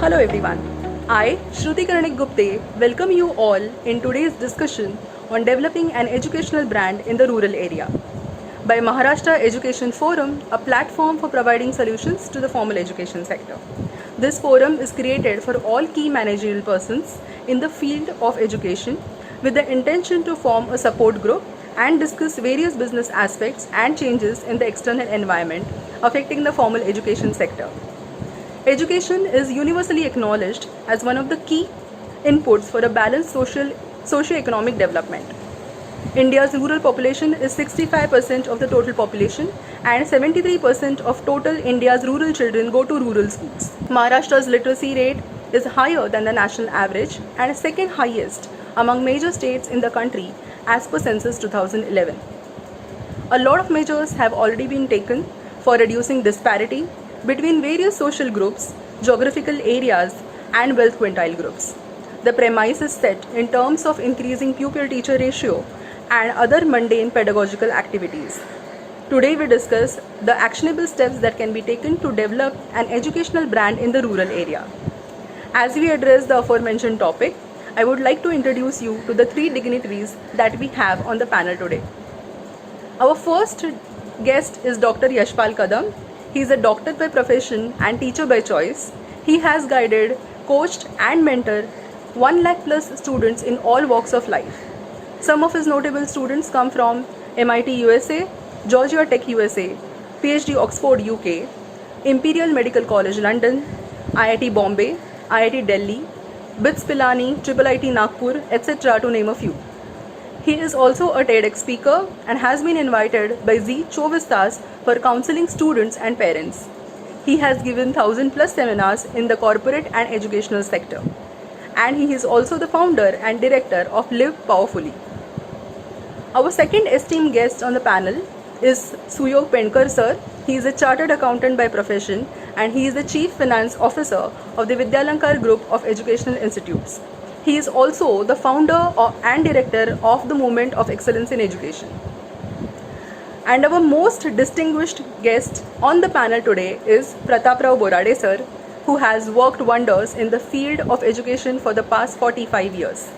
Hello everyone. I, Shruti Karanik Gupte, welcome you all in today's discussion on developing an educational brand in the rural area by Maharashtra Education Forum, a platform for providing solutions to the formal education sector. This forum is created for all key managerial persons in the field of education with the intention to form a support group and discuss various business aspects and changes in the external environment affecting the formal education sector. Education is universally acknowledged as one of the key inputs for a balanced socio-economic development. India's rural population is 65% of the total population and 73% of total India's rural children go to rural schools. Maharashtra's literacy rate is higher than the national average and second highest among major states in the country as per census 2011. A lot of measures have already been taken for reducing disparity between various social groups, geographical areas, and wealth quintile groups. The premise is set in terms of increasing pupil-teacher ratio and other mundane pedagogical activities. Today we discuss the actionable steps that can be taken to develop an educational brand in the rural area. As we address the aforementioned topic, I would like to introduce you to the three dignitaries that we have on the panel today. Our first guest is Dr. Yashpal Kadam. He is a doctor by profession and teacher by choice. He has guided, coached and mentored 1 lakh plus students in all walks of life. Some of his notable students come from MIT USA, Georgia Tech USA, PhD Oxford UK, Imperial Medical College London, IIT Bombay, IIT Delhi, BITS Pilani, IIIT Nagpur, etc. to name a few. He is also a TEDx speaker and has been invited by Zee 24 Taas for counseling students and parents. He has given 1000 plus seminars in the corporate and educational sector. And he is also the founder and director of Live Powerfully. Our second esteemed guest on the panel is Suyog Penkar sir. He is a chartered accountant by profession and he is the chief finance officer of the Vidyalankar Group of Educational Institutes. He is also the founder and director of the Movement of Excellence in Education. And our most distinguished guest on the panel today is Pratap Rao Borade sir, who has worked wonders in the field of education for the past 45 years,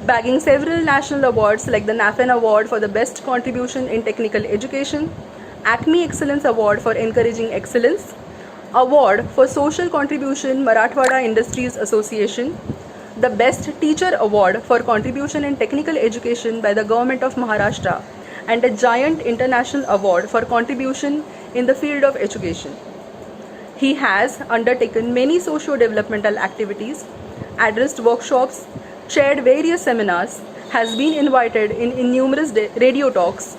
bagging several national awards like the NAFEN Award for the Best Contribution in Technical Education, ACME Excellence Award for Encouraging Excellence, Award for Social Contribution Marathwada Industries Association, the Best Teacher Award for Contribution in Technical Education by the Government of Maharashtra, and a Giant International Award for Contribution in the field of education. He has undertaken many socio-developmental activities, addressed workshops, chaired various seminars, has been invited in numerous radio talks,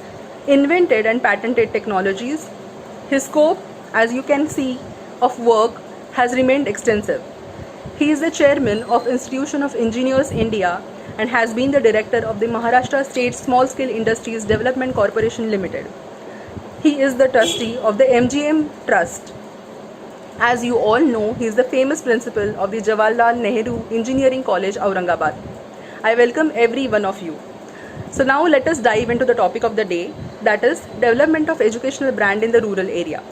invented and patented technologies. His scope, as you can see, of work has remained extensive. He is the chairman of Institution of Engineers India and has been the director of the Maharashtra State Small Scale Industries Development Corporation Limited. He is the trustee of the MGM Trust. As you all know, he is the famous principal of the Jawaharlal Nehru Engineering College, Aurangabad. I welcome every one of you. So now let us dive into the topic of the day, that is development of educational brand in the rural area.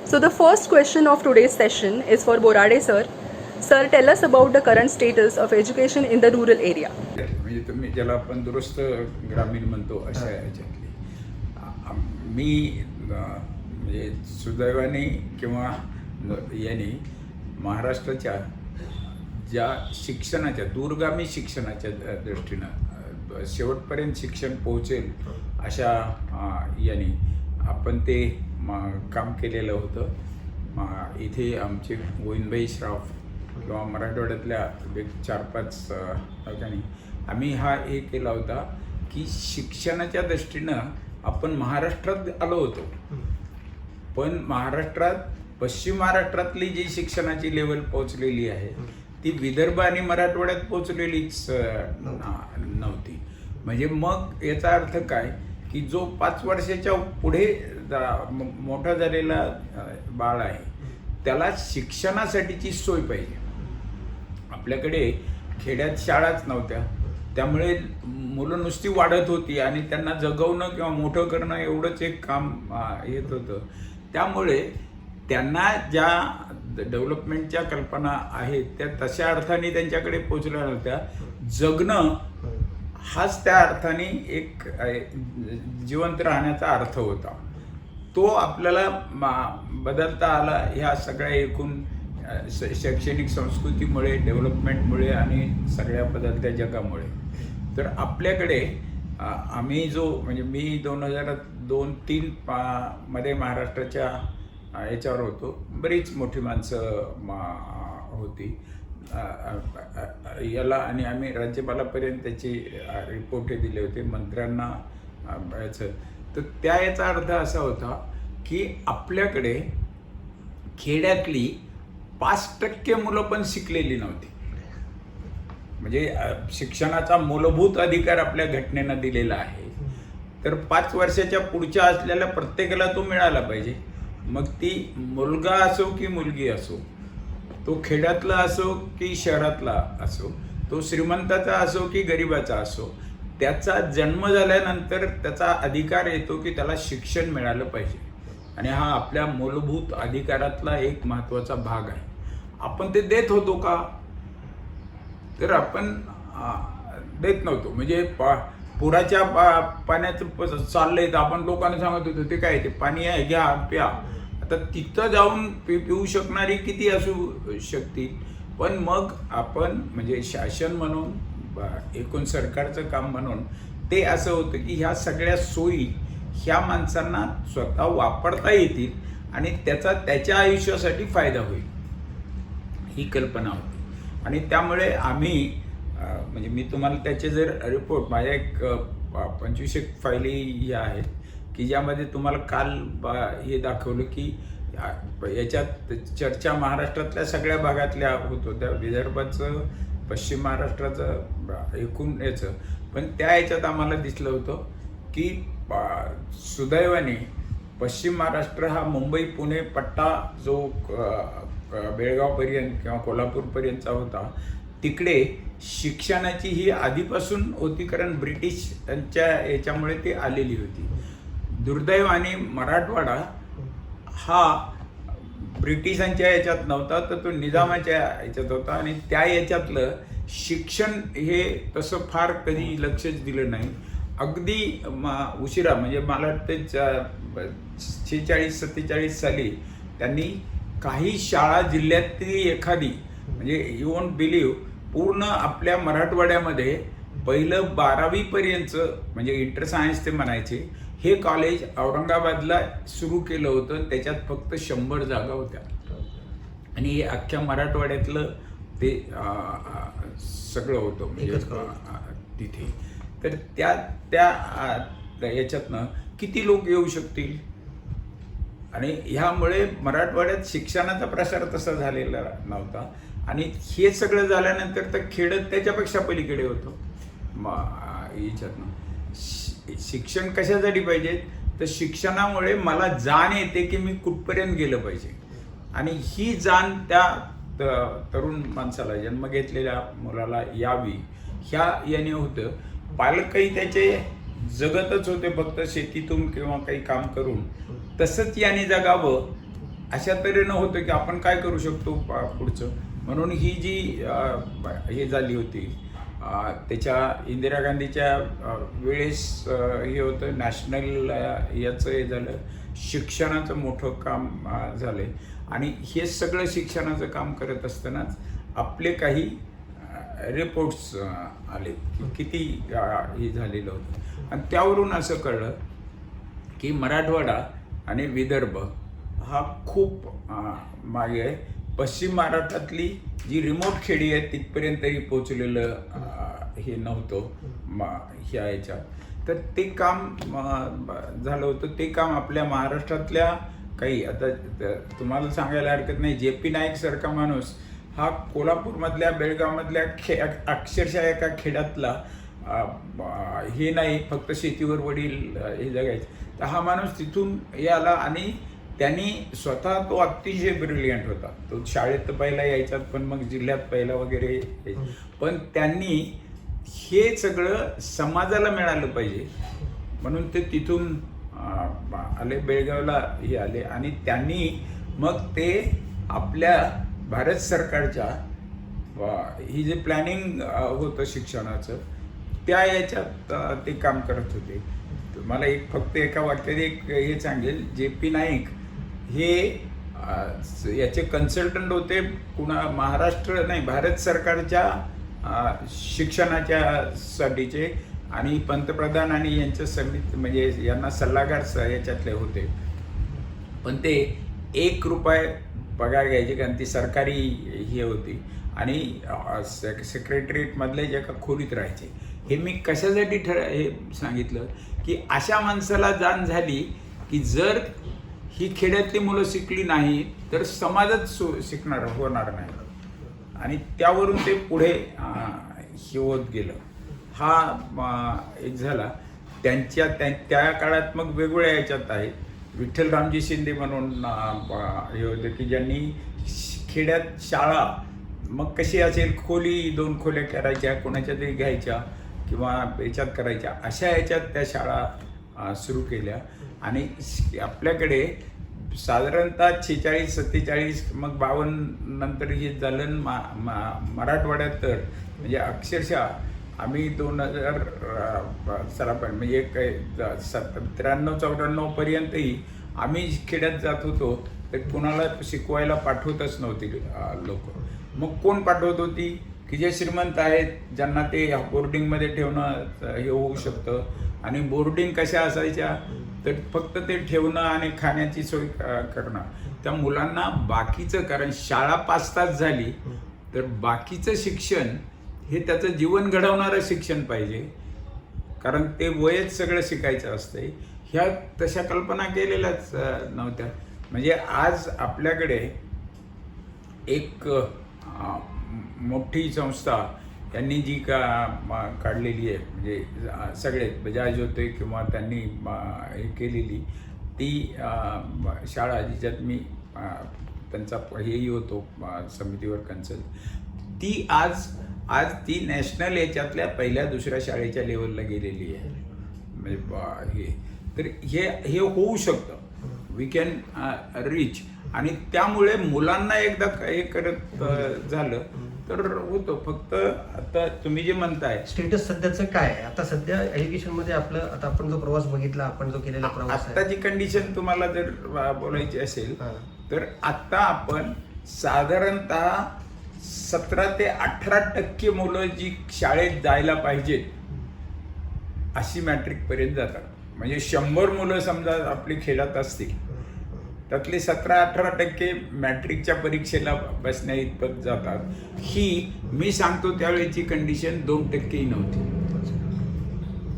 So the first question of today's session is for Borade sir. Sir, tell us about the current status of education in the rural area. म्हणजे तुम्ही ज्याला आपण दुरुस्त ग्रामीण म्हणतो अशा ह्याच्यातली मी म्हणजे सुदैवाने किंवा याने महाराष्ट्राच्या ज्या शिक्षणाच्या दूरगामी शिक्षणाच्या दृष्टीनं शेवटपर्यंत शिक्षण पोहोचेल अशा याने आपण ते काम केलेलं होतं. इथे आमचे गोविंदभाई श्राफ किंवा मराठवाड्यातल्या एक 4-5 ठिकाणी आम्ही हा हे केला होता की शिक्षणाच्या दृष्टीनं आपण महाराष्ट्रात आलो होतो, पण महाराष्ट्रात पश्चिम महाराष्ट्रातली जी शिक्षणाची लेवल पोहोचलेली आहे ती विदर्भ आणि मराठवाड्यात पोहोचलेलीच नव्हती. म्हणजे मग याचा अर्थ काय की जो 5 वर्षाच्या पुढे मोठा झालेला बाळ आहे त्याला शिक्षणासाठीची सोय पाहिजे. आपल्याकडे खेड्यात शाळाच नव्हत्या, त्यामुळे मुलं नुसती वाढत होती आणि त्यांना जगवणं किंवा मोठं करणं एवढंच एक काम येत होतं. त्यामुळे त्यांना ज्या डेव्हलपमेंटच्या कल्पना आहेत त्या तशा अर्थाने त्यांच्याकडे पोचल्या नव्हत्या. जगणं हाच त्या अर्थाने एक जिवंत राहण्याचा अर्थ होता. तो आपल्याला बदलता आला ह्या सगळ्या एकूण शैक्षणिक संस्कृतीमुळे, डेव्हलपमेंटमुळे आणि सगळ्या बदलत्या जगामुळे. तर आपल्याकडे आम्ही म्हणजे मी 2002-03 मध्ये महाराष्ट्राच्या याच्यावर होतो. बरीच मोठी माणसं होती याला, आणि आम्ही राज्यपालापर्यंत त्याचे रिपोर्ट दिले होते, मंत्र्यांना याचं. तर याचा अर्थ असा होता की आपल्याकडे खेड्यातली 5% मुलं पण शिकलेली नव्हती. म्हणजे शिक्षणाचा मूलभूत अधिकार आपल्या घटनेनं दिलेला आहे. तर 5 वर्षाच्या पुढच्या असलेल्या प्रत्येकाला तो मिळाला पाहिजे. मग ती मुलगा असो की मुलगी असो, तो खेड्यातला असो की शहरातला असो, तो श्रीमंताचा असो की गरिबाचा असो, त्याचा जन्म झाल्यानंतर त्याचा अधिकार येतो की त्याला शिक्षण मिळालं पाहिजे. आणि हा आपल्या मूलभूत अधिकारातला एक महत्त्वाचा भाग आहे. आपण ते देत होतो का? तर आपण देत नव्हतो. म्हणजे पुराच्या पाण्याचं चाललंय तर आपण लोकांना सांगत होतो ते काय, ते पाणी आहे, घ्या, प्या. आता तिथं जाऊन पिऊ शकणारी किती असू शकतील. पण मग आपण म्हणजे शासन म्हणून, एकूण सरकारचं काम म्हणून ते असं होतं की ह्या सगळ्या सोयी ह्या माणसांना स्वतः वापरता येतील आणि त्याचा त्याच्या आयुष्यासाठी फायदा होईल, ही कल्पना होती. आणि त्यामुळे आम्ही म्हणजे मी तुम्हाला त्याचे जर रिपोर्ट, माझ्या एक 25 फायली ह्या आहेत की ज्यामध्ये तुम्हाला काल हे दाखवलं की याच्यात चर्चा महाराष्ट्रातल्या सगळ्या भागातल्या होत होत्या, विदर्भाचं, पश्चिम महाराष्ट्राचं, एकूण याचं. पण याच्यात आम्हाला दिसलं होतं की सुदैवाने पश्चिम महाराष्ट्र हा मुंबई पुणे पट्टा जो बेळगावपर्यंत किंवा कोल्हापूरपर्यंतचा होता, तिकडे शिक्षणाची ही आधीपासून होती, कारण ब्रिटिशांच्या याच्यामुळे ती आलेली होती. दुर्दैवाने मराठवाडा हा ब्रिटिशांच्या याच्यात नव्हता, तर तो निजामाच्या याच्यात होता. आणि त्या याच्यातलं शिक्षण हे तसं फार कधी लक्षच दिलं नाही. अगदी उशिरा, म्हणजे मला वाटतं 46-47 साली त्यांनी काही शाळा जिल्ह्यातली एखादी, म्हणजे यू वोंट बिलीव्ह, पूर्ण आपल्या मराठवाड्यामध्ये पहिलं 12वी पर्यंतचं, म्हणजे इंटर सायन्स ते म्हणायचे, हे कॉलेज औरंगाबादला सुरू केलं होतं. त्याच्यात फक्त 100 जागा होत्या आणि हे अख्ख्या मराठवाड्यातलं ते सगळं होतं म्हणजे तिथे. तर त्या याच्यातनं किती लोक येऊ शकतील. आणि ह्यामुळे मराठवाड्यात शिक्षणाचा प्रसार तसा झालेला नव्हता. आणि हे सगळं झाल्यानंतर तर खेडत त्याच्यापेक्षा पलीकडे होतं. याच्यातनं शिक्षण कशासाठी पाहिजे, तर शिक्षणामुळे मला जाण येते की मी कुठपर्यंत गेलं पाहिजे. आणि ही जाण त्या तरुण माणसाला, जन्म घेतलेल्या मुलाला यावी, ह्या याने होतं. पालकही त्याचे जगतच होते फक्त शेतीतून किंवा काही काम करून, तसंच याने जगावं अशा तऱ्हेनं होतं की आपण काय करू शकतो पुढचं. म्हणून ही जी हे झाली होती, त्याच्या इंदिरा गांधीच्या वेळेस हे होतं, नॅशनल याचं हे झालं, शिक्षणाचं मोठं काम झालं. आणि हे सगळं शिक्षणाचं काम करत असतानाच आपले काही रिपोर्ट्स आले की किती हे झालेलं होतं. आणि त्यावरून असं कळलं की मराठवाडा आणि विदर्भ हा खूप मागे आहे. पश्चिम महाराष्ट्रातली जी रिमोट खेडी आहे तिथपर्यंतही पोचलेलं हे नव्हतं ह्या याच्यात. तर ते काम झालं होतं. ते काम आपल्या महाराष्ट्रातल्या काही, आता तुम्हाला सांगायला हरकत नाही, जे.पी. नाईक सारखा माणूस हा कोल्हापूरमधल्या, बेळगावमधल्या अक्षरशः एका खेड्यातला हे नाही, फक्त शेतीवर वडील हे जगायचे. तर हा माणूस तिथून हे आला आणि त्यांनी स्वतः, तो अतिशय ब्रिलियंट होता. तो शाळेत तर पहिला यायचा, पण मग जिल्ह्यात पहिला वगैरे. पण त्यांनी हे सगळं समाजाला मिळालं पाहिजे म्हणून ते तिथून आले, बेळगावला हे आले. आणि त्यांनी मग ते आपल्या भारत सरकारच्या ही जे प्लॅनिंग होतं शिक्षणाचं त्या याच्यात ते काम करत होते. मला फक्त एका वाक्यात एक हे सांगेल, JP नाईक हे याचे कन्सल्टंट होते महाराष्ट्र नाही भारत सरकारच्या शिक्षणाच्या साठीचे, आणि पंतप्रधान आणि यांच्या समिती म्हणजे यांना सल्लागार याच्यातले होते. पण ते ₹1 पगार घ्यायचे, कारण ती सरकारी हे होती, आणि सेक्रेटरीएटमधले जे का खोलीत राहायचे. हे मी कशासाठी हे सांगितलं की अशा माणसाला जाण झाली की जर ही खेड्यातली मुलं शिकली नाही तर समाजच होणार नाही, आणि त्यावरून ते पुढे हे होत गेलं. हा एक झाला. त्या काळात मग वेगवेगळ्या याच्यात आहेत. विठ्ठल रामजी शिंदे म्हणून हे होते की ज्यांनी खेड्यात शाळा मग कशी असेल, खोली 2 खोल्या करायच्या, कोणाच्या तरी घ्यायच्या किंवा याच्यात करायच्या, अशा याच्यात त्या शाळा सुरू केल्या. आणि आपल्याकडे साधारणतः 46-47 मग 52 नंतर हे झालं. मराठवाड्यात तर म्हणजे अक्षरशः आम्ही 2000 म्हणजे 93-94 पर्यंतही आम्ही खेड्यात जात होतो तर कुणाला शिकवायला पाठवतच नव्हती लोक. मग कोण पाठवत होती की जे श्रीमंत आहेत, ज्यांना ते बोर्डिंगमध्ये ठेवणं हे होऊ शकतं. आणि बोर्डिंग कशा असायच्या तर फक्त ते ठेवणं आणि खाण्याची सोय करणं. त्या मुलांना बाकीचं, कारण शाळा 5 तास झाली तर बाकीचं शिक्षण हे त्याचं जीवन घडवणारं शिक्षण पाहिजे, कारण ते वयच सगळं शिकायचं असतंय. ह्या तशा कल्पना केलेल्याच नव्हत्या. म्हणजे आज आपल्याकडे एक मोठी संस्था यांनी जी काढलेली आहे, म्हणजे सगळे बजाज होते किंवा त्यांनी हे केलेली ती शाळा, जिच्यात मी त्यांचा हेही होतो समितीवर कन्सल्ट, ती आज ती नॅशनल याच्यातल्या 1-2 शाळेच्या लेवलला गेलेली आहे. म्हणजे हे तर हे होऊ शकतं. We can reach. आणि त्यामुळे मुलांना एकदा हे करत झालं तर होतं. फक्त आता तुम्ही जे म्हणताय स्टेटस सध्याचं काय आहे, आता सध्या एज्युकेशन मध्ये आपलं, आता आपण जो प्रवास बघितला, आपण जो केलेला प्रवास, आत्ताची कंडिशन तुम्हाला जर बोलायची असेल तर आत्ता आपण साधारणतः 17 ते 18% मुलं जी शाळेत जायला पाहिजेत अशी मॅट्रिक पर्यंत जातात. म्हणजे 100 मुलं समजा आपली खेळात असतील, त्यातले 17-18% मॅट्रिकच्या परीक्षेला बसण्या इतपत जातात. ही मी सांगतो त्यावेळेची कंडिशन 2%ही नव्हती.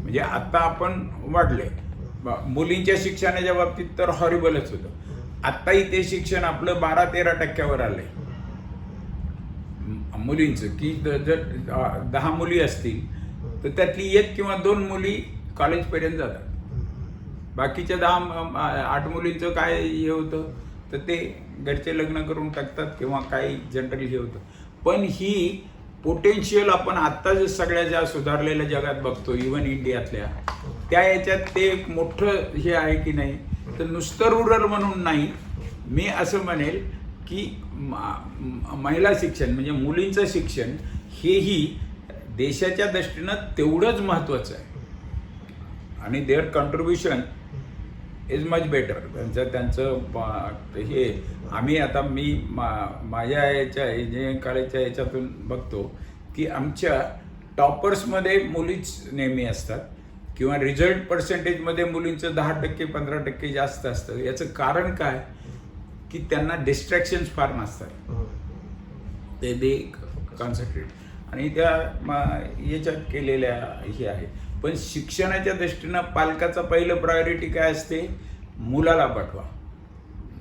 म्हणजे आता आपण वाढले. मुलींच्या शिक्षणाच्या बाबतीत तर हॉरिबलच होतं. आत्ताही ते शिक्षण आपलं 12-13% आलंय मुलींचं. की जर 10 मुली असतील तर त्यातली 1 किंवा 2 मुली कॉलेजपर्यंत जातात. बाकीच्या 8 मुलींचं काय हे होतं तर ते घरचे लग्न करून टाकतात किंवा काही जनरली हे होतं. पण ही पोटेन्शियल आपण आत्ता जे सगळ्या ज्या सुधारलेल्या जगात बघतो, इव्हन इंडियातल्या, त्या याच्यात ते एक मोठं हे आहे की नाही. तर नुसतं रुरल म्हणून नाही, मी असं म्हणेल की महिला शिक्षण म्हणजे मुलींचं शिक्षण हेही देशाच्या दृष्टीनं तेवढंच महत्त्वाचं आहे. आणि their contribution is much better. त्यांचं हे आम्ही आता मी माझ्या याच्या इंजिनिअरिंग कॉलेजच्या याच्यातून बघतो की आमच्या टॉपर्समध्ये मुलीच नेहमी असतात, किंवा रिझल्ट पर्सेंटेजमध्ये मुलींचं 10%-15% जास्त असतं. याचं कारण काय की त्यांना डिस्ट्रॅक्शन्स फार नसतात, ते कॉन्सन्ट्रेट आणि त्या याच्यात केलेल्या हे आहे. पण शिक्षणाच्या दृष्टीनं पालकाचा पहिलं प्रायोरिटी काय असते, मुलाला पाठवा,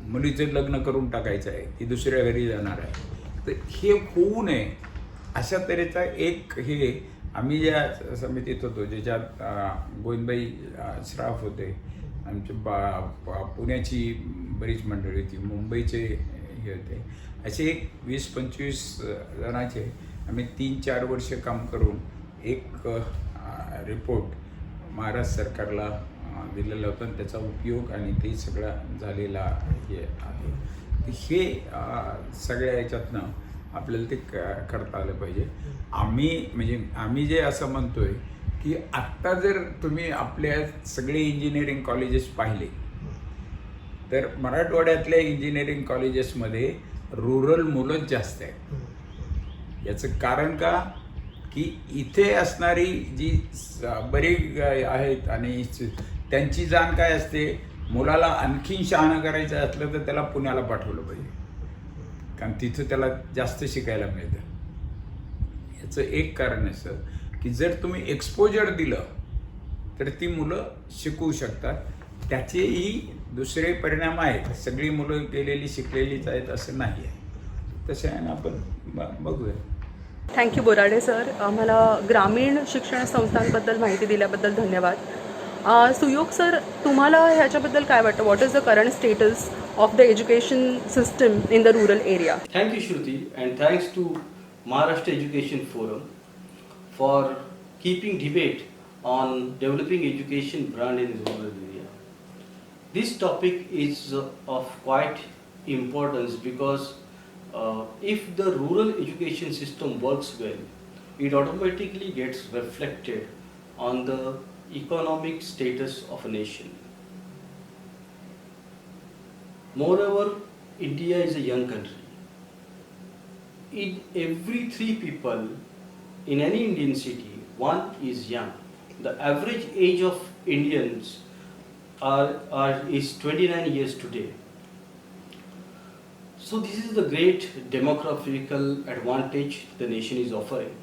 मुलीचं लग्न करून टाकायचं आहे, ती दुसऱ्या घरी जाणार आहे. तर हे होऊ नये अशा तऱ्हेचा एक हे आम्ही ज्या समितीत होतो, ज्याच्यात गोविंदबाई श्राफ होते, आमचे पुण्याची बरीच मंडळी होती, मुंबईचे हे होते, असे एक 20-25 जणांचे आम्ही 3-4 वर्ष काम करून एक रिपोर्ट महाराष्ट्र सरकारला दिलेला होता. त्याचा उपयोग आणि ते सगळा झालेला हे आहे. हे सगळ्या याच्यातनं आपल्याला ते करता आलं पाहिजे. आम्ही जे असं म्हणतोय की आत्ता जर तुम्ही आपल्या सगळे इंजिनिअरिंग कॉलेजेस पाहिले तर मराठवाड्यातल्या इंजिनिअरिंग कॉलेजेसमध्ये रुरल मुलंच जास्त आहेत. याचं कारण का की इथे असणारी जी बरी आहेत आणि त्यांची जाण काय असते, मुलाला आणखीन शहाणं करायचं असलं तर त्याला पुण्याला पाठवलं पाहिजे, कारण तिथं त्याला जास्त शिकायला मिळतं. याचं एक कारण असं की जर तुम्ही एक्सपोजर दिलं तर ती मुलं शिकू शकतात. त्याचेही दुसरे परिणाम आहेत. सगळी मुलं गेलेली शिकलेलीच आहेत असं नाही आहे. तसे आहे ना, आपण बघूया. Thank you Borade sir. आम्हाला ग्रामीण शिक्षण संस्थांबद्दल माहिती दिल्याबद्दल धन्यवाद. सुयोग सर, तुम्हाला ह्याच्याबद्दल काय वाटतं? What is the current status of the education system in the rural area? Thank you, Shruti, and thanks to Maharashtra Education Forum for keeping debate on developing education brand in rural area. This topic is of quite importance because if the rural education system works well, it automatically gets reflected on the economic status of a nation. Moreover, India is a young country. In every 3 people in any Indian city, 1 is young. The average age of Indians is 29 years today. So this is the great demographical advantage the nation is offering.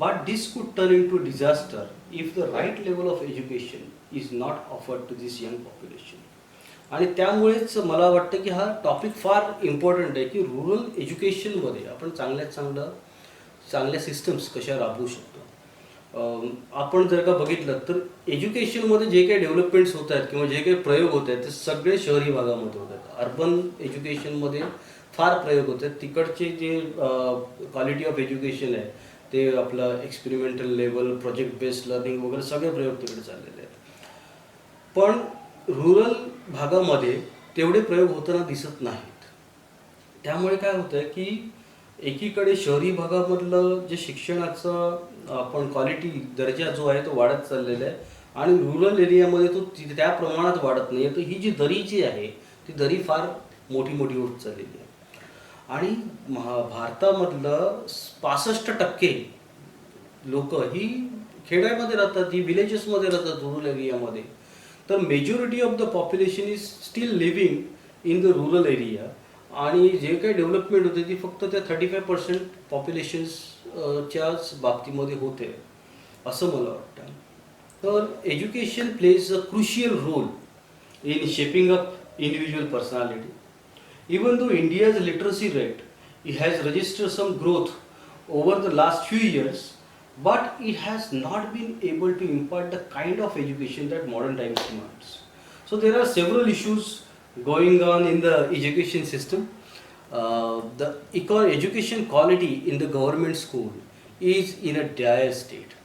But this could turn into disaster if the right level of education is not offered to this young population. आणि त्यामुळेच मला वाटतं की हा topic फार important आहे की rural एज्युकेशनमध्ये आपण चांगल्या सिस्टम्स कशा राबवू शकतो. आपण जर का बघितलं तर एज्युकेशनमध्ये जे काही डेव्हलपमेंट्स होत आहेत किंवा जे काही प्रयोग होत आहेत ते सगळे शहरी भागामध्ये होत आहेत. अर्बन एज्युकेशनमध्ये फार प्रयोग होत आहेत. तिकडचे जे क्वालिटी ऑफ एज्युकेशन आहे ते आपलं experimental level, project based learning वगैरे सगळे प्रयोग तिकडे चाललेले आहेत. पण रुरल भागामध्ये तेवढे प्रयोग होताना दिसत नाहीत. त्यामुळे काय होतं आहे की एकीकडे शहरी भागामधलं जे शिक्षणाचं आपण क्वालिटी दर्जा जो आहे तो वाढत चाललेला आहे आणि रुरल एरियामध्ये तो त्या प्रमाणात वाढत नाही आहे. तर ही जी दरी जी आहे ती दरी फार मोठी होत चाललेली आहे. आणि भारतामधलं 65% लोक ही खेड्यामध्ये राहतात, ही विलेजेसमध्ये राहतात रुरल एरियामध्ये. तर majority of the population is steel living in the rural area. आणि जे काही डेव्हलपमेंट होते ती फक्त त्या 35% पॉप्युलेशन्सच्याच बाबतीमध्ये होते असं मला वाटतं. तर education plays a crucial role in shaping up individual personality. Even though India's literacy rate has registered some growth over the last few years, but it has not been able to impart the kind of education that modern times demands. So there are several issues going on in the education system. The education quality in the government school is in a dire state.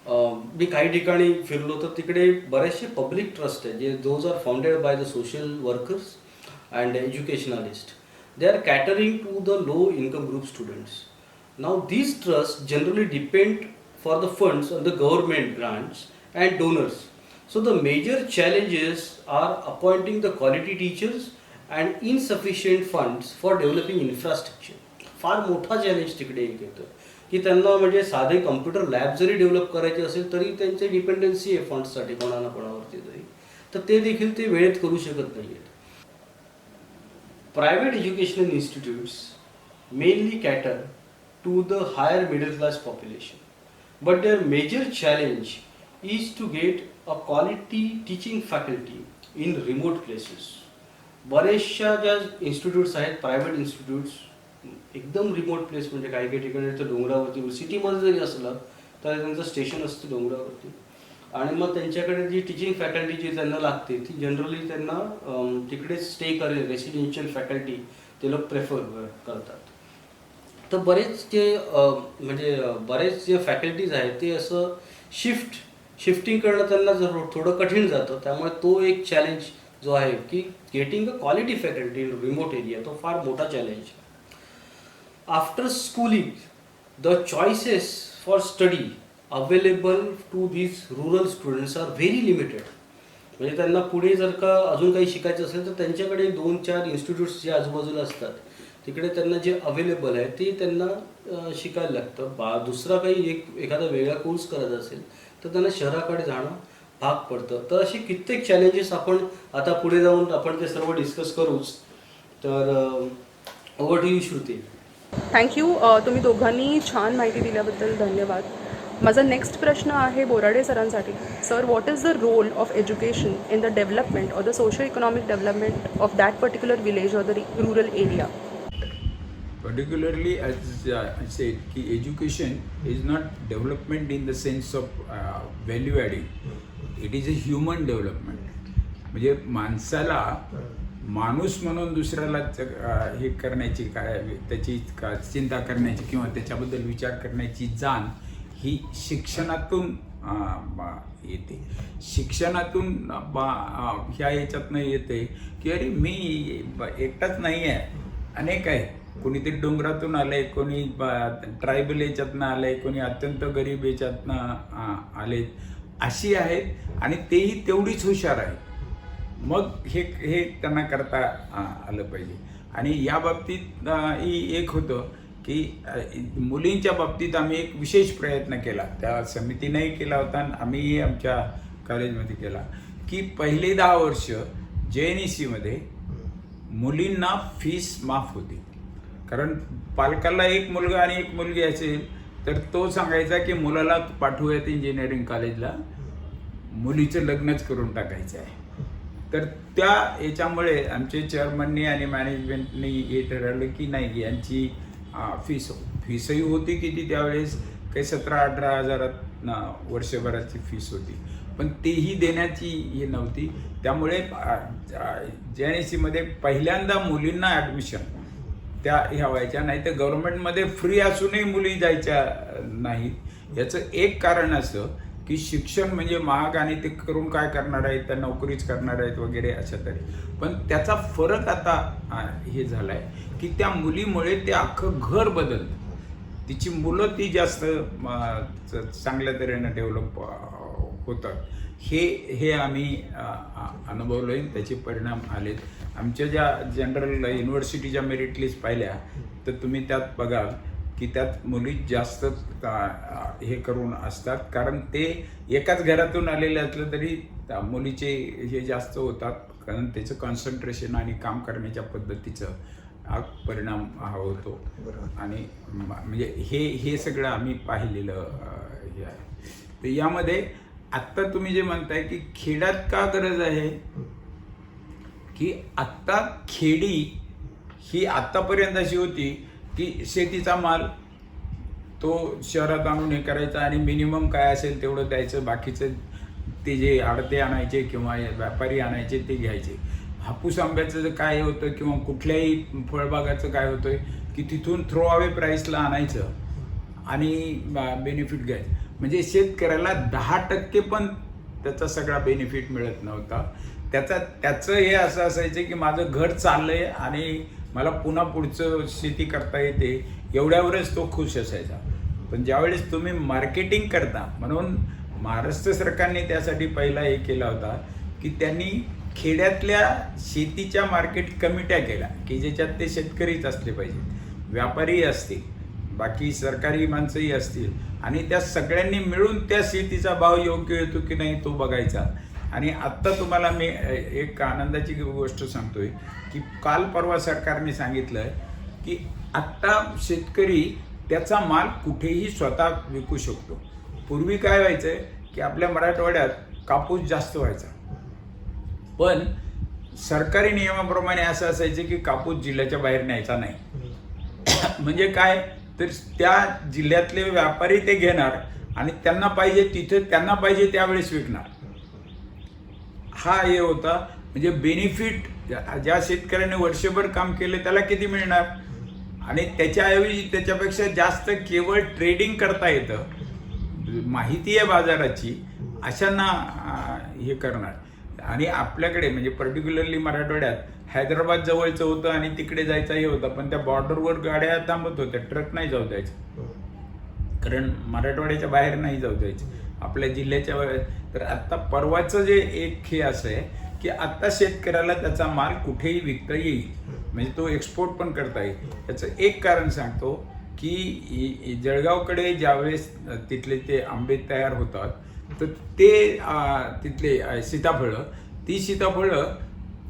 मी काही ठिकाणी फिरलो तर तिकडे बरेचसे public trust आहे जे those are founded by the social workers and educationalists. They are catering to the low income group students. Now these trusts generally depend for the funds on the government grants and donors. So the major challenges are appointing the quality teachers and insufficient funds for developing infrastructure. फार मोठा challenge तिकडे एक येतं की त्यांना म्हणजे साधे computer lab जरी डेव्हलप करायचे असेल तरी त्यांची डिपेंडन्सी आहे फंड्ससाठी कोणावरती तरी, तर ते देखील ते वेळेत करू शकत नाही आहेत. Private educational institutes mainly cater to the higher middle class population, but their major challenge is to get a quality teaching faculty in remote places. बरेचशा ज्या इन्स्टिट्यूट्स आहेत प्रायव्हेट इन्स्टिट्यूट्स एकदम रिमोट प्लेस म्हणजे काही ठिकाणी तर डोंगरावरती, सिटीमध्ये जरी असलं तर त्यांचं स्टेशन असतं डोंगरावरती आणि मग त्यांच्याकडे जी टीचिंग फॅकल्टी जी त्यांना लागते ती जनरली त्यांना तिकडेच स्टे करेल रेसिडेन्शियल फॅकल्टी ते लोक प्रेफर करतात. तर बरेच जे फॅकल्टीज आहेत ते असं शिफ्टिंग करणं त्यांना थोडं कठीण जातं. त्यामुळे तो एक चॅलेंज जो आहे की getting a quality faculty in remote area तो फार मोठा चॅलेंज आहे. After schooling the choices for study available to these rural students are very limited. म्हणजे त्यांना पुढे जर का अजून काही शिकायचं असेल तर त्यांच्याकडे 2-4 इन्स्टिट्यूट्स जे आजूबाजूला असतात तिकडे त्यांना जे अवेलेबल आहे ते त्यांना शिकायला लागतं. दुसरा काही एखादा वेगळा कोर्स करायचा असेल तर त्यांना शहराकडे जाणं भाग पडतं. तर असे कित्येक चॅलेंजेस आपण आता पुढे जाऊन आपण ते सर्व डिस्कस करूच. तर over to you Shruti. Thank you. तुम्ही दोघांनी छान माहिती दिल्याबद्दल धन्यवाद. माझा नेक्स्ट प्रश्न आहे बोराडे सरांसाठी. Sir, what is the role of education in the development or the socio economic development of that particular village or the rural area? Particularly, as I said, ki education is not development in the sense of value adding. It is a human development. म्हणजे माणसाला माणूस म्हणून दुसऱ्याला हे करण्याची काय त्याची चिंता करण्याची किंवा त्याच्याबद्दल विचार करण्याची जाण ही शिक्षणातून येते. शिक्षणातून ह्या याच्यातनं येते की अरे मी एकटाच नाही आहे, अनेक आहे. कोणीतरी डोंगरातून आले, कोणी ट्रायबल याच्यातनं आले, कोणी अत्यंत गरीब याच्यातनं आलेत, अशी आहेत आणि तेही तेवढीच हुशार आहे. मग हे त्यांना करता आलं पाहिजे. आणि या बाबतीत ही एक होतं की मुलींच्या बाबतीत आम्ही एक विशेष प्रयत्न केला, त्या समितीनेही केला होता आणि आम्हीही आमच्या कॉलेजमध्ये केला की पहिले 10 वर्ष JNECमध्ये मुलींना फीस माफ होती. कारण पालकाला एक मुलगा आणि एक मुलगी असेल तर तो सांगायचा की मुलाला पाठवूयात इंजिनिअरिंग कॉलेजला, मुलीचं लग्नच करून टाकायचं आहे. तर त्या याच्यामुळे आमचे चेअरमननी आणि मॅनेजमेंटनी हे ठरवलं की नाही, यांची फीसही होती किती त्यावेळेस काही 17-18 हजारात वर्षभराची फीस होती, पण तेही देण्याची हे नव्हती. त्यामुळे JNECमध्ये पहिल्यांदा मुलींना ॲडमिशन त्या ह्या व्हायच्या, नाही तर गव्हर्नमेंटमध्ये फ्री असूनही मुली जायच्या नाहीत. याचं एक कारण असं की शिक्षण म्हणजे महाग आणि ते करून काय करणार आहेत, त्या नोकरीच करणार आहेत वगैरे अशा तरी. पण त्याचा फरक आता हे झाला आहे की त्या मुलीमुळे ते अख्खं घर बदलतं. तिची मुलं ती जास्त चांगल्या तऱ्हेनं डेव्हलप होतात. हे आम्ही अनुभवलं आहे, त्याचे परिणाम आलेत. आमच्या ज्या जनरल युनिव्हर्सिटीच्या मेरिट लिस्ट पाहिल्या तर तुम्ही त्यात बघाल की त्यात मुली जास्त हे करून असतात, कारण ते एकाच घरातून आलेले असलं तरी मुलीचे हे जास्त होतात, कारण त्याचं कॉन्सन्ट्रेशन आणि काम करण्याच्या पद्धतीचं हा परिणाम होतो. आणि म्हणजे हे सगळं आम्ही पाहिलेलं हे आहे. तर यामध्ये आत्ता तुम्ही जे म्हणताय की खेड्यात का गरज आहे, की आत्ता खेडी ही आत्तापर्यंत अशी होती की शेतीचा माल तो शहरात आणून हे करायचा आणि मिनिमम काय असेल तेवढं द्यायचं, बाकीचं ते जे आडते आणायचे किंवा व्यापारी आणायचे ते घ्यायचे. हापूस आंब्याचं काय होतं किंवा कुठल्याही फळबागाचं काय होतं की तिथून थ्रो अवे प्राईसला आणायचं आणि बेनिफिट घ्यायचं. म्हणजे शेतकऱ्याला 10% पण त्याचा सगळा बेनिफिट मिळत नव्हता. त्याचं हे असं असायचं की माझं घर चाललंय आणि मला पुन्हा पुढचं शेती करता येते, एवढ्यावरच तो खुश असायचा. पण ज्यावेळेस तुम्ही मार्केटिंग करता, म्हणून महाराष्ट्र सरकारने त्यासाठी पहिला हे केला होता की त्यांनी खेड्यातल्या शेतीच्या मार्केट कमिट्या केल्या की ज्याच्यात ते शेतकरीच असले पाहिजेत, व्यापारीही असतील, बाकी सरकारी माणसंही असतील, आणि त्या सगळ्यांनी मिळून त्या शेतीचा भाव योग्य येतो की नाही तो बघायचा. आणि आत्ता तुम्हाला मी एक आनंदाची गोष्ट सांगतोय की काल परवा सरकारने सांगितलं की आत्ता शेतकरी त्याचा माल कुठेही स्वतः विकू शकतो. पूर्वी काय व्हायचंय की आपल्या मराठवाड्यात कापूस जास्त व्हायचा, पण सरकारी नियमाप्रमाणे असं असायचं की कापूस जिल्ह्याच्या बाहेर न्यायचा नाही. म्हणजे काय, तर त्या जिल्ह्यातले व्यापारी ते घेणार आणि त्यांना पाहिजे तिथे त्यांना पाहिजे त्यावेळेस विकणार. हा हे होता. म्हणजे बेनिफिट ज्या शेतकऱ्याने वर्षभर काम केले त्याला किती मिळणार, आणि त्याच्याऐवजी त्याच्यापेक्षा जास्त केवळ ट्रेडिंग करता येतं, माहिती आहे बाजाराची, अशांना हे करणार. आणि आपल्याकडे म्हणजे पर्टिक्युलरली मराठवाड्यात हैदराबाद जवळचं होतं आणि तिकडे जायचं हे होतं, पण त्या बॉर्डरवर गाड्या थांबत होत्या, ट्रक नाही जाऊ द्यायचं, कारण मराठवाड्याच्या बाहेर नाही जाऊ द्यायचं आपल्या जिल्ह्याच्या बाहेर. तर आत्ता परवाचं जे एक हे असं आहे की आत्ता शेतकऱ्याला त्याचा माल कुठेही विकता येईल, म्हणजे तो एक्सपोर्ट पण करता येईल. याचं एक कारण सांगतो की जळगावकडे ज्यावेळेस तिथले ते आंबे तयार होतात, तर ते तिथले सीताफळं, ती सीताफळं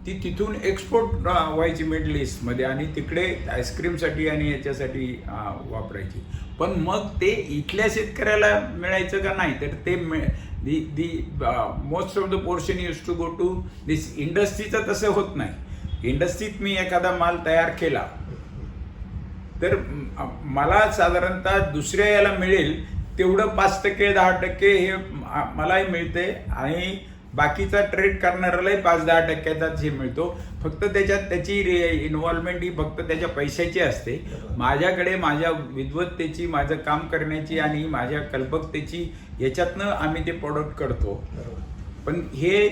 ती तिथून एक्सपोर्ट व्हायची मिडल ईस्टमध्ये आणि तिकडे आईस्क्रीमसाठी आणि याच्यासाठी वापरायची. पण मग ते इथल्या शेतकऱ्याला मिळायचं का नाही, तर ते the most of the portion use to go to this इंडस्ट्रीचं. तसं होत नाही. इंडस्ट्रीत मी एखादा माल तयार केला तर मला साधारणतः दुसऱ्या याला मिळेल तेवढं 5% 10% हे मलाही मिळते आणि बाकीचा ट्रेड करणाऱ्यालाही 5-10% हे मिळतो. फक्त त्याच्यात त्याची इन्व्हॉल्वमेंट ही फक्त त्याच्या पैशाची असते. माझ्याकडे माझ्या विद्वत्तेची, माझं काम करण्याची आणि माझ्या कल्पकतेची याच्यातनं आम्ही ते प्रोडक्ट करतो. पण हे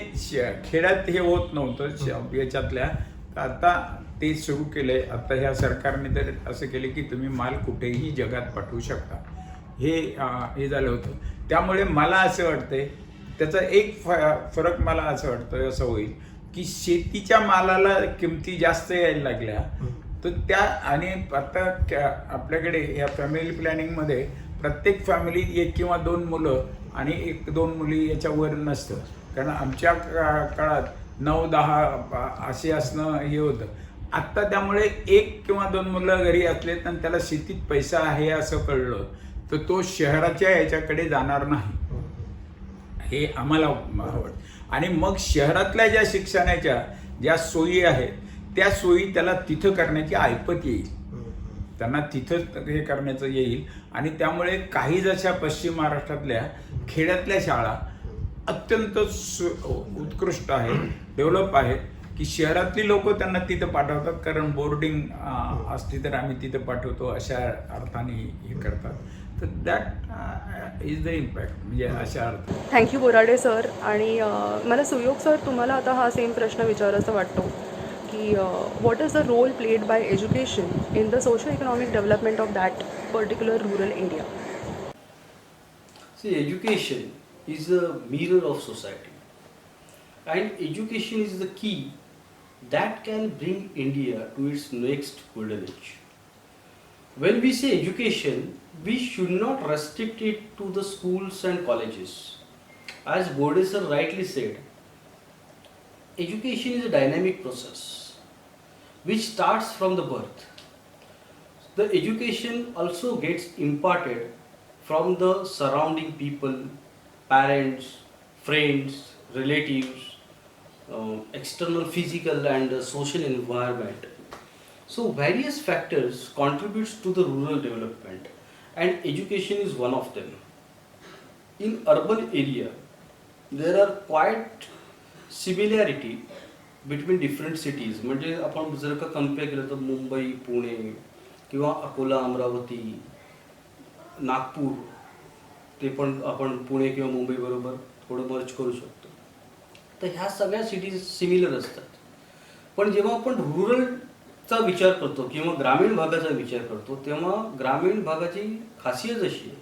खेड्यात हे होत नव्हतं याच्यातल्या. आता ते सुरू केलंय. आता ह्या सरकारने तर असं केले की तुम्ही माल कुठेही जगात पाठवू शकता. हे झालं होतं. त्यामुळे मला असं वाटतंय त्याचा एक फरक मला असं वाटतं असं होईल की शेतीच्या मालाला किमती जास्त यायला लागल्या, तर त्या आणि आता आपल्याकडे या फॅमिली प्लॅनिंगमध्ये प्रत्येक फॅमिलीत 1 किंवा 2 मुलं आणि 1-2 मुली याच्यावर नसतं. कारण आमच्या काळात 9-10 असे असणं हे होतं. आत्ता त्यामुळे 1 किंवा 2 मुलं घरी असलेत आणि त्याला शेतीत पैसा आहे असं कळलं तर तो शहराच्या याच्याकडे जाणार नाही, हे आम्हाला आवडतं. आणि मग शहरातल्या ज्या शिक्षणाच्या ज्या सोयी आहेत त्या सोयी त्याला तिथं करण्याची ऐपत येईल, त्यांना तिथं हे करण्याचं येईल. आणि त्यामुळे काही जशा पश्चिम महाराष्ट्रातल्या खेड्यातल्या शाळा अत्यंत उत्कृष्ट आहेत, डेव्हलप आहेत, की शहरातली लोक त्यांना तिथं पाठवतात, कारण बोर्डिंग असली तर आम्ही तिथं पाठवतो अशा अर्थाने हे करतात. तर दॅट इज द इम्पॅक्ट, म्हणजे अशा अर्थ. Thank you Borade sir. आणि मला सुयोग सर तुम्हाला आता हा सेम प्रश्न विचारायचा वाटतो की what is the role played by education in the socio economic development of that particular rural area. See, education is a mirror of society, and education is the key that can bring India to its next golden age. When we say education, we should not restrict it to the schools and colleges. As Borde sir rightly said, education is a dynamic process which starts from the birth. The education also gets imparted from the surrounding people, parents, friends, relatives, external physical and social environment. So various factors contributes to the rural development, and education is one of them. In urban area, there are quite similarity between different cities. म्हणजे आपण जर का compare केलं तर मुंबई, पुणे किंवा अकोला, अमरावती, नागपूर, ते पण आपण पुणे किंवा मुंबई बरोबर थोडं मर्ज करू शकतो. तर ह्या सगळ्या सिटीज सिमिलर असतात. पण जेव्हा आपण रुरलचा विचार करतो किंवा ग्रामीण भागाचा विचार करतो तेव्हा ग्रामीण भागाची खासियत अशी आहे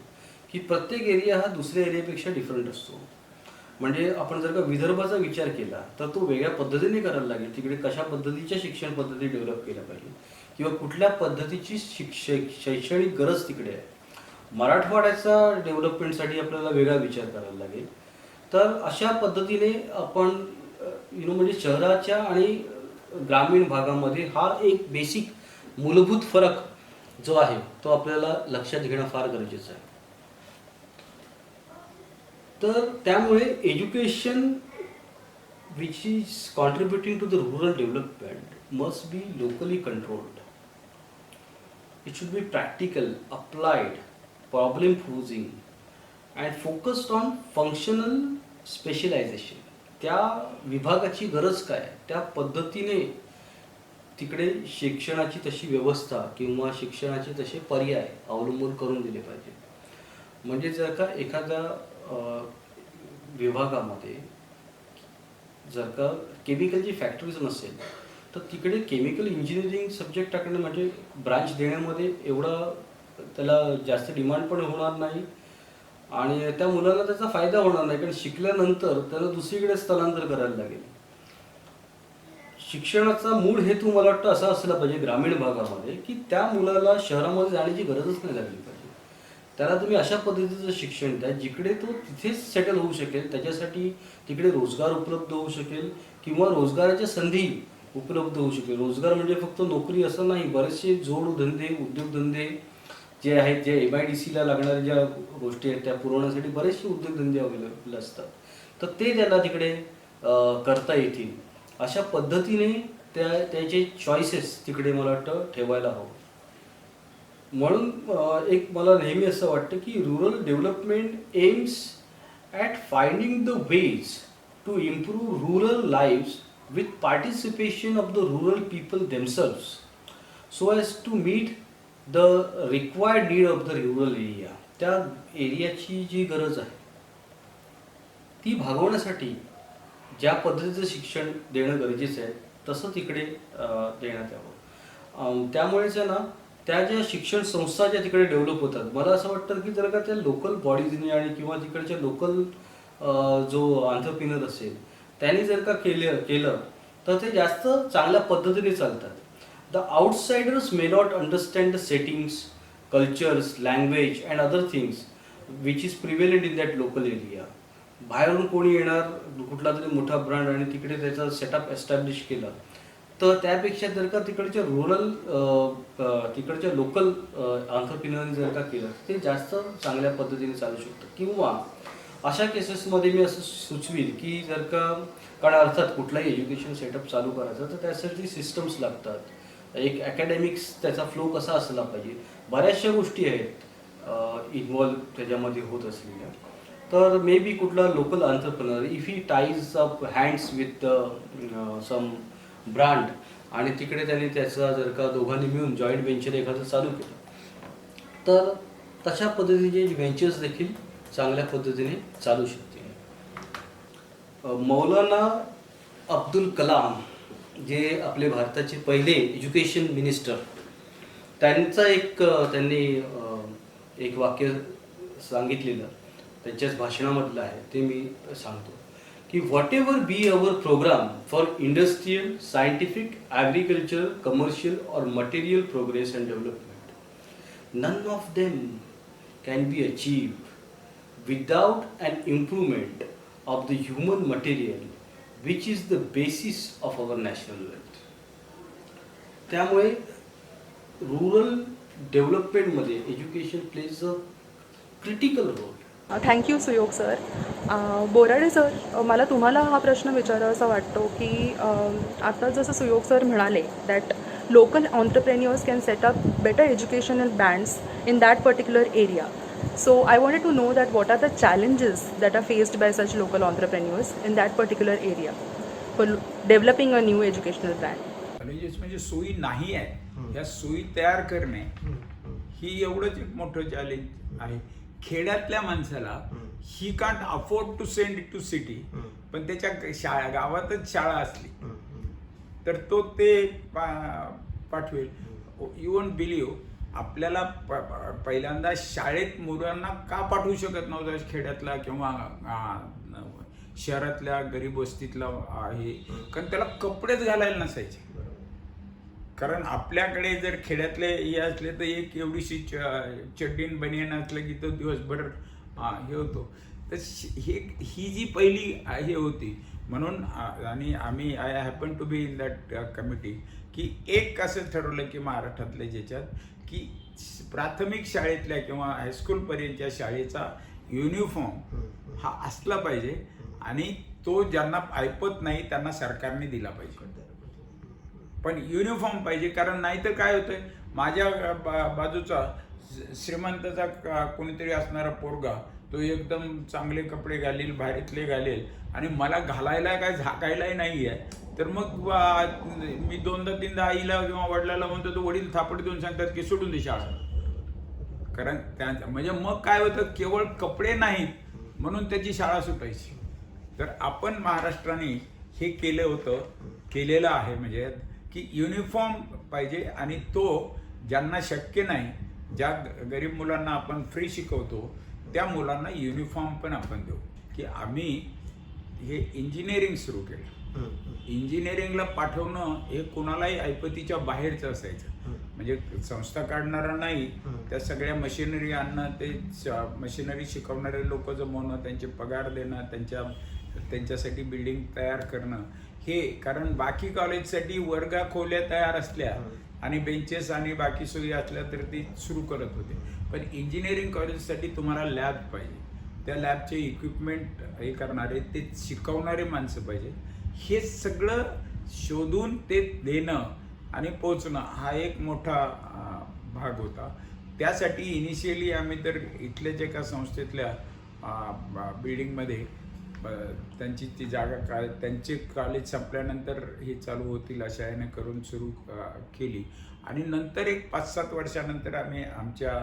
की प्रत्येक एरिया हा दुसऱ्या एरियापेक्षा डिफरंट असतो. म्हणजे आपण जर का विदर्भाचा विचार केला तर तो वेगळ्या पद्धतीने करायला लागेल. तिकडे कशा पद्धतीच्या शिक्षण पद्धती डेव्हलप केल्या पाहिजे किंवा कुठल्या पद्धतीची शैक्षणिक गरज तिकडे आहे. मराठवाड्याचा डेव्हलपमेंटसाठी आपल्याला वेगळा विचार करायला लागेल. तर अशा पद्धतीने आपण म्हणजे शहराच्या आणि ग्रामीण भागामध्ये हा एक बेसिक मूलभूत फरक जो आहे तो आपल्याला लक्षात घेणं फार गरजेचं आहे. तर त्यामुळे education which is contributing to the rural development must be locally controlled. It should be practical, applied, problem posing and focused on functional specialization. त्या विभागाची गरज काय त्या पद्धतीने तिकडे शिक्षणाची तशी व्यवस्था किंवा शिक्षणाचे तसे पर्याय अवलंबून करून दिले पाहिजे. म्हणजे जर का एखाद्या विभागामध्ये जर का केमिकलची फॅक्टरीज नसेल तर तिकडे केमिकल इंजिनिअरिंग सब्जेक्ट टाकणं म्हणजे ब्रांच देण्यामध्ये एवढा त्याला जास्त डिमांड पण होणार नाही आणि त्या मुलाला त्याचा फायदा होणार नाही, कारण शिकल्यानंतर त्याला दुसरीकडे स्थलांतर करायला लागेल. शिक्षणाचा मूळ हेतू मला वाटतं असा असला पाहिजे ग्रामीण भागामध्ये की त्या मुलाला शहरामध्ये जाण्याची गरजच नाही लागली पाहिजे. त्याला तुम्ही अशा पद्धतीचं शिक्षण द्या जिकडे तो तिथेच सेटल होऊ शकेल, त्याच्यासाठी तिकडे रोजगार उपलब्ध होऊ शकेल किंवा रोजगाराच्या संधी उपलब्ध होऊ शकेल. रोजगार म्हणजे फक्त नोकरी असं नाही, बरेचसे जोडधंदे उद्योगधंदे जे आहेत, जे MIDCला लागणाऱ्या ज्या गोष्टी आहेत त्या पुरवण्यासाठी बरेचसे उद्योगधंदे अवेलेबल असतात, तर ते त्याला तिकडे करता येतील अशा पद्धतीने त्याचे चॉईसेस तिकडे मला वाटतं ठेवायला हवं. म्हणून एक मला नेहमी असं वाटतं की rural development aims at finding the ways to improve rural lives with participation of the rural people themselves so as to meet the required need of the rural area. त्या एरियाची जी गरज आहे ती भागवण्यासाठी ज्या पद्धतीचं शिक्षण देणं गरजेचं आहे तसं तिकडे देण्यात यावं. त्यामुळेच आहे ना त्या ज्या शिक्षण संस्था ज्या तिकडे डेव्हलप होतात, मला असं वाटतं की जर का त्या लोकल बॉडीजने आणि किंवा तिकडच्या लोकल जो एंटरप्रेन्योर असेल त्यांनी जर का केलं तर ते जास्त चांगल्या पद्धतीने चालतात. The outsiders may not understand the settings, cultures, language and other things which is prevalent in that local area. बाहेरून कोणी येणार, कुठला तरी मोठा ब्रँड आणि तिकडे त्याचा सेटअप एस्टॅब्लिश केला तर त्यापेक्षा जर का तिकडच्या तिकडच्या लोकल एंटरप्रेन्योरने जर का केलं ते जास्त चांगल्या पद्धतीने चालू शकतं. किंवा अशा केसेसमध्ये मी असं सुचवील की जर का, कारण अर्थात कुठलाही एज्युकेशन सेटअप चालू करायचं तर त्यासाठी सिस्टम्स लागतात, एक अकॅडमिक्स त्याचा फ्लो कसा असला पाहिजे, बऱ्याचशा गोष्टी आहेत इन्व्हॉल्व त्याच्यामध्ये होत असलेल्या. तर मे बी कुठला local entrepreneur if he ties up hands with some brand आणि तिकडे त्यांनी त्याचा जर का दोघांनी मिळून जॉईंट व्हेंचर एखादं चालू केलं तर तशा पद्धतीचे व्हेंचर्स देखील चांगल्या पद्धतीने चालू शकतील. मौलाना अब्दुल कलाम जे आपले भारताचे पहिले एज्युकेशन मिनिस्टर, त्यांनी एक वाक्य सांगितलेलं त्यांच्याच भाषणामधलं आहे ते मी सांगतो की whatever be our program for industrial, scientific, agriculture, commercial और material progress and development, none of them can be achieved without an improvement of the human material which is the basis of our national wealth. त्यामुळे rural डेव्हलपमेंटमध्ये education plays a critical role. Thank you Suyog sir. Borade sir, मला तुम्हाला हा प्रश्न विचारावासा वाटतो की आता जसं सुयोग सर म्हणाले that local entrepreneurs can set up better educational bands in that particular area. So I wanted to know that what are the challenges that are faced by such local entrepreneurs in that particular area for developing a new educational brand. Challenges म्हणजे सोयी नाही आहे, या सोयी तयार करणे ही एवढंच एक मोठं चॅलेंज आहे. खेड्यातल्या माणसाला he can't afford to send it to city, पण त्याच्या गावातच शाळा असली तर तो ते पाठवेल. यू वोंट बिलीव्ह, आपल्याला पहिल्यांदा शाळेत मुलांना का पाठवू शकत नव्हतं खेड्यातला किंवा शहरातल्या गरीब वस्तीतला आहे, कारण त्याला कपडेच घालायला नसायचे. कारण आपल्याकडे जर खेड्यातले हे असले तर एक एवढीशी चड्डीन बनियन असलं की तो दिवसभर हे होतो. तर ही जी पहिली हे होती म्हणून, आणि I happen to be in that committee, की एक असं ठरवलं की महाराष्ट्रातल्या ज्याच्यात की प्राथमिक शाळेतल्या किंवा हायस्कूलपर्यंतच्या शाळेचा युनिफॉर्म हा असला पाहिजे आणि तो ज्यांना ऐपत नाही त्यांना सरकारने दिला पाहिजे. पण युनिफॉर्म पाहिजे, कारण नाहीतर काय होतंय, माझ्या बाजूचा श्रीमंताचा कोणीतरी असणारा पोरगा तो एकदम चांगले कपडे घालेल, भारीतले घालेल आणि मला घालायला काय झाकायलाही नाही आहे, तर मग मी दोनदा तीनदा आईला किंवा वडिलाला म्हणतो, तो वडील थापड देऊन सांगतात की सोडून दे शाळा. कारण त्या म्हणजे मग काय होतं, केवळ कपडे नाहीत म्हणून त्याची शाळा सुटायची. तर आपण महाराष्ट्राने हे केलेलं आहे, म्हणजे की युनिफॉर्म पाहिजे आणि तो ज्यांना शक्य नाही, ज्या गरीब मुलांना आपण फ्री शिकवतो त्या मुलांना युनिफॉर्म पण आपण देऊ. की आम्ही हे इंजिनिअरिंग सुरू केलं. इंजिनिअरिंगला पाठवणं हे कोणालाही ऐपतीच्या बाहेरचं असायचं, म्हणजे संस्था काढणारा नाही, त्या सगळ्या मशिनरी आणणं, ते मशिनरी शिकवणारे लोक जमवणं, त्यांचे पगार देणं, त्यांच्यासाठी बिल्डिंग तयार करणं, हे कारण बाकी कॉलेजसाठी वर्गा खोल्या तयार असल्या आणि बेंचेस आणि बाकी सोयी असल्या तर ती सुरू करत होते. पण इंजिनिअरिंग कॉलेजसाठी तुम्हाला लॅब पाहिजे, त्या लॅबचे इक्विपमेंट हे करणारे, ते शिकवणारे माणसं पाहिजे. हे सगळं शोधून ते देणं आणि पोचणं हा एक मोठा भाग होता. त्यासाठी इनिशियली आम्ही तर इथल्याच एका संस्थेतल्या बिल्डिंगमध्ये त्यांची ती जागा काय, त्यांचे कॉलेज संपल्यानंतर हे चालू होतील अशा याने करून सुरू केली. आणि नंतर एक 5-7 वर्षानंतर आम्ही आमच्या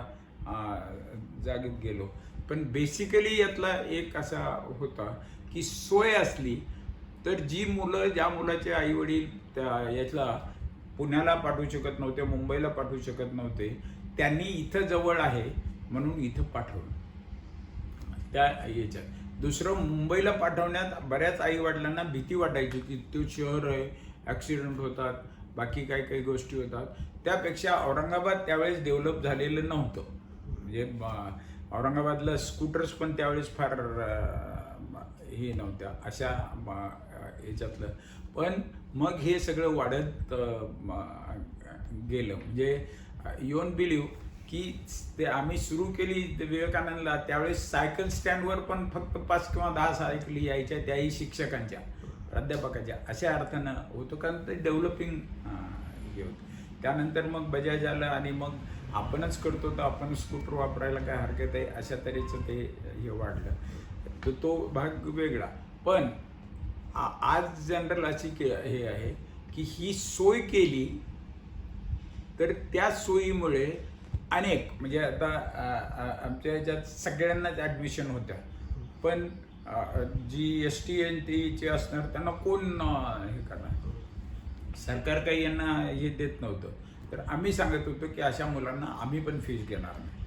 जागेत गेलो. पण बेसिकली यातला एक असा होता की सोय असली तर जी मुलं, ज्या मुलाचे आईवडील त्या यातला पुण्याला पाठवू शकत नव्हते, मुंबईला पाठवू शकत नव्हते, त्यांनी इथं जवळ आहे म्हणून इथं पाठवलं त्या याच्यात. दुसरं, मुंबईला पाठवण्यात बऱ्याच आईवडिलांना भीती वाटायची की तो शहर आहे, ॲक्सिडेंट होतात, बाकी काही गोष्टी होतात. त्यापेक्षा औरंगाबाद त्यावेळेस डेव्हलप झालेलं नव्हतं, म्हणजे औरंगाबादला स्कूटर्स पण त्यावेळेस फार हे नव्हत्या अशा याच्यातलं. पण मग हे सगळं वाढत गेलं. म्हणजे यू वोंट बिलीव्ह की ते आम्ही सुरू केली विवेकानंदला, त्यावेळेस सायकल स्टँडवर पण फक्त 5 किंवा 10 सायकली यायच्या, त्याही शिक्षकांच्या, प्राध्यापकाच्या, अशा अर्थानं होतं, कारण ते डेव्हलपिंग हे होतं. त्यानंतर मग बजाज आलं आणि मग आपणच करतो तर आपण स्कूटर वापरायला काय हरकत आहे, अशा तऱ्हेचं ते हे वाढलं. तर तो भाग वेगळा. पण आज जनरल अशी हे आहे की ही सोय केली तर त्या सोयीमुळे अनेक, म्हणजे आता आमच्या ह्याच्यात सगळ्यांनाच ॲडमिशन होत्या, पण जी ST NTचे असणार त्यांना कोण हे करणार, सरकार काही यांना हे देत नव्हतं. तर आम्ही सांगत होतो की अशा मुलांना आम्ही पण फीस घेणार नाही.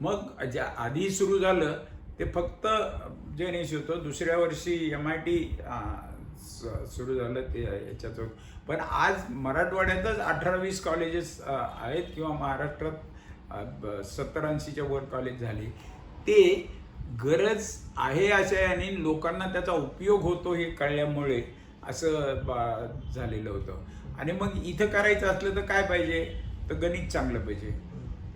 मग ज्या आधी सुरू झालं ते फक्त जेनेश होतं, दुसऱ्या वर्षी MIT सुरू झालं ते याच्यात. पण आज मराठवाड्यातच 18-20 कॉलेजेस आहेत किंवा महाराष्ट्रात 70-80च्या वर कॉलेज झाले. ते गरज आहे अशा याने लोकांना त्याचा उपयोग होतो हे कळल्यामुळे असं झालेलं होतं. आणि मग इथं करायचं असलं तर काय पाहिजे, तर गणित चांगलं पाहिजे,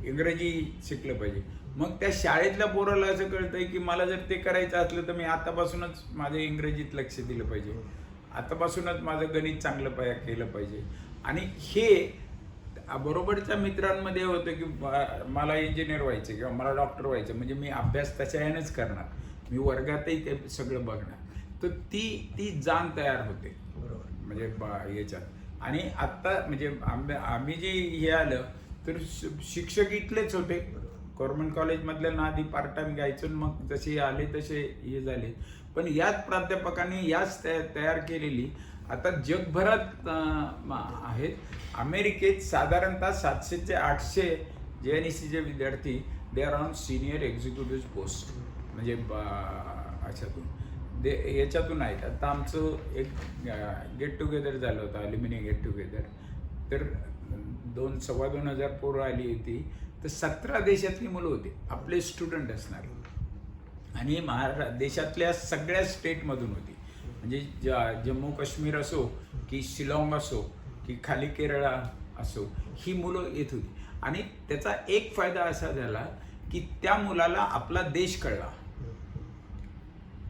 इंग्रजी शिकलं पाहिजे. मग त्या शाळेतल्या पोराला असं कळतंय की मला जर ते करायचं असलं तर मी आतापासूनच माझ्या इंग्रजीत लक्ष दिलं पाहिजे, आतापासूनच माझं गणित चांगलं केलं पाहिजे. आणि हे बरोबरच्या मित्रांमध्ये होतं की मला इंजिनियर व्हायचं किंवा मला डॉक्टर व्हायचं, म्हणजे मी अभ्यास तशा यानेच करणार, मी वर्गातही ते सगळं बघणार. तर ती जाण तयार होते म्हणजे याच्यात. आणि आत्ता म्हणजे आम्ही जे हे आलं तर शिक्षक इथलेच होते, गव्हर्नमेंट कॉलेजमधल्या आधी पार्ट टाइम घ्यायचं, मग जसे आले तसे हे झाले. पण याच प्राध्यापकांनी याच तयार केलेली आता जगभरात आहेत. अमेरिकेत साधारणतः 700 ते 800 JNECचे विद्यार्थी they are on senior executive post, म्हणजे अशातून याच्यातून आहेत. आता आमचं एक गेट टुगेदर झालं होतं, अल्युमिनी गेट टुगेदर, तर 2,000-2,2500 पोरं आली होती. तर 17 देशातली मुलं होती, आपले स्टुडंट असणार. आणि देशातल्या सगळ्या स्टेटमधून होती, म्हणजे जम्मू काश्मीर असो की शिलाँग असो की खाली केरळा असो, ही मुलं येत होती. आणि त्याचा एक फायदा असा झाला की त्या मुलाला आपला देश कळला.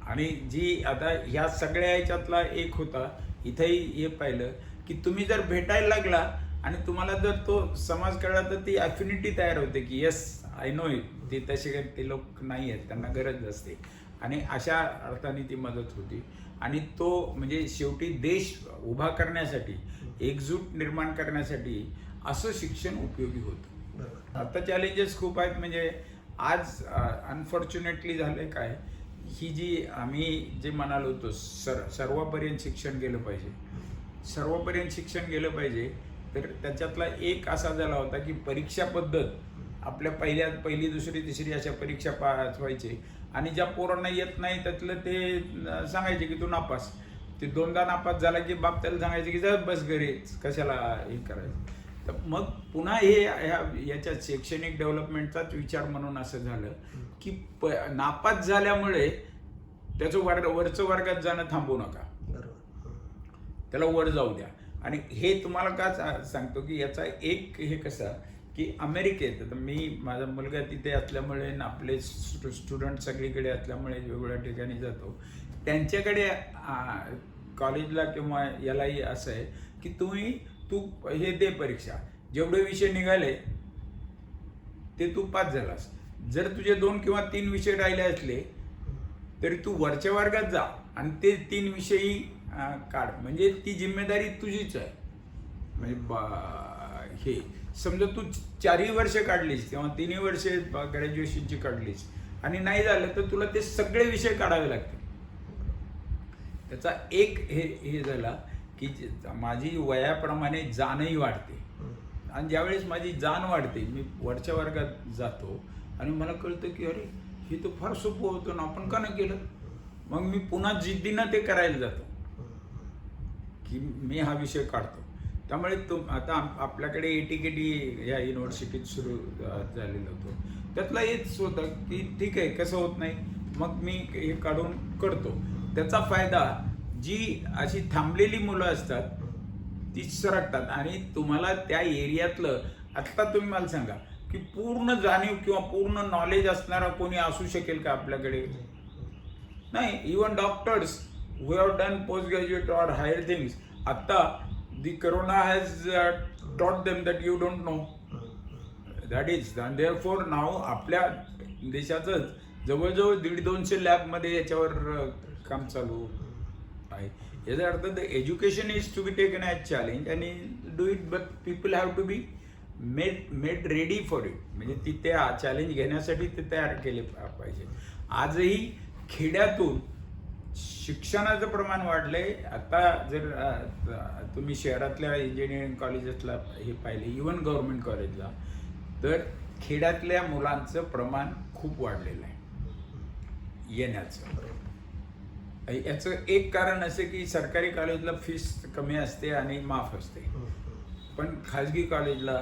आणि जी आता ह्या सगळ्या ह्याच्यातला एक होता, इथंही हे पाहिलं की तुम्ही जर भेटायला लागला आणि तुम्हाला जर तो समाज कळला तर ती ॲफिनिटी तयार होते की येस आय नो इट, ते तसे ते लोक नाही आहेत, त्यांना गरज असते. आणि अशा अर्थाने ती मदत होती. आणि तो म्हणजे शेवटी देश उभा करण्यासाठी, एकजूट निर्माण करण्यासाठी असं शिक्षण उपयोगी होतं. आता चॅलेंजेस खूप आहेत. म्हणजे आज अनफॉर्च्युनेटली झालं काय, ही जी आम्ही जे म्हणालो होतो सर्वापर्यंत शिक्षण गेलं पाहिजे, सर्वपर्यंत शिक्षण गेलं पाहिजे, तर त्याच्यातला एक असा झाला होता की परीक्षा पद्धत आपल्या पहिली दुसरी तिसरी अशा परीक्षा पास व्हायचे आणि ज्या पोरांना येत नाही त्यातलं ते सांगायचे की तू नापास. ते 2दा नापास झाला की बाप त्याला सांगायचे की जा बस घरी, कशाला हे करायचं. तर मग पुन्हा हे याच्या शैक्षणिक डेव्हलपमेंटचाच विचार म्हणून असं झालं की नापास झाल्यामुळे त्याचं वरचं वर्गात जाणं थांबवू नका, त्याला वर जाऊ द्या. आणि हे तुम्हाला का सांगतो की याचा एक हे कसं की अमेरिकेत, आता माझा मुलगा तिथे असल्यामुळे आपले स्टुडंट सगळीकडे असल्यामुळे वेगवेगळ्या ठिकाणी जातो, त्यांच्याकडे कॉलेजला किंवा यालाही असं आहे की तू हे दे परीक्षा, जेवढे विषय निघाले ते तू पास झालास. जर तुझे 2 किंवा 3 विषय राहिले असले तरी तू वरच्या वर्गात जा आणि ते 3 विषयही काढ, म्हणजे ती जिम्मेदारी तुझीच आहे. म्हणजे हे समजा तू 4ही वर्ष काढलीस किंवा 3ही वर्षे ग्रॅज्युएशनची काढलीस आणि नाही झालं तर तुला ते सगळे विषय काढावे लागतील. त्याचा एक हे झाला की माझी वयाप्रमाणे जाणही वाढते आणि ज्यावेळेस माझी जाण वाढते मी वरच्या वर्गात जातो आणि मला कळतं की अरे हे तर फार सोपं होतं ना, आपण का नाही केलं. मग मी पुन्हा जिद्दीनं ते करायला जातो की मी हा विषय काढतो. त्यामुळे आता आपल्याकडे ATKT या युनिव्हर्सिटीत सुरू झालेलं होतं, त्यातला हेच होतं की ठीक आहे कसं होत नाही, मग मी हे काढून करतो. त्याचा फायदा जी अशी थांबलेली मुलं असतात ती सरकतात आणि तुम्हाला त्या एरियातलं, आत्ता तुम्ही मला सांगा की पूर्ण जाणीव किंवा पूर्ण नॉलेज असणारा कोणी असू शकेल का आपल्याकडे? नाही. Even doctors who have done postgraduate or higher things, आता the corona has taught them that you don't know, that is, and therefore now आपल्या देशातच जवळजवळ 150-200 लॅबमध्ये याच्यावर काम चालू आहे. याचा अर्थ the education is to be taken as challenge आणि do it, but people have to be made ready for it. म्हणजे ती त्या चॅलेंज घेण्यासाठी ते तयार केले पाहिजे. आजही खेड्यातून शिक्षणाचं प्रमाण वाढलंय. आता जर तुम्ही शहरातल्या इंजिनिअरिंग कॉलेजेसला हे पाहिले, इव्हन गव्हर्नमेंट कॉलेजला, तर खेड्यातल्या मुलांचं प्रमाण खूप वाढलेलं आहे येण्याचं. याचं एक कारण असं की सरकारी कॉलेजला फीस कमी असते आणि माफ असते, पण खाजगी कॉलेजला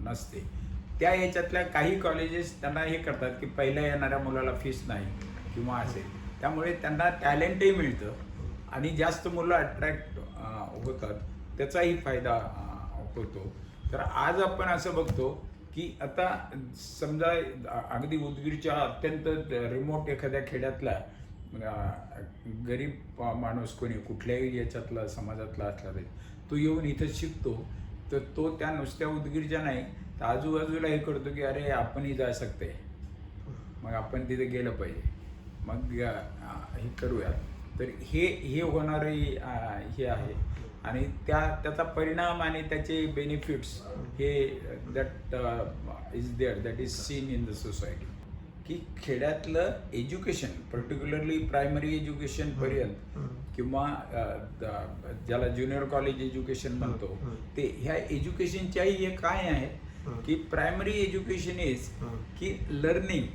नसते. त्या याच्यातल्या काही कॉलेजेस त्यांना हे करतात की पहिल्या येणाऱ्या मुलाला फीस नाही किंवा असेल, त्यामुळे त्यांना टॅलेंटही मिळतं आणि जास्त मुलं अट्रॅक्ट होतात, त्याचाही फायदा होतो. तर आज आपण असं बघतो की आता समजा अगदी उदगीरच्या अत्यंत रिमोट एखाद्या खेड्यातला गरीब माणूस कोणी कुठल्याही याच्यातला समाजातला असला तरी तो येऊन इथं शिकतो, तर तो त्या नुसत्या उदगीरच्या नाही तर आजूबाजूला हे करतो की अरे आपणही जा सकते, मग आपण तिथे गेलं पाहिजे, मग हे करूया. तर हे होणारही हे आहे आणि त्याचा परिणाम आणि त्याचे बेनिफिट्स हे that is there, that is seen in the society. की खेड्यातलं एज्युकेशन, पर्टिक्युलरली प्रायमरी एज्युकेशन पर्यंत किंवा ज्याला ज्युनियर कॉलेज एज्युकेशन म्हणतो, ते ह्या एज्युकेशनच्याही हे काय आहे की प्रायमरी एज्युकेशन इज की लर्निंग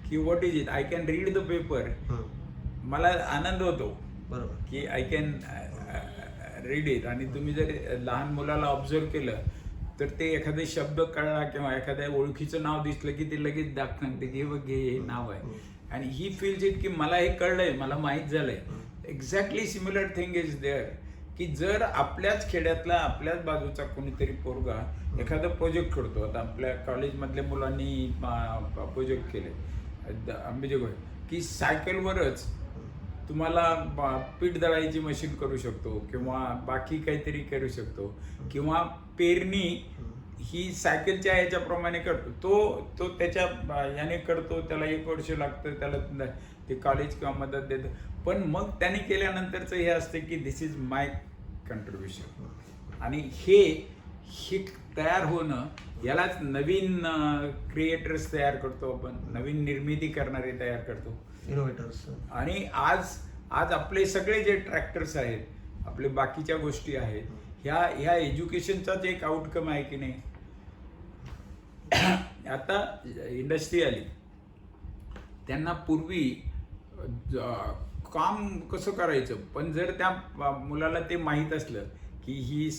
की what is it, I can read the paper, मला आनंद होतो बरोबर की आय कॅन रीड इट. आणि तुम्ही जर लहान मुलाला ऑब्झर्व केलं तर ते एखादे शब्द कळला किंवा एखाद्या ओळखीचं नाव दिसलं की ते लगेच सांगते की बघ हे नाव आहे, आणि ही फील्स इट की मला हे कळलंय, मला माहीत झालंय. Exactly similar thing is there की जर आपल्याच खेड्यातला आपल्याच बाजूचा कोणीतरी पोरगा एखादा प्रोजेक्ट करतो, आता आपल्या कॉलेजमधल्या मुलांनी प्रोजेक्ट केले अंबेजोगाई की सायकलवरच तुम्हाला पीठ दळायची मशीन करू शकतो किंवा बाकी काहीतरी करू शकतो, किंवा पेरणी ही सायकलच्या ह्याच्याप्रमाणे करतो, तो त्याच्या याने करतो, त्याला 1 वर्ष लागतं, त्याला ते कॉलेज किंवा मदत देतं. पण मग त्याने केल्यानंतरचं हे असतं की दिस इज माय कंट्रीब्युशन. आणि हे तयार होणं यालाच नवीन क्रिएटर्स तयार करतो आपण, नवीन निर्मिती करणारे तयार करतो. इनोव्हेटर्स. आणि आज आपले सगळे जे ट्रॅक्टर्स आहेत, आपले बाकीच्या गोष्टी आहेत, ह्या एज्युकेशनचाच एक आउटकम आहे की नाही. आता इंडस्ट्री आली, त्यांना पूर्वी काम कसं करायचं, पण जर त्या मुलाला ते माहीत असलं की ही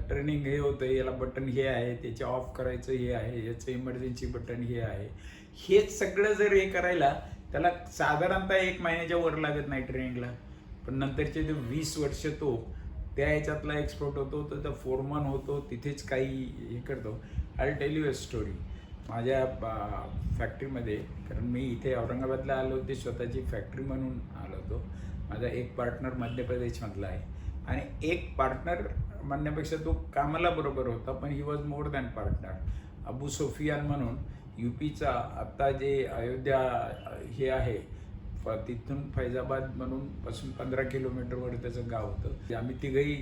ट्रेनिंग हे होतं, याला बटन हे आहे, त्याचे ऑफ करायचं हे आहे, याचं इमर्जन्सी बटन हे आहे, हे सगळं जर हे करायला त्याला साधारणतः 1 महिन्याच्या वर लागत नाही ट्रेनिंगला. पण नंतरचे जे 20 वर्ष तो त्या ह्याच्यातला एक्सपर्ट होतो, तर त्या फोरमन होतो, तिथेच काही हे करतो. I tell you a story. माझ्या फॅक्टरीमध्ये, कारण मी इथे औरंगाबादला आलो होते, स्वतःची फॅक्टरी म्हणून आलो होतो. माझा एक पार्टनर मध्य प्रदेशमधला आहे, आणि एक पार्टनर म्हणण्यापेक्षा तो कामाला बरोबर होता, पण he was more than partner. Abu Sufiyan म्हणून UPचा आत्ता जे अयोध्या हे आहे, तिथून फैजाबाद म्हणून पासून 15 किलोमीटरवर त्याचं गाव होतं. आम्ही तिघही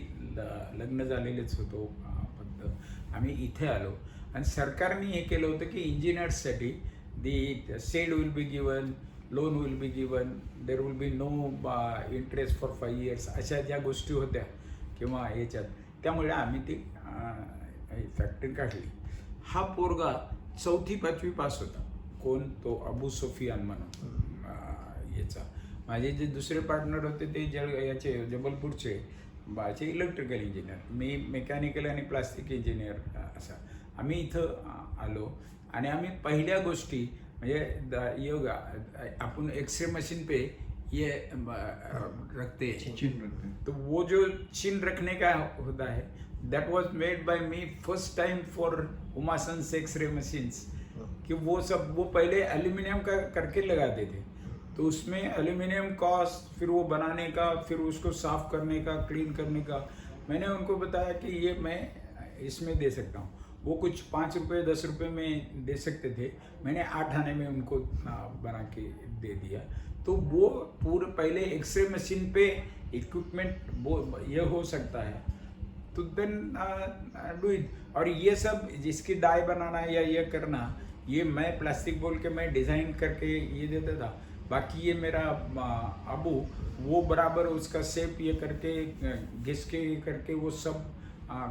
लग्न झालेलेच होतो. फक्त आम्ही इथे आलो, आणि सरकारने हे केलं होतं की इंजिनियर्ससाठी the shed will be given, loan will be given, there will be no interest for 5 years, अशा ज्या गोष्टी होत्या किंवा याच्यात, त्यामुळे आम्ही ती फॅक्टरी काढली. हा पोरगा 4वी-5वी पास होता. कोण? तो अबू सोफियान म्हणून याचा. माझे जे दुसरे पार्टनर होते ते याचे जबलपूरचे इलेक्ट्रिकल इंजिनियर, मी मेकॅनिकल आणि प्लास्टिक इंजिनियर. असा आम्ही इथं आलो, आणि आम्ही पहिल्या गोष्टी म्हणजे योगा, आपण एक्सरे मशीन पे ये रखते हैं, तो वो जो चिन्ह रखने का होता है, that was made by me first time for उमासंस एक्सरे मशीन्स. कि वो पहले एल्यूमिनियम का करके लगाते थे, तो उसमें एल्यूमिनियम कॉस्ट, फिर वो बनाने का, फिर उसको साफ करने का, क्लीन करने का. मैंने उनको बताया कि ये मैं इसमें दे सकता हूँ. वो कुछ 5 रुपये 10 रुपये में दे सकते थे, मैंने 8 आने में उनको बना के दे दिया. तो वो पूरे पहले एक्सरे मशीन पे इक्विपमेंट वो ये हो सकता है, तो देन डू इट. और ये सब जिसकी डाई बनाना या ये करना, ये मैं प्लास्टिक बोल के मैं डिज़ाइन करके ये देता था. बाकी ये मेरा अबू, वो बराबर उसका शेप ये करके घिस के करके वो सब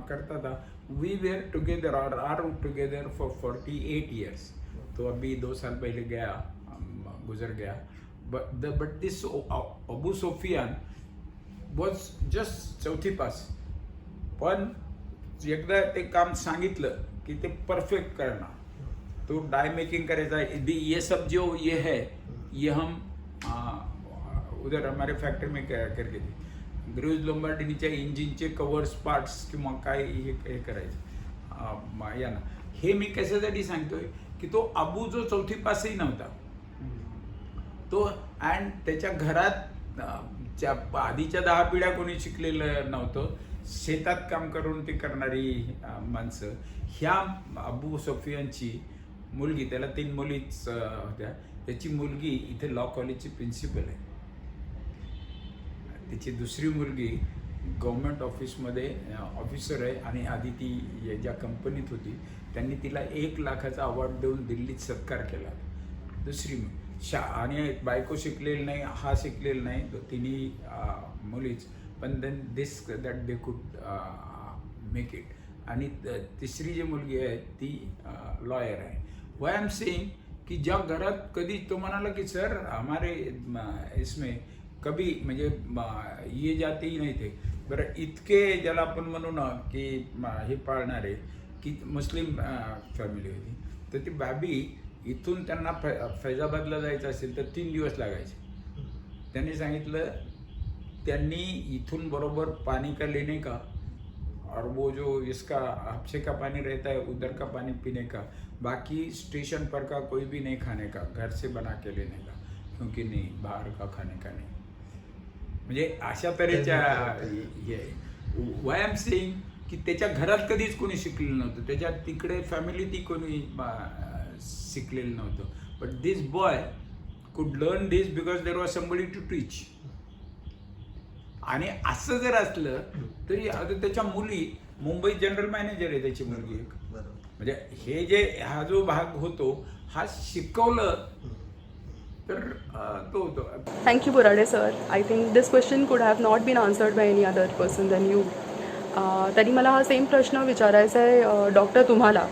करता था. वी वेयर टुगेदर और आर टुगेदर फॉर 48 years. तो अभी 2 साल पहले गुजर गया. But this Abu Sufiyan was just 4थी पास, पण एकदा ते काम सांगितलं की ते परफेक्ट करणार. तो डाय मेकिंग करायचा है. ये सब जो ये है, ये हम उधर हमारे फॅक्टरी में करके थे. ग्रुज लोंबार्डिनीच्या इंजिनचे कवर्स, पार्ट्स किंवा काय हे करायचं या ना. हे मी कशासाठी सांगतोय की तो अबू जो 4थी पासही नव्हता, तो अँड त्याच्या घरात आधीच्या 10 पिढ्या कोणी शिकलेलं नव्हतं. शेतात काम करून ती करणारी माणसं. ह्या अबू सोफियानची मुलगी, त्याला 3 मुलीच होत्या, त्याची मुलगी इथे लॉ कॉलेजची प्रिन्सिपल आहे. तिची दुसरी मुलगी गव्हर्नमेंट ऑफिसमध्ये ऑफिसर आहे, आणि आधी ती ज्या कंपनीत होती त्यांनी तिला 1 लाखाचा अवॉर्ड देऊन दिल्लीत सत्कार केला. दुसरी आणि बायको शिकलेली नाही, हा शिकलेला नाही, तिन्ही मुलीच. पण then this that they could make it. आणि तिसरी जी मुलगी आहे ती लॉयर आहे. वाय एम सेइंग की ज्या घरात कधी तो म्हणाला की सर हमारे इसमें कभी म्हणजे ये जाते ही नाही थे. बरं, इतके ज्याला आपण म्हणू ना की हे पाळणारे की मुस्लिम फॅमिली होती, तर ती बाबी इथून त्यांना फैजाबादला जायचं असेल तर 3 दिवस लागायचे. त्यांनी सांगितलं, त्यांनी इथून बरोबर पानी का लेने का और वो जो इसका हापसे का पानी रहता है उधर का पानी पीने का, बाकी स्टेशन पर का कोई भी नहीं खाने का, घर से बना के लेने का, क्योंकि नहीं बाहर का खाने का नहीं. म्हणजे अशा तऱ्हेच्या हे वाय एम सेइंग की त्याच्या घरात कधीच कोणी शिकलेलं नव्हतं, त्याच्या तिकडे फॅमिली ती कोणी शिकलेलं नव्हतं. But this boy could learn this because there was somebody to teach. आणि असं जर असलं तरी आता त्याच्या मुली मुंबई जनरल मॅनेजर आहे त्याची मुलगी. बरोबर. म्हणजे हे जे हा जो भाग होतो हा शिकवलं तर तो होतो. Thank you, Borade sir. I think this question could have not been answered by any other person than you. तरी मला हा सेम प्रश्न विचारायचा आहे डॉक्टर तुम्हाला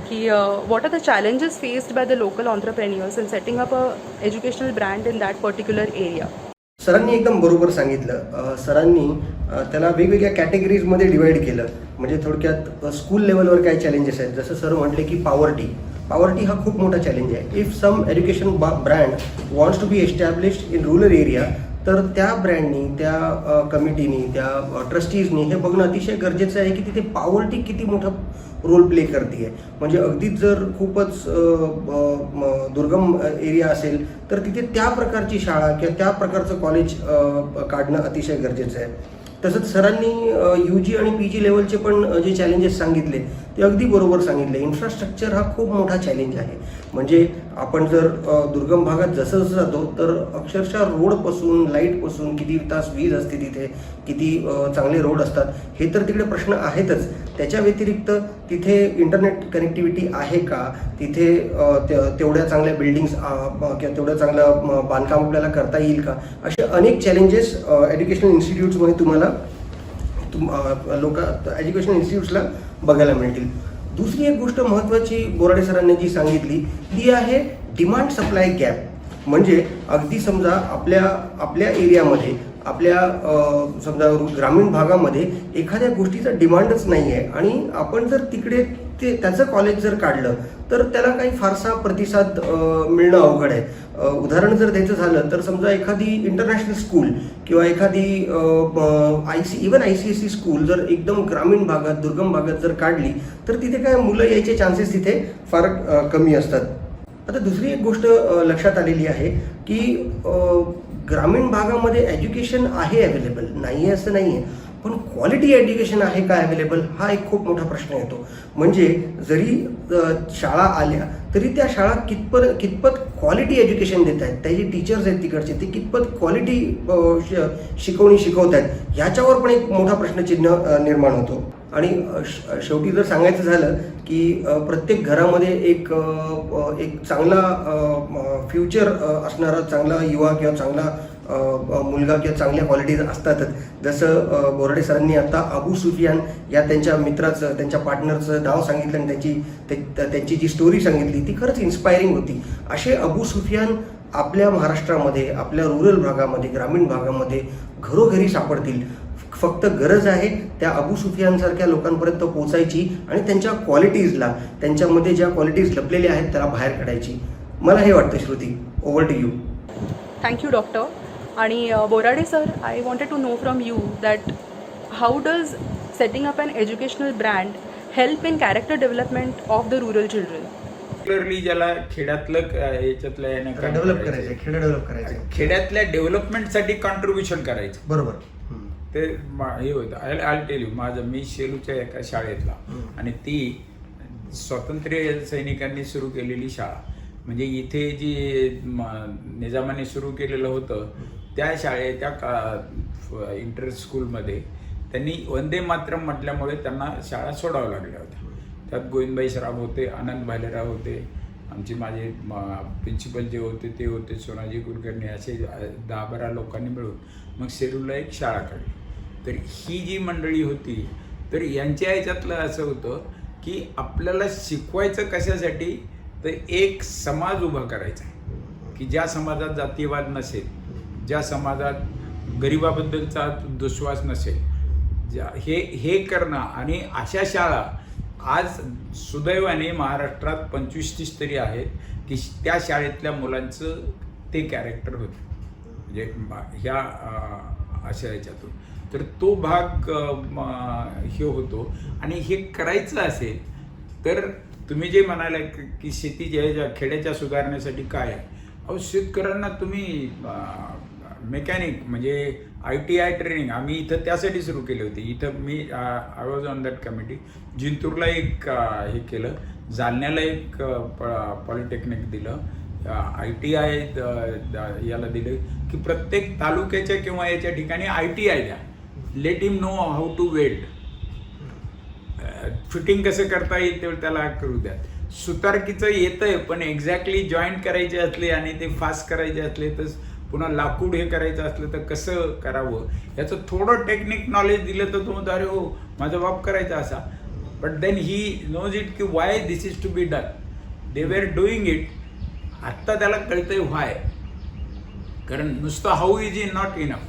की what are the challenges faced by the local entrepreneurs in setting up a educational brand in that particular area. सरांनी एकदम बरोबर सांगितलं. सरांनी त्याला वेगवेगळ्या कॅटेगरीजमध्ये डिवाइड केलं. म्हणजे थोडक्यात स्कूल लेवलवर काय चॅलेंजेस आहेत, जसं सर म्हटले की पॉवर्टी हा खूप मोठा चॅलेंज आहे. If some education brand wants to be established in rural area, तर त्या ब्रँडनी, त्या कमिटीनी, त्या ट्रस्टीजनी हे बघणं अतिशय गरजेचं आहे की तिथे पॉवर्टी किती मोठा रोल प्ले करते आहे. म्हणजे अगदीच जर खूपच दुर्गम एरिया असेल तर तिथे त्या प्रकारची शाळा किंवा त्या प्रकारचं कॉलेज काढणं अतिशय गरजेचं आहे. तसंच सरांनी UG आणि PG लेवलचे पण जे चॅलेंजेस सांगितले ते अगदी बरोबर सांगितले. इन्फ्रास्ट्रक्चर हा खूप मोठा चॅलेंज आहे. म्हणजे आपण जर दुर्गम भागात जसं जसं जातो तर अक्षरशः रोडपासून, लाईटपासून, किती तास वीज असते तिथे, किती चांगले रोड असतात, हे तर तिकडे प्रश्न आहेतच. त्याच्या व्यतिरिक्त तिथे इंटरनेट कनेक्टिव्हिटी आहे का, तिथे तेवढ्या चांगल्या बिल्डिंग्स किंवा तेवढं चांगलं बांधकाम आपल्याला करता येईल का, असे अनेक चॅलेंजेस एज्युकेशनल इन्स्टिट्यूट्समध्ये तुम्हाला एज्युकेशनल इन्स्टिट्यूट्सला बघायला मिळतील. दुसरी एक गोष्ट महत्त्वाची बोराडे सरांनी जी सांगितली ती आहे डिमांड सप्लाय गॅप. म्हणजे अगदी समजा आपल्या एरियामध्ये, आपल्या समजा ग्रामीण भागामध्ये एखाद्या गोष्टीचा डिमांडच नाही आहे आणि आपण जर तिकडे त्याचं कॉलेज जर काढलं तर त्याला काही फारसा प्रतिसाद मिळणं अवघड आहे. उदाहरण जर द्यायचं झालं तर समजा एखादी इंटरनॅशनल स्कूल किंवा एखादी इवन ICSE स्कूल जर एकदम ग्रामीण भागात, दुर्गम भागात जर काढली तर तिथे काय मुलं यायचे चान्सेस तिथे फार कमी असतात. आता दुसरी एक गोष्ट लक्षात आलेली आहे की ग्रामीण भागामध्ये एज्युकेशन आहे अवेलेबल, नाही आहे असं नाही आहे, पण क्वालिटी एज्युकेशन आहे का अवेलेबल, हा एक खूप मोठा प्रश्न येतो. म्हणजे जरी शाळा आल्या तरी त्या शाळा कितपत क्वालिटी एज्युकेशन देत आहेत, त्याचे टीचर्स आहेत तिकडचे, ते कितपत क्वालिटी शिकवणी शिकवत आहेत, ह्याच्यावर पण एक मोठा प्रश्नचिन्ह निर्माण होतो. आणि शेवटी जर सांगायचं झालं की प्रत्येक घरामध्ये एक चांगला फ्युचर असणारा चांगला युवा किंवा चांगला मुलगा किंवा चांगल्या क्वालिटीज असतातच. जसं बोराडे सरांनी आता अबू सुफियान या त्यांच्या मित्राचं, त्यांच्या पार्टनरचं नाव सांगितलं आणि त्यांची जी स्टोरी सांगितली ती खरंच इन्स्पायरिंग होती. असे अबू सुफियान आपल्या महाराष्ट्रामध्ये, आपल्या रुरल भागामध्ये, ग्रामीण भागामध्ये घरोघरी सापडतील. फक्त गरज आहे त्या अबू सुफियानसारख्या लोकांपर्यंत पोहोचायची आणि त्यांच्या क्वालिटीजला, त्यांच्यामध्ये ज्या क्वालिटीज लपलेल्या आहेत त्याला बाहेर काढायची. मला हे वाटतं. Shruti, over to you. Thank you doctor. आणि Borade sir, I wanted to know from you that how does setting up an educational brand help in character development of the rural children. Particularly ज्याला खेड्यातलं याच्यातलं डेव्हलप करायचं, खेडं डेव्हलप करायचं, खेड्यातल्या डेव्हलपमेंटसाठी contribution करायचं, बरोबर. ते हे होतं. आय टेल यू, मी शेलूच्या एका शाळेतला आणि ती स्वातंत्र्य सैनिकांनी सुरू केलेली शाळा. म्हणजे इथे जी निजामाने सुरू केलेलं होतं त्या शाळेत, त्या इंटर स्कूलमध्ये त्यांनी वंदे मातरम म्हटल्यामुळे त्यांना शाळा सोडाव्या लागल्या होत्या. त्यात गोविंदभाई सराफ होते, आनंद भालेराव होते, माझे प्रिन्सिपल जे होते ते होते, सोनाजी कुलकर्णी, असे 10-12 लोकांनी मिळून मग सेलूला एक शाळा काढली. तर ही जी मंडळी होती तर यांच्या ह्याच्यातलं असं होतं की आपल्याला शिकवायचं कशासाठी, तर एक समाज उभा करायचा की ज्या समाजात जातीयवाद नसेल, ज्या समाजात गरिबाबद्दलचा दुस्वास नसेल, हे करणं. आणि अशा शाळा आज सुदैवाने महाराष्ट्रात 25-30 तरी आहेत की त्या शाळेतल्या मुलांचं ते कॅरेक्टर होतं. म्हणजे ह्या अशा ह्याच्यातून तर तो भाग हे होतो. आणि हे करायचं असेल तर तुम्ही जे म्हणाले की शेतीच्या खेड्याच्या सुधारण्यासाठी काय आहे, अहो शेतकऱ्यांना तुम्ही मेकॅनिक म्हणजे ITI ट्रेनिंग आम्ही इथं त्यासाठी सुरू केली होती. इथं मी I was on that committee. जिंतूरला एक हे केलं, जालन्याला एक पॉलिटेक्निक दिलं, ITI याला दिलं की प्रत्येक तालुक्याच्या किंवा याच्या ठिकाणी ITI द्या. Let him know how to weld. Fitting कसं करता येईल तेवढं त्याला करू द्या. सुतारकीचं येतंय, पण एक्झॅक्टली जॉईंट करायचे असले आणि ते फास्ट करायचे असले तर पुन्हा लाकूड हे करायचं असलं तर कसं करावं याचं थोडं टेक्निक नॉलेज दिलं तर तो म्हणतो अरे हो माझा बाप करायचा असा. But then he knows it की why this is to be done. They were doing it. आत्ता त्याला कळतंय व्हाय. कारण नुसतं how is in not enough,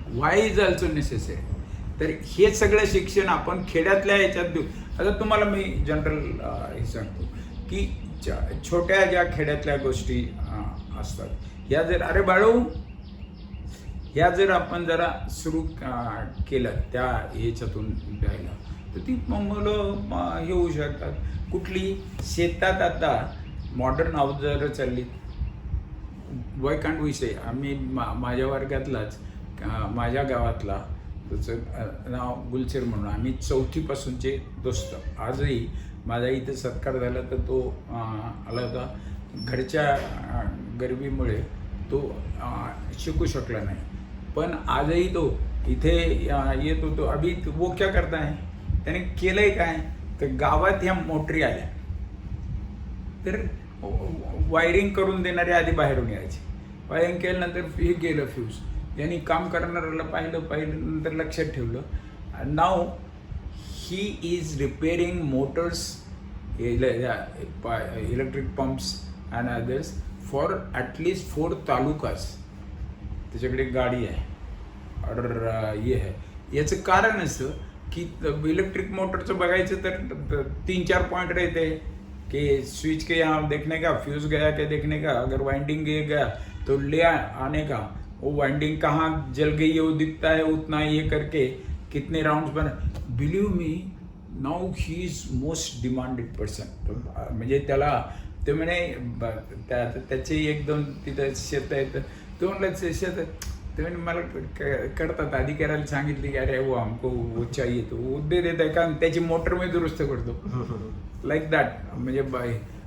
why is also necessary. तर हे सगळं शिक्षण आपण खेड्यातल्या ह्याच्यात देऊ. आता तुम्हाला मी जनरल हे सांगतो की छोट्या ज्या खेड्यातल्या गोष्टी असतात या जर अरे बाळू ह्या जर आपण जरा सुरू केलं त्या ह्याच्यातून द्यायला तर ती मुलं हे होऊ शकतात. कुठली शेतात आता मॉडर्न अवजारं चालली. वाय कांट वी से. आम्ही माझ्या वर्गातलाच माझ्या गावातला त्याचं नाव गुलशेर म्हणून आम्ही 4थी पासूनचे दोस्त. आजही माझा इथे सत्कार झाला तर तो आला होता. घरच्या गरिबीमुळे तो शिकू शकला नाही, पण आजही तो इथे येत होतो. अभि वो क्या करता है, त्याने केलंय काय तर गावात ह्या मोटरी आल्या तर वायरिंग करून देणारे आधी बाहेरून यायचे. वायरिंग केल्यानंतर हे गेलं फ्यूज. यांनी काम करणाऱ्याला पाहिलं नंतर लक्षात ठेवलं. नाव he is repairing motors, electric pumps and others for at least 4 talukas. त्याच्याकडे गाडी आहे और हे आहे. याचं कारण असं की इलेक्ट्रिक मोटरचं बघायचं तर 3-4 पॉइंट रहते कि स्विच के यहाँ देखने का, फ्यूज गया क्या देखने का, अगर वाइंडिंग गया तो ले आने का, वो वाइंडिंग कहाँ जल गई है वो दिखता है, उतना ये करके कितने राउंड्स बन. Believe me now he is most demanded person. म्हणजे त्याला ते म्हणे त्याचे 1-2 तिथं शेत आहेत. तो म्हणलं शेत ते म्हणे मला करतात अधिकाऱ्याला सांगितले की अरे वो हमको वो चाहिए तो वो दे देत आहे. कारण त्याची मोटर मी दुरुस्त करतो लाईक दॅट. म्हणजे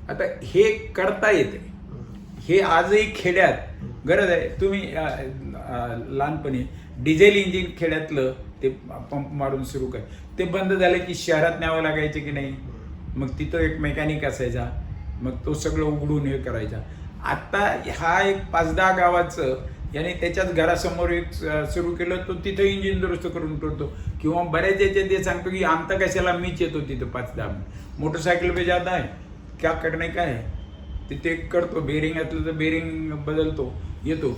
आता हे करता येते. हे आजही खेड्यात गरज आहे. तुम्ही लहानपणी डिझेल इंजिन खेड्यातलं ते पंप मारून सुरू कर, ते बंद झालं की शहरात न्यावं लागायचे की नाही. मग तिथं एक मेकॅनिक असायचा, मग तो सगळं उघडून हे करायचा. आत्ता हा एक 5-10 गावाचं याने त्याच्याच घरासमोर एक सुरू केलं, तो तिथं इंजिन दुरुस्त करून ठेवतो. किंवा बऱ्याच याच्यात ते सांगतो की आमचा कशाला मीच येतो तिथं 5-10 मोटरसायकल पे जाता है क्या करणे काय तिथे करतो. बेरिंग असलं तर बेरिंग बदलतो येतो.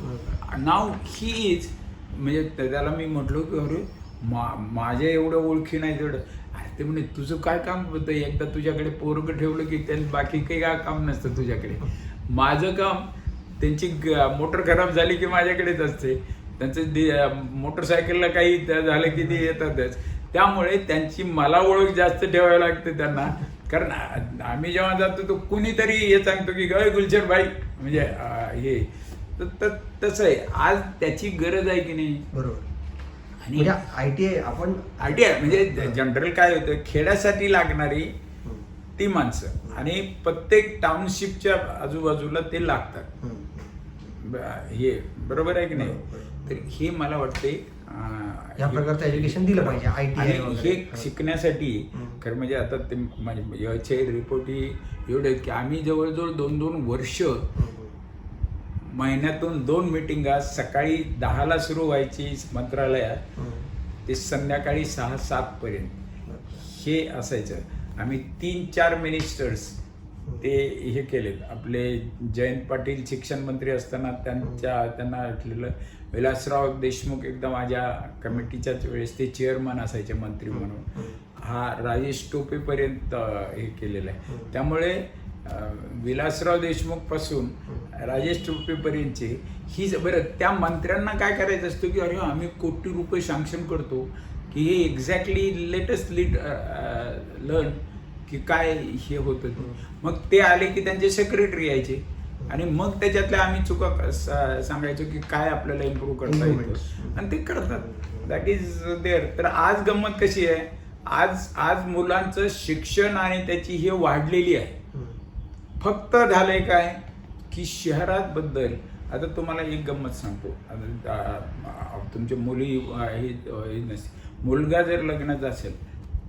नाव ही इज म्हणजे त्याला मी म्हटलो की अरे माझ्या एवढं ओळखी नाही तेवढं. अरे ते म्हणे तुझं काय काम होतं, एकदा तुझ्याकडे पोरगं ठेवलं की त्यांनी बाकी काही काय काम नसतं तुझ्याकडे. माझं काम त्यांची मोटर खराब झाली की माझ्याकडेच असते. त्यांचं मोटरसायकलला काही झालं की ते येतातच. त्यामुळे त्यांची मला ओळख जास्त ठेवावी लागते त्यांना. कारण आम्ही जेव्हा जातो तो कुणीतरी हे सांगतो की गय गुलशेर भाई म्हणजे हे तर तसं आहे. आज त्याची गरज आहे की नाही. बरोबर. आणि ITI आपण ITI म्हणजे जनरल काय होतं खेड्यासाठी लागणारी ती माणसं आणि प्रत्येक टाउनशिपच्या आजूबाजूला ते लागतात. हे बरोबर आहे की नाही. तर हे मला वाटते या प्रकारचं एज्युकेशन दिलं पाहिजे. ITI हे शिकण्यासाठी खरं म्हणजे आता ते म्हणजे याचे रिपोर्ट ही एवढे आहेत की आम्ही जवळजवळ 2-2 वर्ष महिन्यातून 2 मिटिंगा सकाळी 10ला सुरू व्हायची मंत्रालयात ते संध्याकाळी 6-7 पर्यंत हे असायचं. आम्ही 3-4 मिनिस्टर्स ते हे केलेत. आपले जयंत पाटील शिक्षण मंत्री असताना त्यांना ऐकलेलं. विलासराव देशमुख एकदा माझ्या कमिटीच्याच वेळेस ते चेअरमन असायचे मंत्री म्हणून. हा राजेश टोपेपर्यंत हे केलेलं आहे. त्यामुळे विलासराव देशमुख पासून राजेश टोपेपर्यंतचे ही बरं त्या मंत्र्यांना काय करायचं असतं की अरे आम्ही कोटी रुपये सँक्शन करतो की हे एक्झॅक्टली लेटेस्ट लर्न की काय हे होतं. मग ते आले की त्यांचे सेक्रेटरी यायचे आणि मग त्याच्यातल्या आम्ही चुका सांगायचो की काय आपल्याला इम्प्रूव्ह करता येतं आणि ते करतात. That is there. तर आज गंमत कशी आहे, आज मुलांचं शिक्षण आणि त्याची हे वाढलेली आहे. फक्त झालंय काय की शहरात बद्दल. आता तुम्हाला एक गंमत सांगतो. तुमच्या मुली हे नसते. मुलगा जर लग्नाचा असेल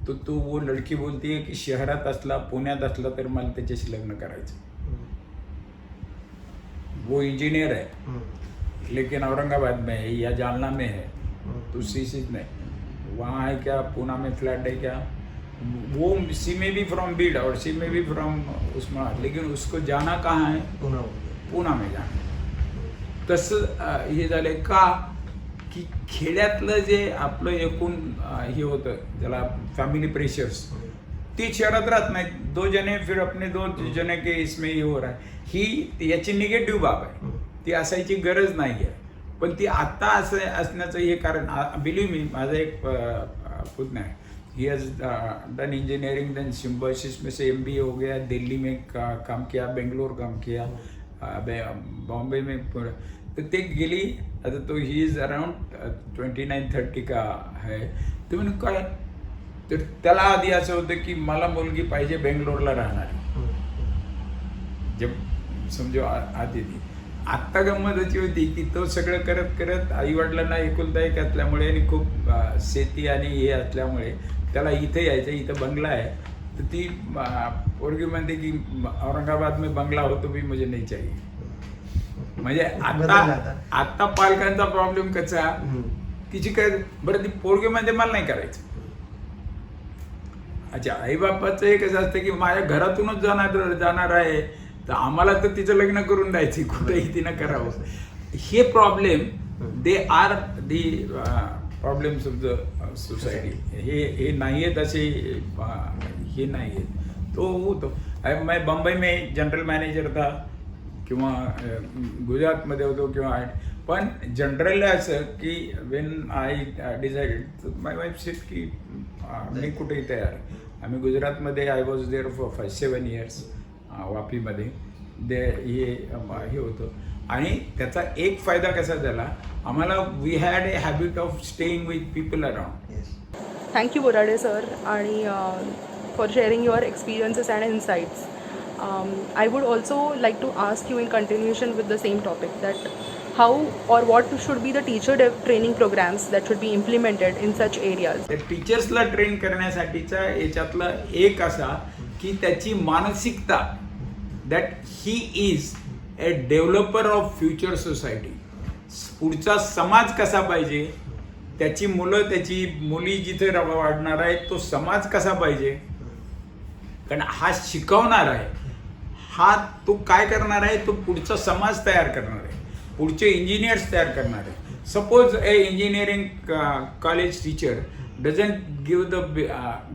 तो वो लड़की बोलती है की शहरात असला पुण्यात असला तर मला त्याच्याशी लग्न करायचं. वो इंजीनियर है लेकिन औरंगाबाद में है या जालना में है, तो सीसीज नहीं वहाँ है क्या, पूना में फ्लैट है क्या, वो सी में भी फ्रॉम बीड और सी में भी फ्रॉम उस्मानाबाद, लेकिन उसको जाना कहाँ है, पुणा में जाना. तसं हे झालंय का की खेड्यातलं जे आपलं एकूण हे होतं त्याला फॅमिली प्रेशर्स ती शहरात राहत नाही. 2 जने फिर अपने 2 जने के इसमें हे हो रहा है, ही याची निगेटिव्ह बाब आहे. ती असायची गरज नाही आहे. पण ती आता असं असण्याचं हे कारण बिलीव्ह मी, माझा एक पुतण्या आहे, he has done engineering, then Symbiosis में से MBA हो गया, दिल्ली में काम किया, बेंगलोर काम किया, बॉम्बे में. तर ते गेली आता तो ही इज अराउंड 29-30 का है. तर म्हणून काय, तर त्याला आधी असं होतं की मला मुलगी पाहिजे बेंगलोरला राहणारी, जब समजो आधी ती. आत्ता गंमत अशी होती की तो सगळं करत करत आईवडिलांना एकुलता एक असल्यामुळे आणि खूप शेती आणि हे असल्यामुळे त्याला इथे यायचं, इथं बंगला आहे. तर ती पोरगी म्हणते की औरंगाबाद में बंगला हो तो भी मुझे नहीं चाहिए. म्हणजे आता पालकांचा प्रॉब्लेम कसा, तिची काय बरं ती पोरगी म्हणजे मला नाही करायचं. अच्छा, आई बापाचं हे कसं असतं की माझ्या घरातूनच जाणार आहे तर आम्हाला तर तिचं लग्न करून द्यायचं, कुठेही तिनं करावं. हे problem they are the problems of the society. हे नाही आहेत असे, हे नाही आहेत. तो होतो. मैं बम्बई में जनरल मॅनेजर था किंवा गुजरातमध्ये होतो किंवा, पण जनरल असं की when I decided, my wife said की मी कुठेही तयार आहे. आम्ही गुजरातमध्ये I was there for 7 years वापीमध्ये हे होतं. आणि त्याचा एक फायदा कसा झाला, आम्हाला we had a habit of staying with people around. Thank you Borade sir आणि for sharing your experiences and insights. I would also like to ask you in continuation with the same topic that how or what should be the teacher training programs that should be implemented in such areas. टीचर्सला train करण्यासाठीचा याच्यातला एक असा की त्याची मानसिकता that he is a developer of future society. पुढचा समाज कसा पाहिजे, त्याची मुलं त्याची मुली जिथे वाढणार आहेत तो समाज कसा पाहिजे, कारण हा शिकवणार आहे, हा तो काय करणार आहे, तो पुढचा समाज तयार करणार आहे, पुढचे इंजिनियर्स तयार करणार आहे. Suppose a engineering college teacher doesn't give the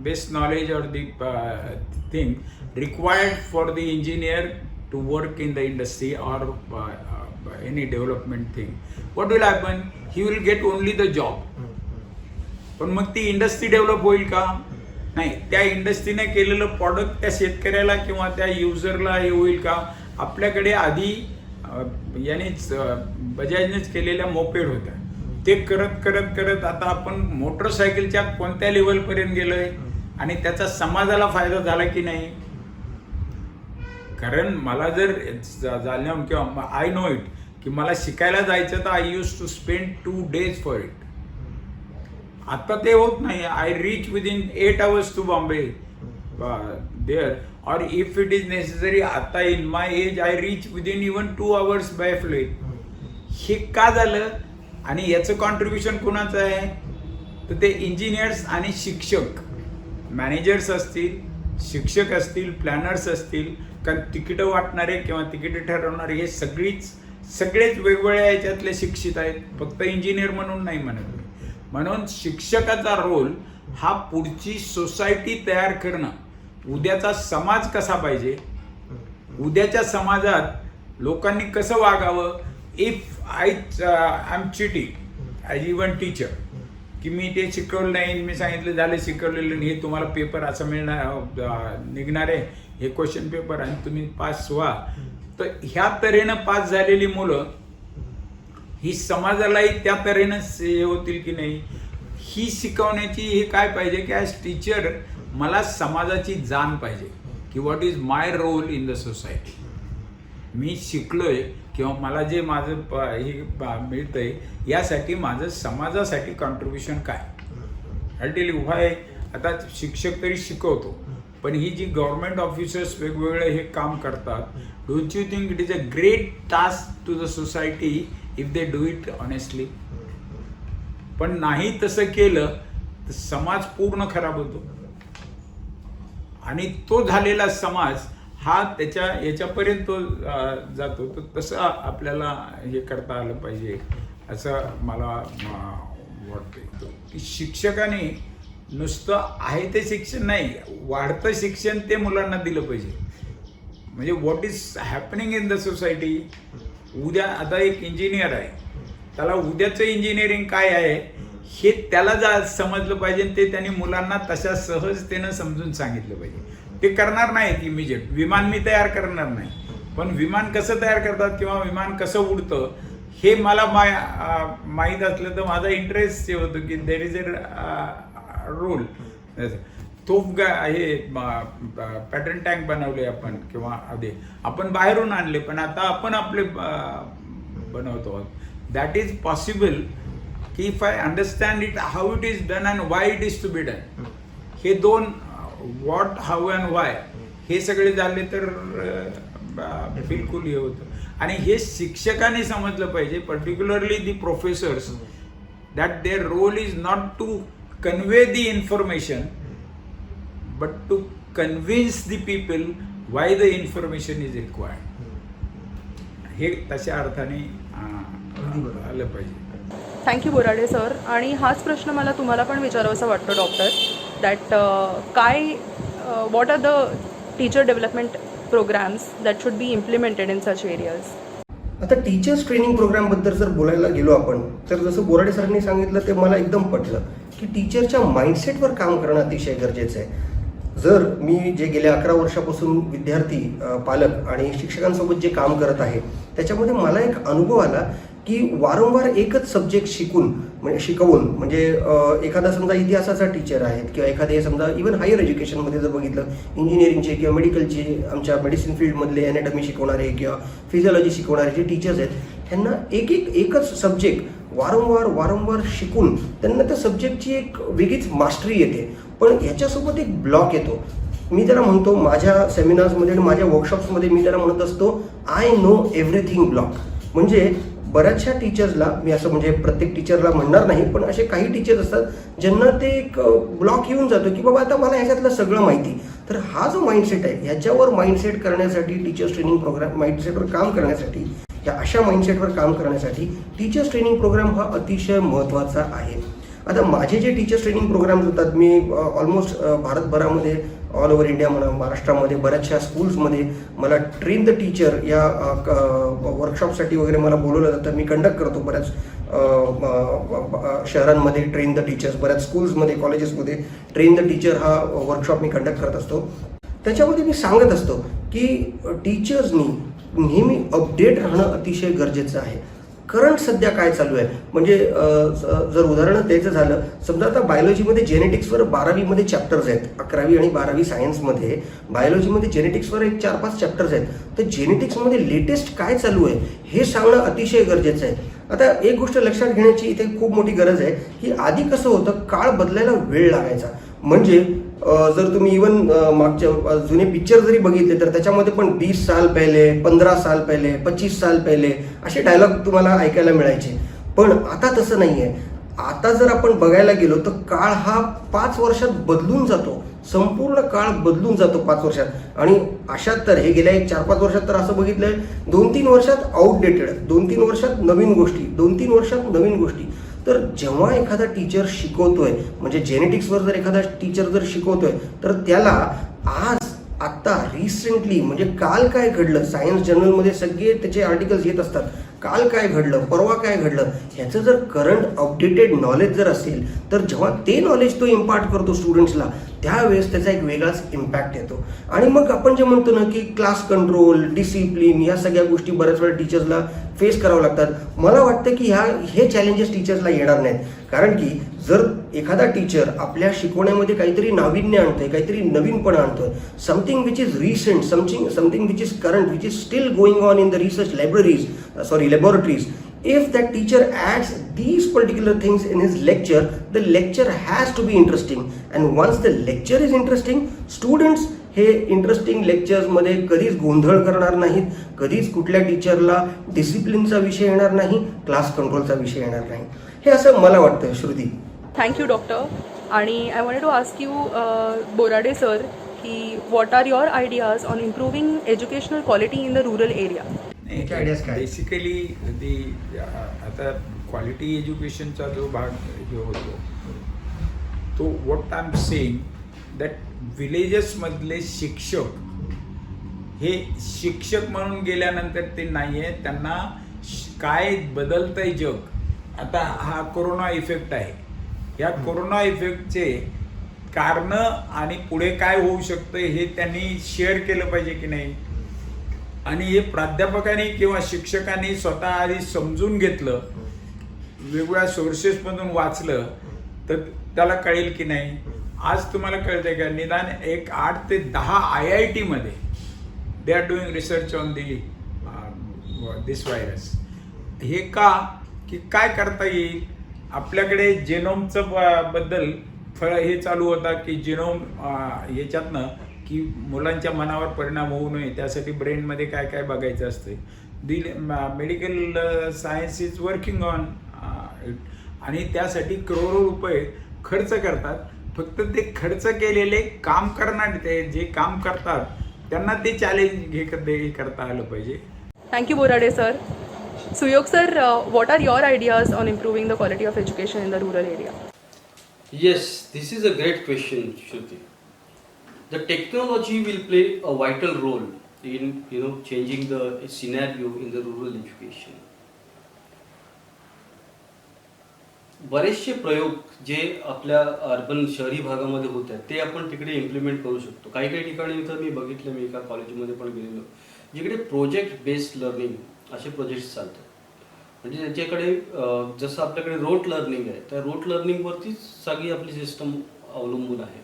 best knowledge और the thing required for the engineer to work in the industry or any development thing, what will happen, he will get only the job. पण मग ती industry develop होईल का, नाही. त्या इंडस्ट्रीने केलेलं product त्या शेतकऱ्याला किंवा त्या युजरला हे होईल का. आपल्याकडे आधी यानेच बजाजनेच केलेल्या मोपेड होत्या, ते करत करत करत आता आपण मोटरसायकलच्या कोणत्या लेवलपर्यंत गेलोय आणि त्याचा समाजाला फायदा झाला की नाही. कारण मला जर जालन्याहून किंवा आय नो इट की मला शिकायला जायचं तर I use to spend 2 days for it. आता ते होत नाही. I reach within 8 hours to Bombay there, और इफ इट इज नेसेसरी आता in my age I reach within even 2 hours by flight. हे का झालं आणि याचं कॉन्ट्रीब्युशन कोणाचं आहे, तर ते इंजिनियर्स आणि शिक्षक, मॅनेजर्स असतील, शिक्षक असतील, प्लॅनर्स असतील, कारण तिकीटं वाटणारे किंवा तिकीटं ठरवणारे हे सगळेच वेगवेगळ्या याच्यातले शिक्षित आहेत, फक्त इंजिनियर म्हणून नाही म्हणत. म्हणून शिक्षकाचा रोल हा पुढची सोसायटी तयार करणं, उद्याचा समाज कसा पाहिजे, उद्याच्या समाजात लोकांनी कसं वागावं. If I am cheating as even teacher, की मी ते शिकवलं नाही, मी सांगितलं झालं शिकवलेलं नाही, हे तुम्हाला पेपर असं मिळणार निघणार आहे, हे क्वेश्चन पेपर आणि तुम्ही पास व्हा. तर ह्या तऱ्हेनं पास झालेली मुलं ही समाजालाही त्या तऱ्हेनं हे होतील की नाही, ही शिकवण्याची हे काय पाहिजे की ॲज टीचर मला समाजाची जाण पाहिजे की what is my role in the society. मी शिकलोय किंवा मला जे माझं हे मिळतंय यासाठी माझं समाजासाठी कॉन्ट्रीब्युशन काय. अल्टिली व्हाय आता शिक्षक तरी शिकवतो, पण ही जी गव्हर्नमेंट ऑफिसर्स वेगवेगळे हे काम करतात, don't you think it is a great task to the society if they do it honestly? पण नाही तसं केलं तर समाज पूर्ण खराब होतो, आणि तो झालेला समाज हा त्याच्या याच्यापर्यंत तो जातो. तर तसं आपल्याला हे करता आलं पाहिजे असं मला वाटतं की शिक्षकाने नुसतं आहे ते शिक्षण नाही, वाढतं शिक्षण ते मुलांना दिलं पाहिजे. म्हणजे what is happening in the society. उद्या आता एक इंजिनियर आहे, त्याला उद्याचं इंजिनिअरिंग काय आहे हे त्याला समजलं पाहिजे, ते त्यांनी मुलांना तशा सहजतेनं समजून सांगितलं पाहिजे. ते करणार नाहीत इमिजिएट. विमान मी तयार करणार नाही, पण विमान कसं तयार करतात किंवा विमान कसं उडतं हे मला माहीत असलं तर माझा इंटरेस्ट हे होतं की देर इज अ रोल. तोफ हे पॅटर्न टँक बनवले आपण किंवा आधी आपण बाहेरून आणले, पण आता आपण आपले बनवतो आहोत. दॅट इज पॉसिबल की if I understand it how it is done and why it is to be done. हे दोन व्हॉट, हाऊ अँड वाय हे सगळे झाले तर बिलकुल हे होतं. आणि हे शिक्षकांनी समजलं पाहिजे, particularly the professors, that their role is not to convey the information but to convince the people why the information is required. हे तशा अर्थाने आलं पाहिजे. Thank you Borade sir. आणि हाच प्रश्न मला तुम्हाला पण विचारावासा वाटतो doctor, that what are the teacher development programs that should be implemented in such areas? आता टीचर्स ट्रेनिंग प्रोग्रामबद्दल जर बोलायला गेलो आपण, तर जसं बोराडे सरांनी सांगितलं ते मला एकदम पटलं की टीचरच्या माइंडसेटवर काम करणं अतिशय गरजेचं आहे. जर मी जे गेल्या 11 वर्षापासून विद्यार्थी, पालक आणि शिक्षकांसोबत जे काम करत आहे त्याच्यामध्ये मला एक अनुभव आला की वारंवार एकच सब्जेक्ट शिकवून म्हणजे एखादा समजा इतिहासाचा टीचर आहेत किंवा एखादे समजा इव्हन हायर एज्युकेशनमध्ये जर बघितलं, इंजिनिअरिंगचे किंवा मेडिकलचे, आमच्या मेडिसिन फील्डमधले ॲनाटॉमी शिकवणारे किंवा फिजिओलॉजी शिकवणारे जे टीचर्स आहेत, त्यांना एकच सब्जेक्ट वारंवार शिकून त्यांना त्या सब्जेक्टची एक वेगळीच मास्टरी येते. पण याच्यासोबत एक ब्लॉक येतो. मी त्याला म्हणतो, माझ्या सेमिनार्समध्ये आणि माझ्या वर्कशॉप्समध्ये मी त्याला म्हणत असतो, आय नो एव्हरीथिंग ब्लॉक. म्हणजे बऱ्याचशा टीचर्सला, मी असं म्हणजे प्रत्येक टीचरला म्हणणार नाही, पण असे काही टीचर्स असतात ज्यांना ते एक ब्लॉक येऊन जातो की बाबा आता मला ह्याच्यातलं सगळं माहिती. तर हा जो माइंडसेट आहे ह्याच्यावर माइंडसेट करण्यासाठी, टीचर्स ट्रेनिंग प्रोग्राम माइंडसेटवर काम करण्यासाठी, या अशा माइंडसेटवर काम करण्यासाठी टीचर्स ट्रेनिंग प्रोग्राम हा अतिशय महत्त्वाचा आहे. आता माझे जे टीचर्स ट्रेनिंग प्रोग्राम्स होतात, मी ऑलमोस्ट भारतभरामध्ये, ऑल ओव्हर इंडिया म्हणा, महाराष्ट्रामध्ये बऱ्याचशा स्कूल्समध्ये मला ट्रेन द टीचर या वर्कशॉपसाठी वगैरे मला बोलवलं जातं. मी कंडक्ट करतो बऱ्याच शहरांमध्ये ट्रेन द टीचर्स, बऱ्याच स्कूल्समध्ये, कॉलेजेसमध्ये ट्रेन द टीचर हा वर्कशॉप मी कंडक्ट करत असतो. त्याच्यामध्ये मी सांगत असतो की टीचर्सनी नेहमी अपडेट राहणं अतिशय गरजेचं आहे. करंट सध्या काय चालू आहे, म्हणजे जर उदाहरण द्यायचं झालं, समजा आता बायोलॉजीमध्ये जेनेटिक्सवर 12वीमध्ये चॅप्टर्स आहेत, 11वी आणि 12वी सायन्समध्ये बायोलॉजीमध्ये जेनेटिक्सवर एक 4-5 चॅप्टर्स आहेत. तर जेनेटिक्समध्ये लेटेस्ट काय चालू आहे हे सांगणं अतिशय गरजेचं आहे. आता एक गोष्ट लक्षात घेण्याची इथे खूप मोठी गरज आहे की आधी कसं होतं, काळ बदलायला वेळ लागायचा. म्हणजे जर तुम्ही इवन मागच्या जुने पिक्चर जरी बघितले तर त्याच्यामध्ये पण 20 साल पहिले, 15 साल पहिले, 25 साल पहिले असे डायलॉग तुम्हाला ऐकायला मिळायचे. पण आता तसं नाही आहे. आता जर आपण बघायला गेलो तर काळ हा 5 वर्षात बदलून जातो, संपूर्ण काळ बदलून जातो 5 वर्षात. आणि अशात तर हे गेल्या 4-5 वर्षात तर असं बघितलंय, 2-3 वर्षात आउटडेटेड, 2-3 वर्षात नवीन गोष्टी, 2-3 वर्षात नवीन गोष्टी. तर जेव्हा एखादा टीचर शिकवतोय, म्हणजे जेनेटिक्सवर जर एखादा टीचर जर शिकवतोय, तर त्याला आत्ता रिसेंटली म्हणजे काल काय घडलं, सायन्स जर्नलमध्ये सगळे त्याचे आर्टिकल्स येत असतात, काल काय घडलं, परवा काय घडलं, ह्याचं जर करंट अपडेटेड नॉलेज जर असेल, तर जेव्हा ते नॉलेज तो इम्पार्ट करतो स्टुडंट्सला, त्यावेळेस त्याचा एक वेगळाच इम्पॅक्ट येतो. आणि मग आपण जे म्हणतो ना की क्लास कंट्रोल, डिसिप्लिन, या सगळ्या गोष्टी बऱ्याच वेळा टीचर्सला फेस करावं लागतात. मला वाटतं की हे चॅलेंजेस टीचर्सला येणार नाहीत. कारण की जर एखादा टीचर आपल्या शिकवण्यामध्ये काहीतरी नाविन्य आणतोय, काहीतरी नवीनपणा आणतोय, something which is recent, something which is current, which is steel going on in the research laboratories, If that teacher adds these particular things in his lecture, the lecture has to be interesting, and once the lecture is interesting, students हे interesting लेक्चर्समध्ये कधीच गोंधळ करणार नाहीत, कधीच कुठल्या टीचरला डिसिप्लिनचा विषय येणार नाही, क्लास कंट्रोलचा विषय येणार नाही. हे असं मला वाटतं. Shruti, thank you doctor. आणि I wanted to ask you Borade sir की what are your ideas on improving educational quality in the rural area. याचे ideas काय? बेसिकली आता क्वालिटी एज्युकेशनचा जो भाग जो होतो तो what I am saying that विलेजेसमधले शिक्षक हे शिक्षक म्हणून गेल्यानंतर ते नाही आहे, त्यांना काय बदलतंय जग. आता हा कोरोना इफेक्ट आहे, या कोरोना इफेक्टचे कारणं आणि पुढे काय होऊ शकतं हे त्यांनी शेअर केलं पाहिजे की नाही. आणि हे प्राध्यापकांनी किंवा शिक्षकांनी स्वतः आधी समजून घेतलं, वेगवेगळ्या सोर्सेसमधून वाचलं तर त्याला कळेल की नाही. आज तुम्हाला कळतंय का, निदान एक 8 ते 10 IIT मध्ये they are doing research on this virus. हे का की काय करता येईल. आपल्याकडे जेनोमचं बद्दल हे चालू होता की जेनोम याच्यातनं की मुलांच्या मनावर परिणाम होऊ नये त्यासाठी ब्रेनमध्ये काय काय बघायचं असते. Medical science is working on आणि त्यासाठी करोडो रुपये खर्च करतात. फक्त ते खर्च केलेले काम करणारे ते जे काम करतात त्यांना ते चॅलेंज हे करता आलं पाहिजे. Thank you Borade sir. Suyog sir, what are your ideas on improving the quality of education in the rural area. Yes, this is a great question, Shruti. The technology will play a vital role in changing the scenario in the rural education. बरेचसे प्रयोग जे आपल्या urban शहरी भागामध्ये होत आहेत ते आपण तिकडे इम्प्लिमेंट करू शकतो. काही काही ठिकाणी तर मी बघितलं, मी एका कॉलेजमध्ये पण गेलेलो जिकडे प्रोजेक्ट बेस्ड लर्निंग असे प्रोजेक्ट्स चालतात. म्हणजे त्याच्याकडे जसं आपल्याकडे रोट लर्निंग आहे त्या रोट लर्निंगवरतीच सगळी आपली सिस्टम अवलंबून आहे.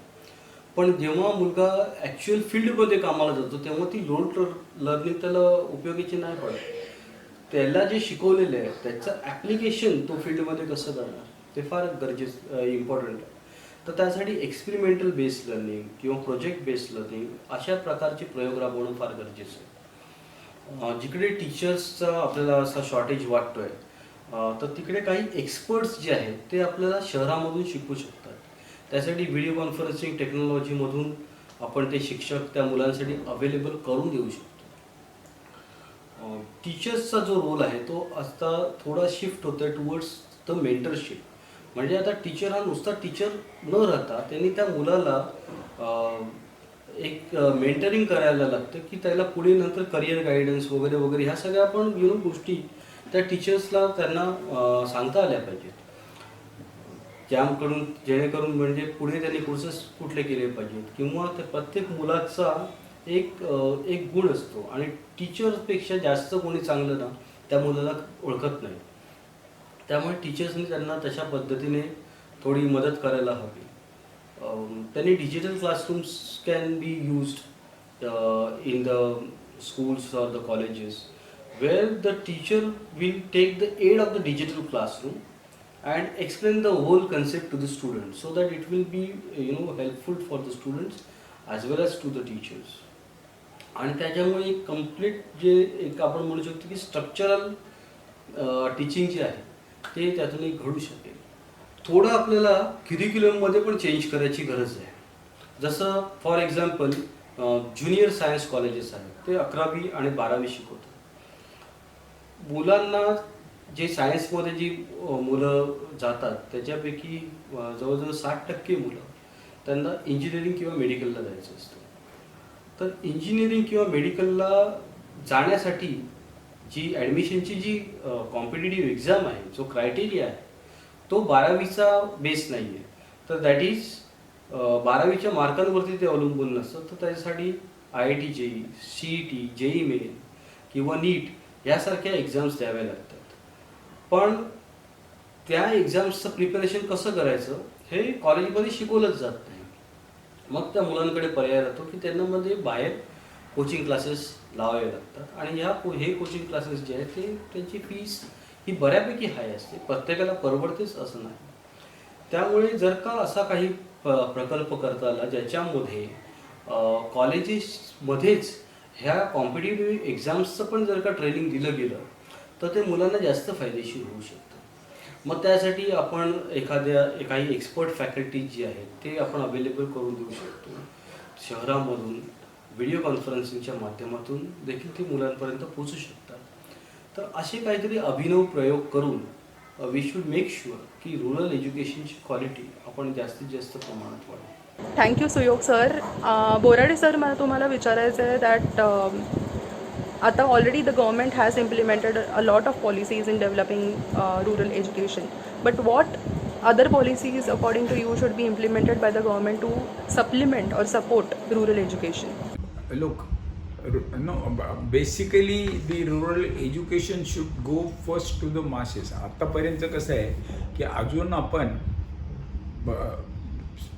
पण जेव्हा मुलगा ॲक्च्युअल फील्डमध्ये कामाला जातो तेव्हा ती रोट लर्निंग त्याला उपयोगीची नाही पडत. त्याला जे शिकवलेलं आहे त्याचं ॲप्लिकेशन तो फील्डमध्ये कसं करणार ते फार गरजेचं इम्पॉर्टंट आहे. तर त्यासाठी एक्सपेरिमेंटल बेस्ड लर्निंग किंवा प्रोजेक्ट बेस्ड लर्निंग अशा प्रकारचे प्रयोग राबवणं फार गरजेचं आहे. जिकडे टीचर्सचा आपल्याला असा शॉर्टेज वाटतो आहे तर तिकडे काही एक्सपर्ट्स जे आहेत ते आपल्याला शहरामधून शिकवू शकतात. त्यासाठी व्हिडिओ कॉन्फरन्सिंग टेक्नॉलॉजीमधून आपण ते शिक्षक त्या मुलांसाठी अवेलेबल करून देऊ शकतो. टीचर्सचा जो रोल आहे तो आता थोडा शिफ्ट होतो आहे टुवर्ड्स द मेंटरशिप. म्हणजे आता टीचर हा नुसता टीचर न राहता त्यांनी त्या मुलाला एक मेंटरिंग करायला लागतं की त्याला पुढे नंतर करिअर गायडन्स वगैरे वगैरे ह्या सगळ्या आपण गोष्टी त्या टीचर्सला त्यांना सांगता आल्या पाहिजेत. जेणेकरून म्हणजे पुढे त्यांनी कोर्सेस कुठले केले पाहिजेत किंवा त्या प्रत्येक मुलाचा एक गुण असतो आणि टीचरपेक्षा जास्त कोणी चांगलं ना त्या मुलाला ओळखत नाही. त्यामुळे टीचर्सनी त्यांना तशा पद्धतीने थोडी मदत करायला हवी. त्यांनी digital classrooms can be used in the schools or the colleges where the teacher will take the aid of the digital classroom and explain the whole concept to the students so that it will be helpful for the students as well as to the teachers. आणि त्याच्यामुळे एक complete जे एक आपण म्हणू शकतो की structural teaching जे आहे ते त्यातून एक घडू शकेल. थोडं आपल्याला क्युरिक्युलममध्ये पण चेंज करायची गरज आहे. जसं for example junior science colleges आहेत ते 11वी आणि 12वी शिकवतात. मुलांना जे सायन्समध्ये जी मुलं जातात त्याच्यापैकी जवळजवळ 60% मुलं त्यांना इंजिनिअरिंग किंवा मेडिकलला जायचं असतं. तर इंजिनिअरिंग किंवा मेडिकलला जाण्यासाठी जी ॲडमिशनची जी कॉम्पिटिटिव्ह एक्झाम आहे जो क्रायटेरिया आहे तो 12वीचा बेस नाही आहे. तर दॅट इज 12वीच्या मार्कांवरती ते अवलंबून नसतं. तर त्याच्यासाठी IIT JEE, CET, JEE main किंवा नीट यासारख्या एक्झाम्स द्याव्या लागतात. पण त्या एक्झाम्सचं प्रिपरेशन कसं करायचं हे कॉलेजमध्ये शिकवलंच जात नाही. मग त्या मुलांकडे पर्याय राहतो की त्यांना मध्ये बाहेर कोचिंग क्लासेस लावावे लागतात आणि हे कोचिंग क्लासेस जे आहेत ते त्यांची फीस ही बऱ्यापैकी हाय असते, प्रत्येकाला परवडतेच असं नाही. त्यामुळे जर का असा काही प्रकल्प करता आला ज्याच्यामध्ये कॉलेजेसमध्येच ह्या कॉम्पिटिटिव्ह एक्झाम्सचं पण जर का ट्रेनिंग दिलं गेलं तर ते मुलांना जास्त फायदेशीर होऊ शकतं. मग त्यासाठी आपण काही एक्सपर्ट फॅकल्टी जी आहेत ते आपण अवेलेबल करून देऊ शकतो. शहरामधून व्हिडिओ कॉन्फरन्सिंगच्या माध्यमातून देखील ती मुलांपर्यंत पोहोचू शकतात. तर असे काहीतरी अभिनव प्रयोग करून वी शुड मेक शुअर की रुरल एज्युकेशनची क्वालिटी आपण जास्तीत जास्त प्रमाणात वाढवू. Thank you Suyog sir. Borade sir, मला तुम्हाला विचारायचं आहे दॅट आता already the government has implemented a lot of policies in developing rural education, but what other policies according to you should be implemented by the government to supplement or support rural education? Look, no, basically the rural education should go first to the masses. आतापर्यंत कसं आहे की अजून आपण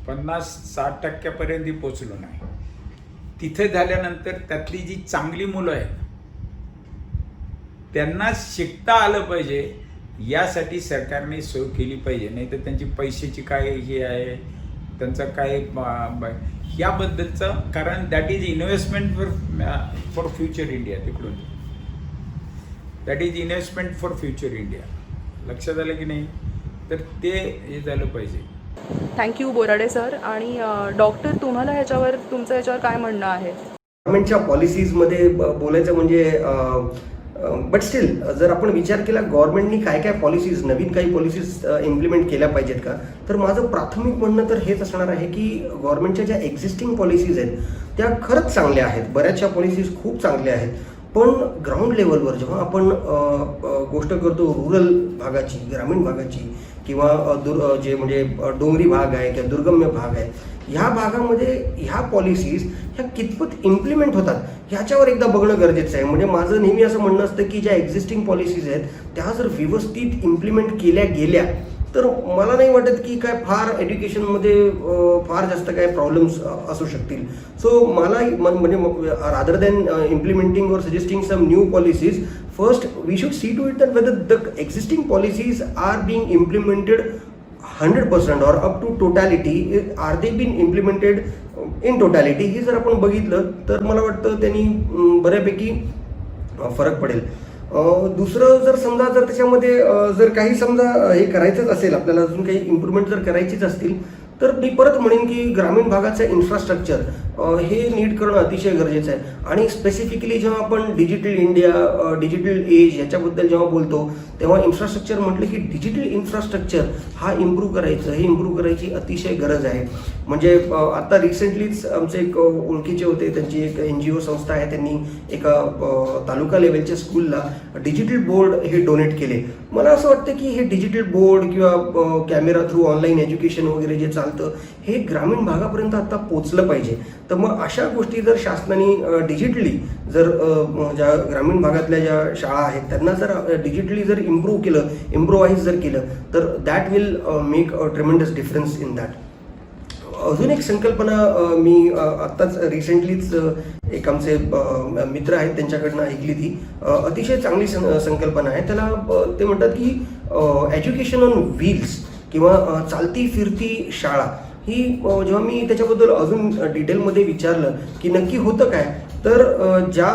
50-60% पोचलो नाही. तिथे झाल्यानंतर त्यातली जी चांगली मुलं आहेत त्यांना शिकता आलं पाहिजे, यासाठी सरकारने सोय केली पाहिजे. नाही तर त्यांची पैशाची काय हे आहे, त्यांचं काय याबद्दलचं, कारण that is investment for future India. तिकडून that is investment for future India. लक्षात आलं की नाही? तर ते हे झालं पाहिजे. Thank you Borade sir. आणि डॉक्टर, तुम्हाला ह्याच्यावर तुमचं याच्यावर काय म्हणणं आहे? गव्हर्नमेंटच्या पॉलिसीजमध्ये बोलायचं म्हणजे बट स्टील जर आपण विचार केला गव्हर्नमेंटनी काय काय पॉलिसीज, नवीन काही पॉलिसीज इम्प्लिमेंट केल्या पाहिजेत का, तर माझं प्राथमिक म्हणणं तर हेच असणार आहे की गव्हर्नमेंटच्या ज्या एक्झिस्टिंग पॉलिसीज आहेत त्या खरंच चांगल्या आहेत, बऱ्याचशा पॉलिसीज खूप चांगल्या आहेत. पण ग्राउंड लेवलवर जेव्हा आपण गोष्ट करतो रुरल भागाची, ग्रामीण भागाची किंवा जे म्हणजे डोंगरी भाग आहे किंवा दुर्गम्य भाग आहे, ह्या भागामध्ये ह्या पॉलिसीज ह्या कितपत इम्प्लिमेंट होतात ह्याच्यावर एकदा बघणं गरजेचं आहे. म्हणजे माझं नेहमी असं म्हणणं असतं की ज्या एक्झिस्टिंग पॉलिसीज आहेत त्या जर व्यवस्थित इम्प्लिमेंट केल्या गेल्या तर मला नाही वाटत की काय फार एज्युकेशनमध्ये फार जास्त काय प्रॉब्लेम्स असू शकतील. सो मला म्हणजे रादर दॅन इम्प्लिमेंटिंग और suggesting some new policies, first we should see to it that whether the existing policies are being implemented 100% or up to totality, are they been implemented in totality. हे जर आपण बघितलं तर मला वाटतं त्यांनी बऱ्यापैकी फरक पडेल. दुसरं जर समजा जर त्याच्यामध्ये जर काही समजा हे करायचंच असेल, आपल्याला अजून काही इम्प्रूव्हमेंट जर करायचीच असतील तर मी परत म्हणेन की ग्रामीण भागाचं इन्फ्रास्ट्रक्चर हे नीट करणं अतिशय गरजेचं आहे. आणि स्पेसिफिकली जेव्हा आपण डिजिटल इंडिया, डिजिटल एज ह्याच्याबद्दल जेव्हा बोलतो तेव्हा इन्फ्रास्ट्रक्चर म्हटलं की डिजिटल इन्फ्रास्ट्रक्चर हा इम्प्रूव्ह करायची अतिशय गरज आहे. म्हणजे आता रिसेंटलीच आमचे एक ओळखीचे होते, त्यांची एक NGO संस्था आहे, त्यांनी एका तालुका लेवलच्या स्कूलला डिजिटल बोर्ड हे डोनेट केले. मला असं वाटतं की हे डिजिटल बोर्ड किंवा कॅमेरा थ्रू ऑनलाईन एज्युकेशन वगैरे जे चालतं हे ग्रामीण भागापर्यंत आता पोचलं पाहिजे. तर मग अशा गोष्टी जर शासनाने डिजिटली जर ज्या ग्रामीण भागातल्या ज्या शाळा आहेत त्यांना जर डिजिटली जर इम्प्रोव्हाइज जर केलं तर that will make a ट्रेमेंडस difference in that. अजून एक संकल्पना मी आत्ताच रिसेंटलीच एक आमचे मित्र आहेत त्यांच्याकडनं ऐकली, ती अतिशय चांगली संकल्पना आहे. त्याला ते म्हणतात की एज्युकेशन ऑन व्हील्स किंवा चालती फिरती शाळा. ही जेव्हा मी त्याच्याबद्दल अजून डिटेलमध्ये विचारलं की नक्की होतं काय, तर ज्या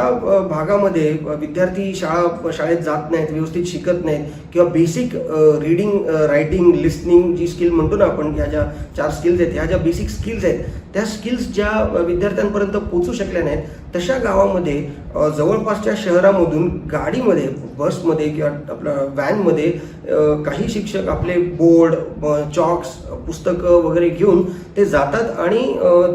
भागामध्ये विद्यार्थी शाळेत जात नाहीत, व्यवस्थित शिकत नाहीत किंवा बेसिक रीडिंग, रायटिंग, लिस्निंग जी स्किल म्हणतो ना आपण, ह्या ज्या 4 स्किल्स आहेत, ह्या ज्या बेसिक स्किल्स आहेत त्या स्किल्स ज्या विद्यार्थ्यांपर्यंत पोचू शकल्या नाहीत तशा गावामध्ये जवळपासच्या शहरामधून गाडीमध्ये, बसमध्ये किंवा आपल्या व्हॅनमध्ये काही शिक्षक आपले बोर्ड, चॉक्स, पुस्तकं वगैरे घेऊन ते जातात आणि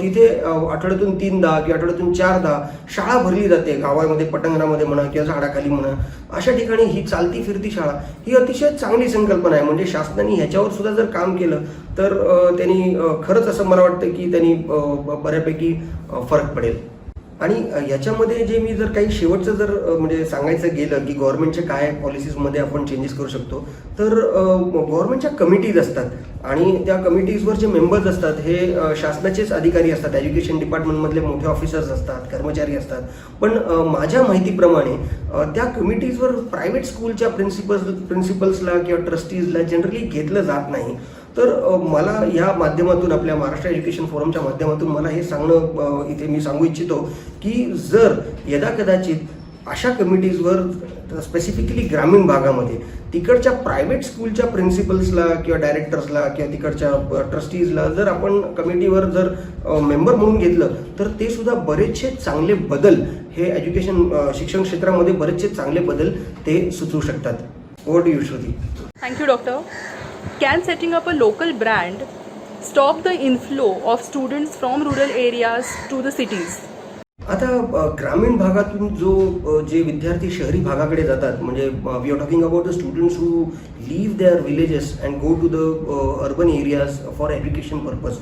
तिथे आठवड्यातून 3दा किंवा आठवड्यातून 4दा शाळा भरली जाते. गावामध्ये, पटांगणामध्ये म्हणा किंवा झाडाखाली म्हणा, अशा ठिकाणी ही चालती फिरती शाळा ही अतिशय चांगली संकल्पना आहे. म्हणजे शासनाने ह्याच्यावर सुद्धा जर काम केलं तर त्यांनी खरंच असं मला वाटतं की त्यांनी बऱ्यापैकी फरक पडेल. आणि याच्यामध्ये जे मी जर काही शेवटचं जर म्हणजे सांगायचं गेलं की गव्हर्नमेंटच्या काय पॉलिसीजमध्ये आपण चेंजेस करू शकतो, तर गव्हर्नमेंटच्या कमिटीज असतात आणि त्या कमिटीजवर जे मेंबर्स असतात हे शासनाचेच अधिकारी असतात, एज्युकेशन डिपार्टमेंटमधले मोठे ऑफिसर्स असतात, कर्मचारी असतात. पण माझ्या माहितीप्रमाणे त्या कमिटीजवर प्रायव्हेट स्कूलच्या प्रिन्सिपल्सला किंवा ट्रस्टीजला जनरली घेतलं जात नाही. तर मला या माध्यमातून आपल्या महाराष्ट्र एज्युकेशन फोरमच्या माध्यमातून मला हे सांगणं इथे मी सांगू इच्छितो की जर यदाकदाचित अशा कमिटीजवर स्पेसिफिकली ग्रामीण भागामध्ये तिकडच्या प्रायव्हेट स्कूलच्या प्रिन्सिपल्सला किंवा डायरेक्टर्सला किंवा तिकडच्या ट्रस्टीजला जर आपण कमिटीवर जर मेंबर म्हणून घेतलं तर ते सुद्धा बरेचसे चांगले बदल हे शिक्षण क्षेत्रामध्ये बरेचसे चांगले बदल ते सुचवू शकतात. Over to you Shruti. Thank you, Doctor. Can setting up a local brand stop the inflow of students from rural areas to the cities? आता ग्रामीण भागातून जे विद्यार्थी शहरी भागाकडे जातात, म्हणजे we are talking about the students who leave their villages and go to the urban areas for education purpose.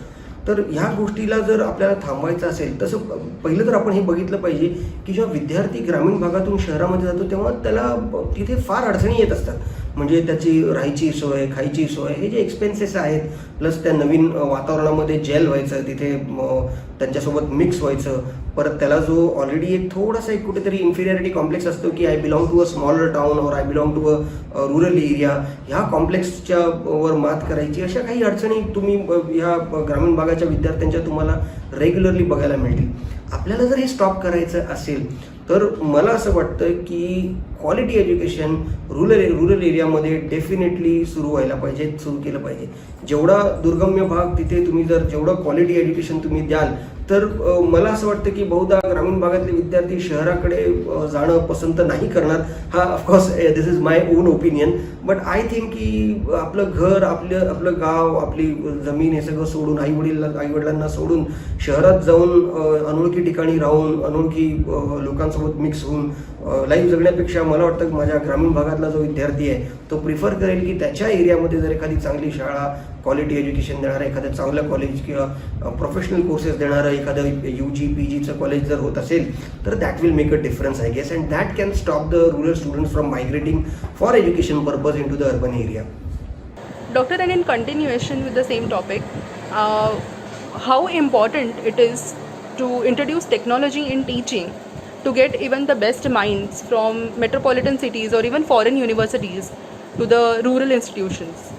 तर ह्या गोष्टीला जर आपल्याला थांबवायचं असेल तसं पहिलं तर आपण हे बघितलं पाहिजे की जेव्हा विद्यार्थी ग्रामीण भागातून शहरामध्ये जातो तेव्हा त्याला तिथे फार अडचणी येत असतात. म्हणजे त्याची राहायची सोय, खायची सोय, हे जे एक्सपेन्सेस आहेत, प्लस त्या नवीन वातावरणामध्ये जेल व्हायचं, तिथे त्यांच्यासोबत मिक्स व्हायचं, परत त्याला जो ऑलरेडी एक थोडासा एक कुठेतरी इन्फिरियरिटी कॉम्प्लेक्स असतो की I belong to a smaller town और I belong to a rural area, ह्या कॉम्प्लेक्सच्या वर मात करायची, अशा काही अडचणी तुम्ही ह्या ग्रामीण भागाच्या विद्यार्थ्यांच्या तुम्हाला रेग्युलरली बघायला मिळतील. आपल्याला जर हे स्टॉप करायचं असेल तर मला असं वाटतं की क्वालिटी एज्युकेशन रुरल एरियामध्ये डेफिनेटली सुरू केलं पाहिजे. जेवढा दुर्गम्य भाग तिथे तुम्ही जर जेवढं क्वालिटी एज्युकेशन तुम्ही द्याल तर मला असं वाटतं की बहुधा ग्रामीण भागातले विद्यार्थी शहराकडे जाणं पसंत नाही करणार. हा of course this is my on opinion, but I think की आपलं घर, आपलं गाव, आपली जमीन हे सगळं सोडून आईवडिलांना सोडून शहरात जाऊन अनोळखी ठिकाणी राहून अनोळखी लोकांसोबत मिक्स होऊन लाईफ जगण्यापेक्षा मला वाटतं की माझ्या ग्रामीण भागातला जो विद्यार्थी आहे तो प्रिफर करेल की त्याच्या एरियामध्ये जर एखादी चांगली शाळा, क्वालिटी एज्युकेशन देणारं एखादं चांगलं कॉलेज किंवा प्रोफेशनल कोर्सेस देणारं एखादं UG PGचं कॉलेज जर होत असेल तर that will make a difference I guess, and that can stop the rural students from migrating for education purpose into the urban area. Doctor, and in continuation with the same topic, how important it is to introduce technology in teaching to get even the best minds from metropolitan cities or even foreign universities to the rural institutions?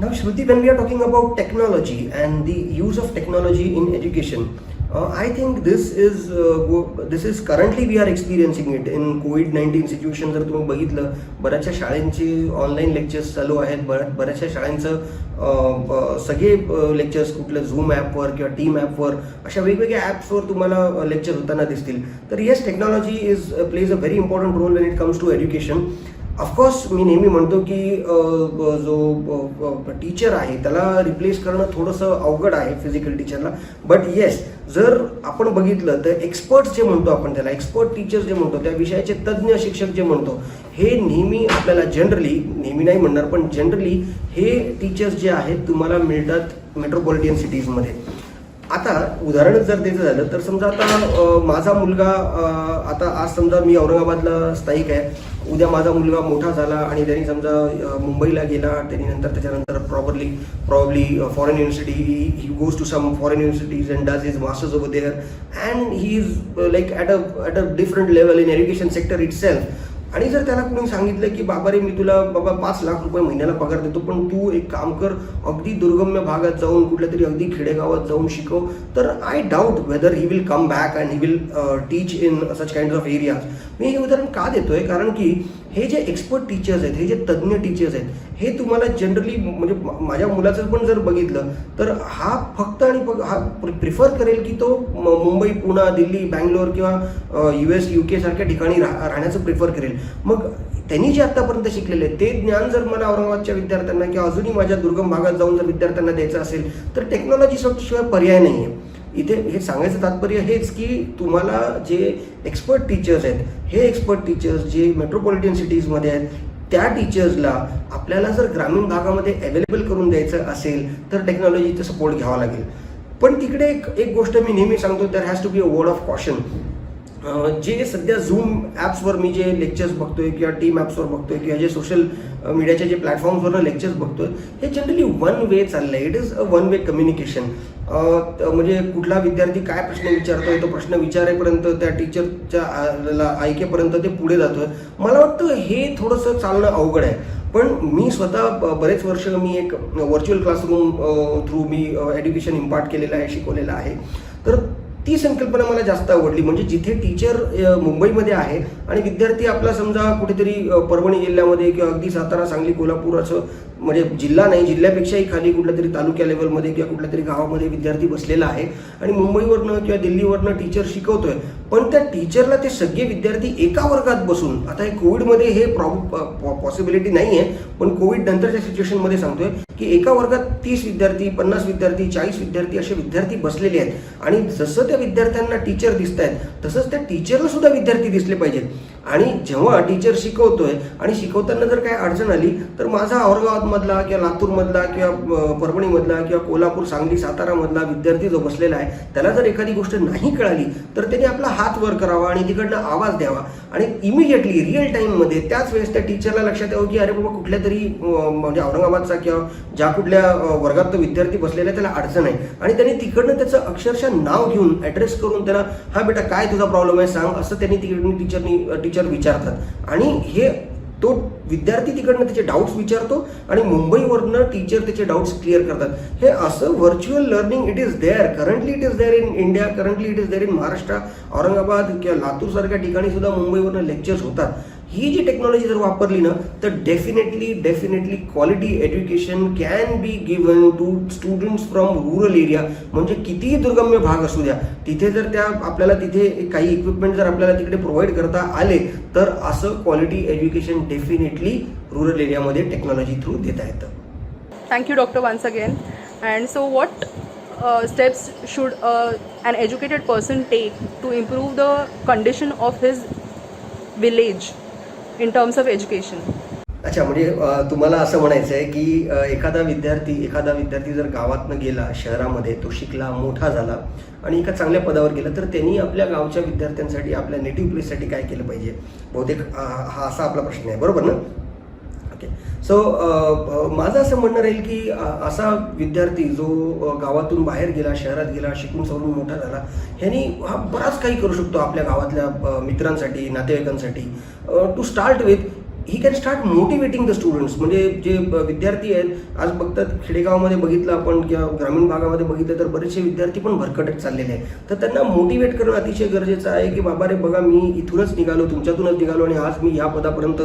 Now, Shruti, when we are talking about technology and the use of technology in education, I think this is currently we are experiencing it in COVID-19 situation. जर तुम्ही बघितलं बऱ्याचशा शाळांची online lectures चालू आहेत, बऱ्याचशा शाळांचं सगळे लेक्चर्स कुठल्या झूम ॲपवर किंवा टीम ॲपवर अशा वेगवेगळ्या ॲप्सवर तुम्हाला लेक्चर होताना दिसतील. तर yes, technology plays a very important role when it comes to education. Of course मी नेहमी म्हणतो की जो टीचर आहे त्याला रिप्लेस करणं थोडंसं अवघड आहे फिजिकल टीचरला, बट येस, जर आपण बघितलं तर एक्सपर्ट्स जे म्हणतो आपण त्याला, एक्सपर्ट टीचर्स जे म्हणतो, त्या विषयाचे तज्ज्ञ शिक्षक जे म्हणतो, हे नेहमी आपल्याला नेहमी नाही म्हणणार पण जनरली हे टीचर्स जे आहेत तुम्हाला मिळतात मेट्रोपॉलिटन सिटीजमध्ये. आता उदाहरणच जर द्यायचं झालं तर समजा आता माझा मुलगा आता आज समजा मी औरंगाबादला स्थायिक आहे, उद्या माझा मुलगा मोठा झाला आणि त्यांनी समजा मुंबईला गेला, त्यांनी त्याच्यानंतर probably foreign university, he goes to some foreign universities and does his masters over there and he is like at a different level in education sector itself. आणि जर त्याला कोणी सांगितलं की बाबा रे, मी तुला बाबा 5 लाख रुपये महिन्याला पगार देतो, पण तू एक काम कर, अगदी दुर्गम्य भागात जाऊन कुठल्या तरी अगदी खेडेगावात जाऊन शिकव, तर I doubt whether he will come back and he will teach in such kind of areas. मी हे उदाहरण का देतोय कारण की हे जे एक्सपर्ट टीचर्स आहेत, हे जे तज्ज्ञ टीचर्स आहेत, हे तुम्हाला जनरली म्हणजे माझ्या मुलाचं पण जर बघितलं तर हा फक्त आणि हा प्रिफर करेल की तो मुंबई, पुणे, दिल्ली, बँगलोर किंवा US UK सारख्या ठिकाणी राहण्याचं प्रिफर करेल. मग त्यांनी जे आत्तापर्यंत शिकलेले आहे ते ज्ञान जर मला औरंगाबादच्या विद्यार्थ्यांना किंवा अजूनही माझ्या दुर्गम भागात जाऊन जर विद्यार्थ्यांना द्यायचं असेल तर टेक्नॉलॉजी शिवाय पर्याय नाही आहे. इथे हे सांगायचं तात्पर्य हेच की तुम्हाला जे एक्सपर्ट टीचर्स आहेत, हे एक्सपर्ट टीचर्स जे मेट्रोपॉलिटन सिटीजमध्ये आहेत, त्या टीचर्सला आपल्याला जर ग्रामीण भागामध्ये अवेलेबल करून द्यायचं असेल तर टेक्नॉलॉजीचा सपोर्ट घ्यावा लागेल. पण तिकडे एक गोष्ट मी नेहमी सांगतो, there has to be a word of caution. जे सध्या झूम ॲप्सवर मी जे लेक्चर्स बघतोय किंवा टीम ॲप्सवर बघतोय किंवा जे सोशल मीडियाच्या जे प्लॅटफॉर्म्सवरनं लेक्चर्स बघतोय हे जनरली वन वे चाललं आहे. It is a one way communication. म्हणजे कुठला विद्यार्थी काय प्रश्न विचारतोय तो प्रश्न विचारेपर्यंत त्या टीचरच्या ऐकेपर्यंत ते पुढे जातोय. मला वाटतं हे थोडंसं चालणं अवघड आहे. पण मी स्वतः बरेच वर्ष मी एक व्हर्च्युअल क्लासरूम थ्रू मी एज्युकेशन इम्पार्ट केलेलं आहे, शिकवलेलं आहे. तर ती संकल्पना मला जास्त आवडली. म्हणजे जिथे टीचर मुंबईमध्ये आहे आणि विद्यार्थी आपला समजा कुठेतरी परभणी जिल्ह्यामध्ये किंवा अगदी सातारा, सांगली, कोल्हापूर असं म्हणजे जिल्हा नाही, जिल्ह्यापेक्षाही खाली कुठल्या तरी तालुक्या लेवलमध्ये किंवा कुठल्या तरी गावामध्ये विद्यार्थी बसलेला आहे आणि मुंबईवरनं किंवा दिल्लीवरनं टीचर शिकवतोय. पण त्या टीचरला ते सगळे विद्यार्थी एका वर्गात बसून, आता हे कोविडमध्ये हे पॉसिबिलिटी नाही आहे, पण कोविड नंतरच्या सिच्युएशनमध्ये सांगतोय की एका वर्गात 30 विद्यार्थी, 50 विद्यार्थी, 40 विद्यार्थी असे विद्यार्थी बसलेले आहेत. आणि जसं त्या विद्यार्थ्यांना टीचर दिसत आहेत तसंच त्या टीचरला सुद्धा विद्यार्थी दिसले पाहिजेत. आणि जेव्हा टीचर शिकवतोय आणि शिकवताना जर काय अडचण आली तर माझा औरंगाबादमधला किंवा लातूरमधला किंवा परभणीमधला किंवा कोल्हापूर, सांगली, सातारामधला विद्यार्थी जो बसलेला आहे त्याला जर एखादी गोष्ट नाही कळाली तर त्याने आपला हात वर करावा आणि तिकडनं आवाज द्यावा आणि इमिडिएटली रिअल टाईममध्ये त्याच वेळेस त्या टीचरला लक्षात यावं की अरे बाबा कुठल्या तरी म्हणजे औरंगाबादचा किंवा ज्या कुठल्या वर्गात तो विद्यार्थी बसलेला आहे त्याला अडचण आहे आणि त्यांनी तिकडनं त्याचं अक्षरशः नाव घेऊन ॲड्रेस करून त्याला हा बेटा काय तुझा प्रॉब्लेम आहे सांग असं त्यांनी तिकडनं टीचर विचारतात. आणि हे तो विद्यार्थी तिकडनं त्याचे डाऊट्स विचारतो आणि मुंबईवरनं टीचर त्याचे डाऊट्स क्लिअर करतात. हे असं virtual learning it is there, currently it is there in India, currently it is there in Maharashtra. Aurangabad किंवा लातूर सारख्या ठिकाणी सुद्धा मुंबईवरनं लेक्चर्स होतात. ही जी टेक्नॉलॉजी जर वापरली ना तर definitely quality education can be given to students from rural area. म्हणजे कितीही दुर्गम्य भाग असू द्या तिथे जर त्या आपल्याला तिथे काही इक्विपमेंट जर आपल्याला तिकडे प्रोव्हाइड करता आले तर असं क्वालिटी एज्युकेशन डेफिनेटली रुरल एरियामध्ये टेक्नॉलॉजी थ्रू देता येतं. Thank you, Doctor, once again. And so, what steps should an educated person take to improve the condition of his village in terms of education? अच्छा, म्हणजे तुम्हाला असं म्हणायचं आहे की एखादा विद्यार्थी जर गावातनं गेला शहरामध्ये, तो शिकला, मोठा झाला आणि एका चांगल्या पदावर गेला तर त्यांनी आपल्या गावच्या विद्यार्थ्यांसाठी, आपल्या नेटिव्ह प्लेससाठी काय केलं पाहिजे? बहुतेक हा असा आपला प्रश्न आहे, बरोबर ना? ओके. सो माझं असं म्हणणं राहील की असा विद्यार्थी जो गावातून बाहेर गेला, शहरात गेला, शिकून सवरून मोठा झाला, ह्यांनी हा बराच काही करू शकतो आपल्या गावातल्या मित्रांसाठी, नातेवाईकांसाठी. To start with he can start motivating the students. म्हणजे जे विद्यार्थी आहेत आज बघतात, खेडेगावामध्ये बघितलं आपण किंवा ग्रामीण भागामध्ये बघितलं तर बरेचसे विद्यार्थी पण भरकटत चाललेले आहेत. तर त्यांना मोटिवेट करणं अतिशय गरजेचं आहे की बाबा रे बघा मी इथूनच निघालो, तुमच्यातूनच निघालो आणि आज मी या पदापर्यंत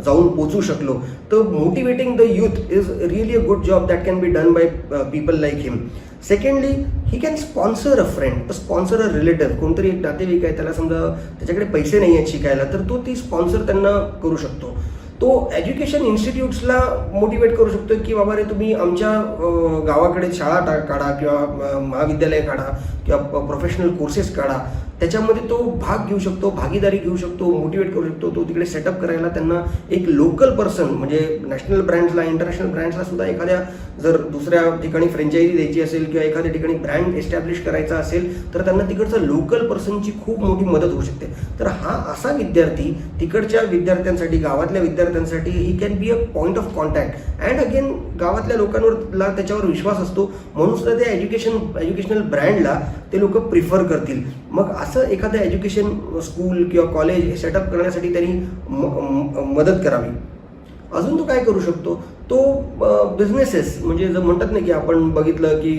जाऊन पोचू शकलो. तर motivating the youth is really a good job that can be done by people like him. Secondly he can sponsor a friend, sponsor a relative. कोणतरी एक नातेवाईक आहे, त्याला समजा त्याच्याकडे पैसे नाही आहेत शिकायला, तर तो ती स्पॉन्सर त्यांना करू शकतो. तो एज्युकेशन इन्स्टिट्यूट्सला मोटिवेट करू शकतो की बाबा रे तुम्ही आमच्या गावाकडे शाळा काढा किंवा महाविद्यालय काढा किंवा प्रोफेशनल कोर्सेस काढा. त्याच्यामध्ये तो भाग घेऊ शकतो, भागीदारी घेऊ शकतो, मोटिवेट करू शकतो. तो तिकडे सेटअप करायला त्यांना एक लोकल पर्सन, म्हणजे नॅशनल ब्रँड्सला, इंटरनॅशनल ब्रँड्सला सुद्धा एखाद्या जर दुसऱ्या ठिकाणी फ्रँचायझी द्यायची असेल किंवा एखाद्या ठिकाणी ब्रँड एस्टॅब्लिश करायचा असेल तर त्यांना तिकडचं लोकल पर्सनची खूप मोठी मदत होऊ शकते. तर हा असा विद्यार्थी तिकडच्या विद्यार्थ्यांसाठी, गावातल्या विद्यार्थ्यांसाठी he can be a point of contact. And again गावातल्या लोकांवरला त्याच्यावर विश्वास असतो म्हणून सुद्धा त्या एज्युकेशनल ब्रँडला ते लोक प्रिफर करतील. मग असं एखादं एज्युकेशन स्कूल किंवा कॉलेज हे सेटअप करण्यासाठी त्यांनी मदत करावी. अजून तो काय करू शकतो? तो बिझनेसेस, म्हणजे जर म्हणतात ना की आपण बघितलं की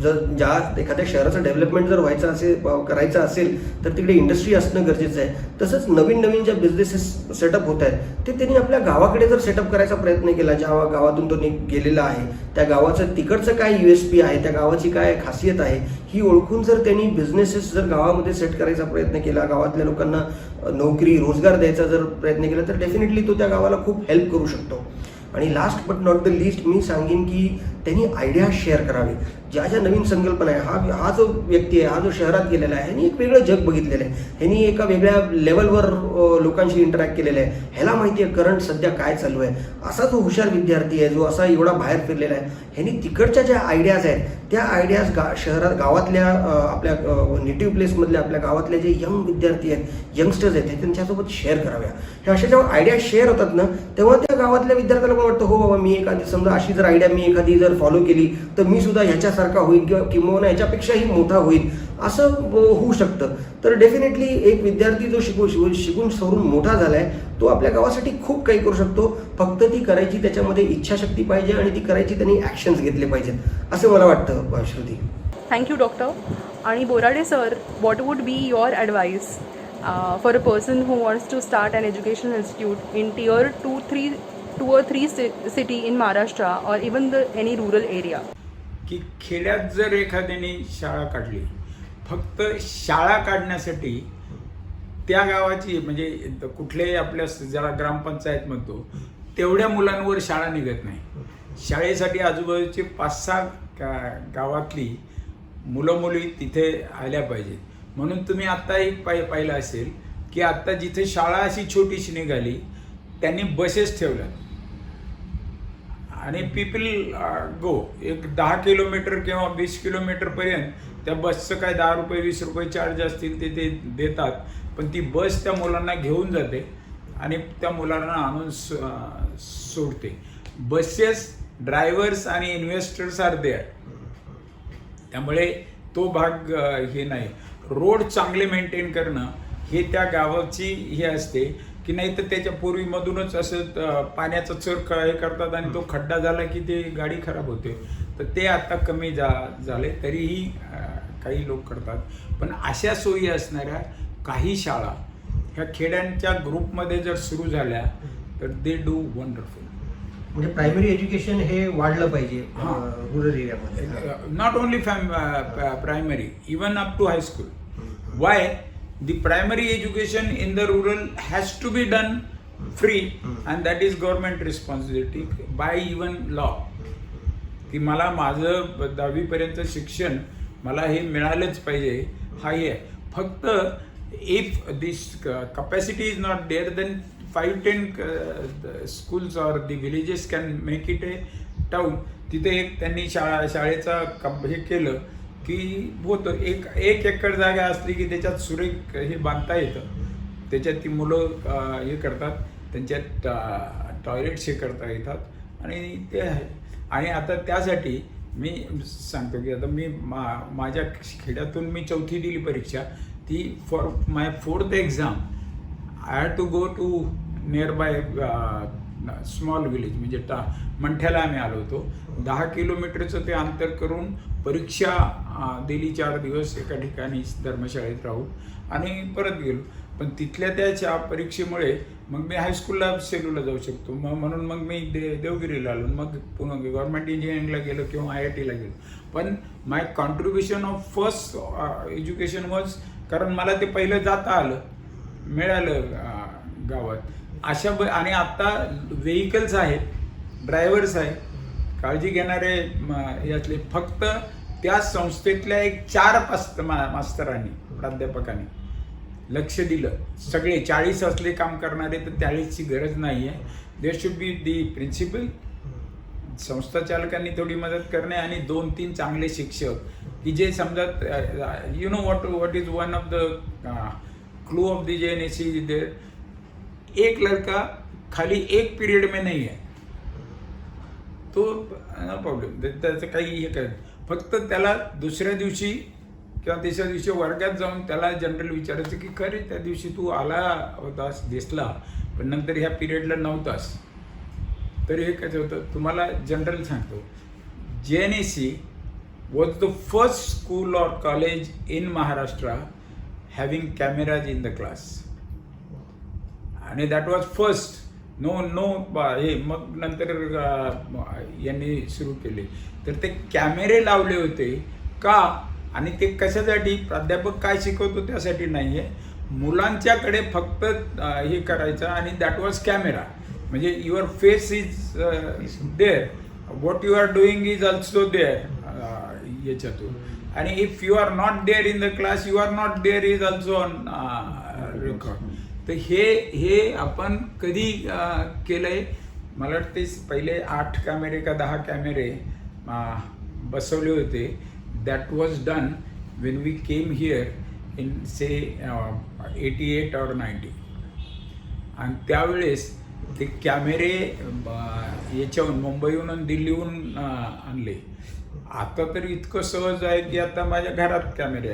जर ज्या एखाद्या शहराचं डेव्हलपमेंट जर व्हायचं असेल, करायचं असेल तर तिकडे इंडस्ट्री असणं गरजेचं आहे. तसंच नवीन ज्या बिझनेसेस सेटअप होत आहेत ते त्यांनी आपल्या गावाकडे जर सेटअप करायचा प्रयत्न केला, ज्या गावातून तो गेलेला आहे त्या गावाचं तिकडचं काय USP आहे, त्या गावाची काय खासियत आहे ही ओळखून जर त्यांनी बिझनेसेस जर गावामध्ये सेट करायचा प्रयत्न केला, गावातल्या लोकांना नोकरी, रोजगार द्यायचा जर प्रयत्न केला तर डेफिनेटली तो त्या गावाला खूप हेल्प करू शकतो. आणि last but not the least मी सांगेन की त्यांनी आयडिया शेअर करावे. ज्या नवीन संकल्पना आहे, हा जो व्यक्ती आहे, हा जो शहरात गेलेला आहे, ह्यांनी एक वेगळं जग बघितलेलं आहे, ह्यांनी एका वेगळ्या लेवलवर लोकांशी इंटरॅक्ट केलेलं आहे, ह्याला माहिती आहे करंट सध्या काय चालू आहे. असा जो हुशार विद्यार्थी आहे, जो असा एवढा बाहेर फिरलेला आहे, ह्यांनी तिकडच्या ज्या आयडियाज आहेत त्या आयडियाज शहरात गावातल्या आपल्या नेटिव्ह प्लेसमधल्या आपल्या गावातले जे यंग विद्यार्थी आहेत, यंगस्टर्स आहेत, त्यांच्यासोबत शेअर कराव्या. ह्या अशा जेव्हा आयडिया शेअर होतात ना, तेव्हा त्या गावातल्या विद्यार्थ्याला पण वाटतं हो बाबा, मी एखादी समजा अशी जर आयडिया मी एखादी जर फॉलो केली तर मी सुद्धा ह्याच्यासारखा होईल किंवा ह्याच्यापेक्षाही मोठा होईल, असं होऊ शकतं. तर डेफिनेटली एक विद्यार्थी जो शिकून सवरून मोठा झालाय तो आपल्या गावासाठी खूप काही करू शकतो. फक्त ती करायची त्याच्यामध्ये इच्छाशक्ती पाहिजे आणि ती करायची त्यांनी ॲक्शन्स घेतले पाहिजेत असं मला वाटतं. Shruti, thank you doctor. आणि Borade sir, what would be your advice for a person who wants to start an education institute in Tier 2 or 3 city in Maharashtra or even any rural area? की खेड्यात जर एखाद्याने शाळा काढली, फक्त शाळा काढण्यासाठी त्या गावाची म्हणजे कुठल्याही आपल्या ज्याला ग्रामपंचायत म्हणतो तेवढ्या मुलांवर शाळा निघत नाही. शाळेसाठी आजूबाजूची 5-6 गावातली मुलं मुली तिथे आल्या पाहिजेत. म्हणून तुम्ही आत्ता एक पाहिलं असेल की आत्ता जिथे शाळा अशी छोटीशी निघाली त्यांनी बसेस ठेवल्या आणि पीपल गो एक 10 किलोमीटर किंवा 20 किलोमीटरपर्यंत त्या बसचं काय 10 रुपये 20 रुपये चार्ज असतील ते देतात, पण ती बस त्या मुलांना घेऊन जाते आणि त्या मुलांना आणून सोडते. बसेस, ड्रायव्हर्स आणि इन्व्हेस्टर्स आर देअर. त्यामुळे तो भाग हे नाही. रोड चांगले मेंटेन करणं हे त्या गावाची हे असते की नाही तर त्याच्या पूर्वीमधूनच असं पाण्याचा चर हे करतात आणि तो खड्डा झाला की ते गाडी खराब होते. तर ते आता कमी झाले तरीही काही लोक करतात. पण अशा सोयी असणाऱ्या काही शाळा ह्या खेड्यांच्या ग्रुपमध्ये जर सुरू झाल्या तर दे डू वंडरफुल. म्हणजे प्रायमरी एज्युकेशन हे वाढलं पाहिजे रुरल एरियामध्ये. Not only primary, even up to high school. Why? The primary education in the rural has to be done free and that is government responsibility by even law. की मला माझं 10वी पर्यंत शिक्षण मला हे मिळालंच पाहिजे हा हे. फक्त if this capacity is not there then 5-10 schools or the villages can make it a town. तिथे एक त्यांनी शाळेचा हे केलं की होतं. एक एकर जागा असली की त्याच्यात सुरेख हे बांधता येतं. त्याच्यात ती मुलं हे करतात, त्यांच्यात टॉयलेट्स हे करता येतात आणि ते आहे. आणि आता त्यासाठी मी सांगतो की आता मी माझ्या खेड्यातून मी 4थी दिली परीक्षा. ती for my 4th exam I had to go to nearby small village म्हणजे मंठ्याला आम्ही आलो होतो. 10 किलोमीटरचं ते अंतर करून परीक्षा दिली. 4 दिवस एका ठिकाणी धर्मशाळेत राहून आणि परत गेलो. पण तिथल्या त्या परीक्षेमुळे मग मी हायस्कूलला सेलूला जाऊ शकतो. म्हणून मग मी देवगिरीला आलो. मग पुन्हा गव्हर्नमेंट इंजिनिअरिंगला गेलो किंवा IITला गेलो. पण my contribution of first education was, कारण मला ते पहिलं जाता आलं, मिळालं गावात. अशा आणि आत्ता व्हेकल्स आहेत, ड्रायव्हर्स आहेत, काळजी घेणारे यातले. फक्त त्या संस्थेतल्या एक 4 मास्तरांनी, प्राध्यापकांनी लक्ष दिलं. सगळे 40 असले काम करणारे तर 40ची गरज नाही आहे. There should be the principal, संस्था चालकांनी थोडी मदत करणे आणि 2-3 चांगले शिक्षक की जे समजा you know what is one of the clue of the JNAC there. एक लड़का खाली एक पीरियड में नहीं है तो नो प्रॉब्लेम. त्याचं काही हे काय, फक्त त्याला दुसऱ्या दिवशी किंवा तिसऱ्या दिवशी वर्गात जाऊन त्याला जनरल विचारायचं की खरे त्या दिवशी तू आला होतास, दिसला, पण नंतर ह्या पिरियडला नव्हतास. तर हे कसं होतं तुम्हाला जनरल सांगतो. JNAC was the first school और college in Maharashtra having cameras in the class. आणि दॅट वॉज फर्स्ट. नो हे मग नंतर यांनी सुरू केले. तर ते कॅमेरे लावले होते का, आणि ते कशासाठी, प्राध्यापक काय शिकवतो त्यासाठी नाही आहे, मुलांच्याकडे फक्त हे करायचं. आणि दॅट वॉज कॅमेरा, म्हणजे your face is there, what you are doing is also there याच्यातून. आणि if you are not there in the class, you are not there is also on record. तर हे आपण कधी केलंय, मला वाटते पहिले 8 कॅमेरे का 10 कॅमेरे बसवले होते. That was done when we came here in say 88 और 90. आणि त्यावेळेस ते कॅमेरे याच्याहून मुंबईहून आणि दिल्लीहून आणले. आता तर इतकं सहज आहे की आता माझ्या घरात कॅमेरे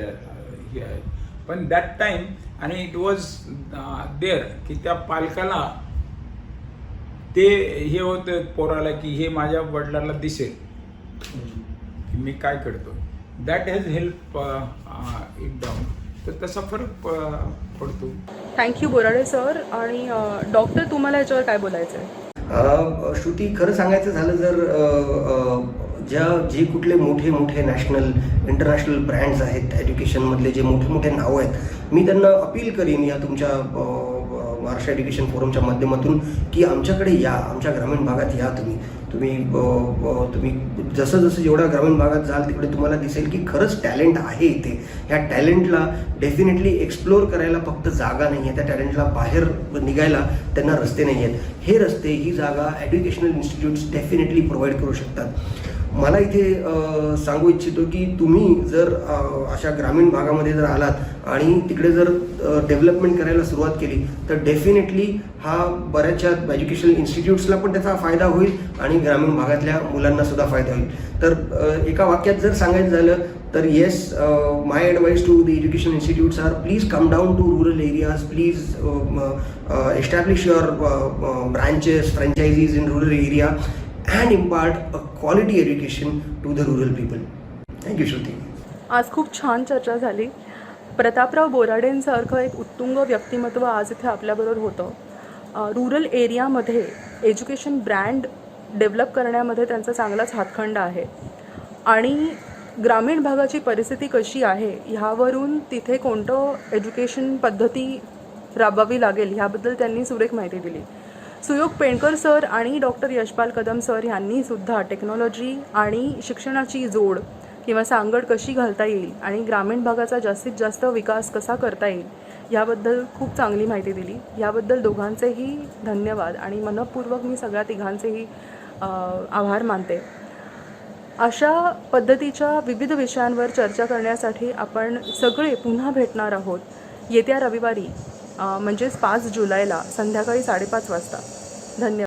हे आहेत. पण दॅट टाईम आणि इट वॉज देअर की त्या पालकाला ते हे होतं पोराला की हे माझ्या वडिलांना दिसेल की मी काय करतो. That has help it down. तर तसा फरक पडतो. Thank you Borade sir. आणि डॉक्टर तुम्हाला याच्यावर काय बोलायचं आहे? श्रुती, खरं सांगायचं झालं जर जे कुठले मोठे मोठे नॅशनल इंटरनॅशनल ब्रँड्स आहेत एज्युकेशनमधले, जे मोठे मोठे नावं आहेत, मी त्यांना अपील करीन या तुमच्या महाराष्ट्र एज्युकेशन फोरमच्या माध्यमातून की आमच्याकडे या, आमच्या ग्रामीण भागात या. तुम्ही जसं जसं जेवढ्या ग्रामीण भागात जाल तिकडे तुम्हाला दिसेल की खरंच टॅलेंट आहे इथे. ह्या टॅलेंटला डेफिनेटली एक्सप्लोअर करायला फक्त जागा नाही आहे, त्या टॅलेंटला बाहेर निघायला त्यांना रस्ते नाही आहेत. हे रस्ते, ही जागा एज्युकेशनल इन्स्टिट्यूट्स डेफिनेटली प्रोव्हाइड करू शकतात. मला इथे सांगू इच्छितो की तुम्ही जर अशा ग्रामीण भागामध्ये जर आलात आणि तिकडे जर डेव्हलपमेंट करायला सुरुवात केली तर डेफिनेटली हा बऱ्याचशा एज्युकेशनल इन्स्टिट्यूट्सला पण त्याचा फायदा होईल आणि ग्रामीण भागातल्या मुलांना सुद्धा फायदा होईल. तर एका वाक्यात जर सांगायचं झालं तर yes, my advice to the education institutes are please come down to rural areas, please establish your branches, franchises in rural area and impart a quality education to the rural people. Thank you, Shruti. आज खूप छान चर्चा झाली. प्रतापराव बोराडेंसारखं एक उत्तुंग व्यक्तिमत्व आज इथे आपल्याबरोबर होतं. रुरल एरियामध्ये एज्युकेशन ब्रँड डेव्हलप करण्यामध्ये त्यांचा चांगलाच हातखंडा आहे. आणि ग्रामीण भागाची परिस्थिती कशी आहे ह्यावरून तिथे कोणतं एज्युकेशन पद्धती राबवावी लागेल ह्याबद्दल त्यांनी सुरेख माहिती दिली. सुयोग पेंडकर सर आणि डॉक्टर यशपाल कदम सर यांनी सुद्धा टेक्नॉलॉजी आणि शिक्षणाची जोड किंवा सांगड कशी घालता येईल आणि ग्रामीण भागाचा जास्तीत जास्त विकास कसा करता येईल याबद्दल खूप चांगली माहिती दिली. याबद्दल दोघांचेही धन्यवाद आणि मनपूर्वक मी सगळ्या तिघांचेही आभार मानते. अशा पद्धतीच्या विविध विषयांवर चर्चा करण्यासाठी आपण सगळे पुन्हा भेटणार आहोत येत्या रविवारी, म्हणजेच 5 जुलैला संध्याकाळी 5:30 वाजता. धन्यवाद.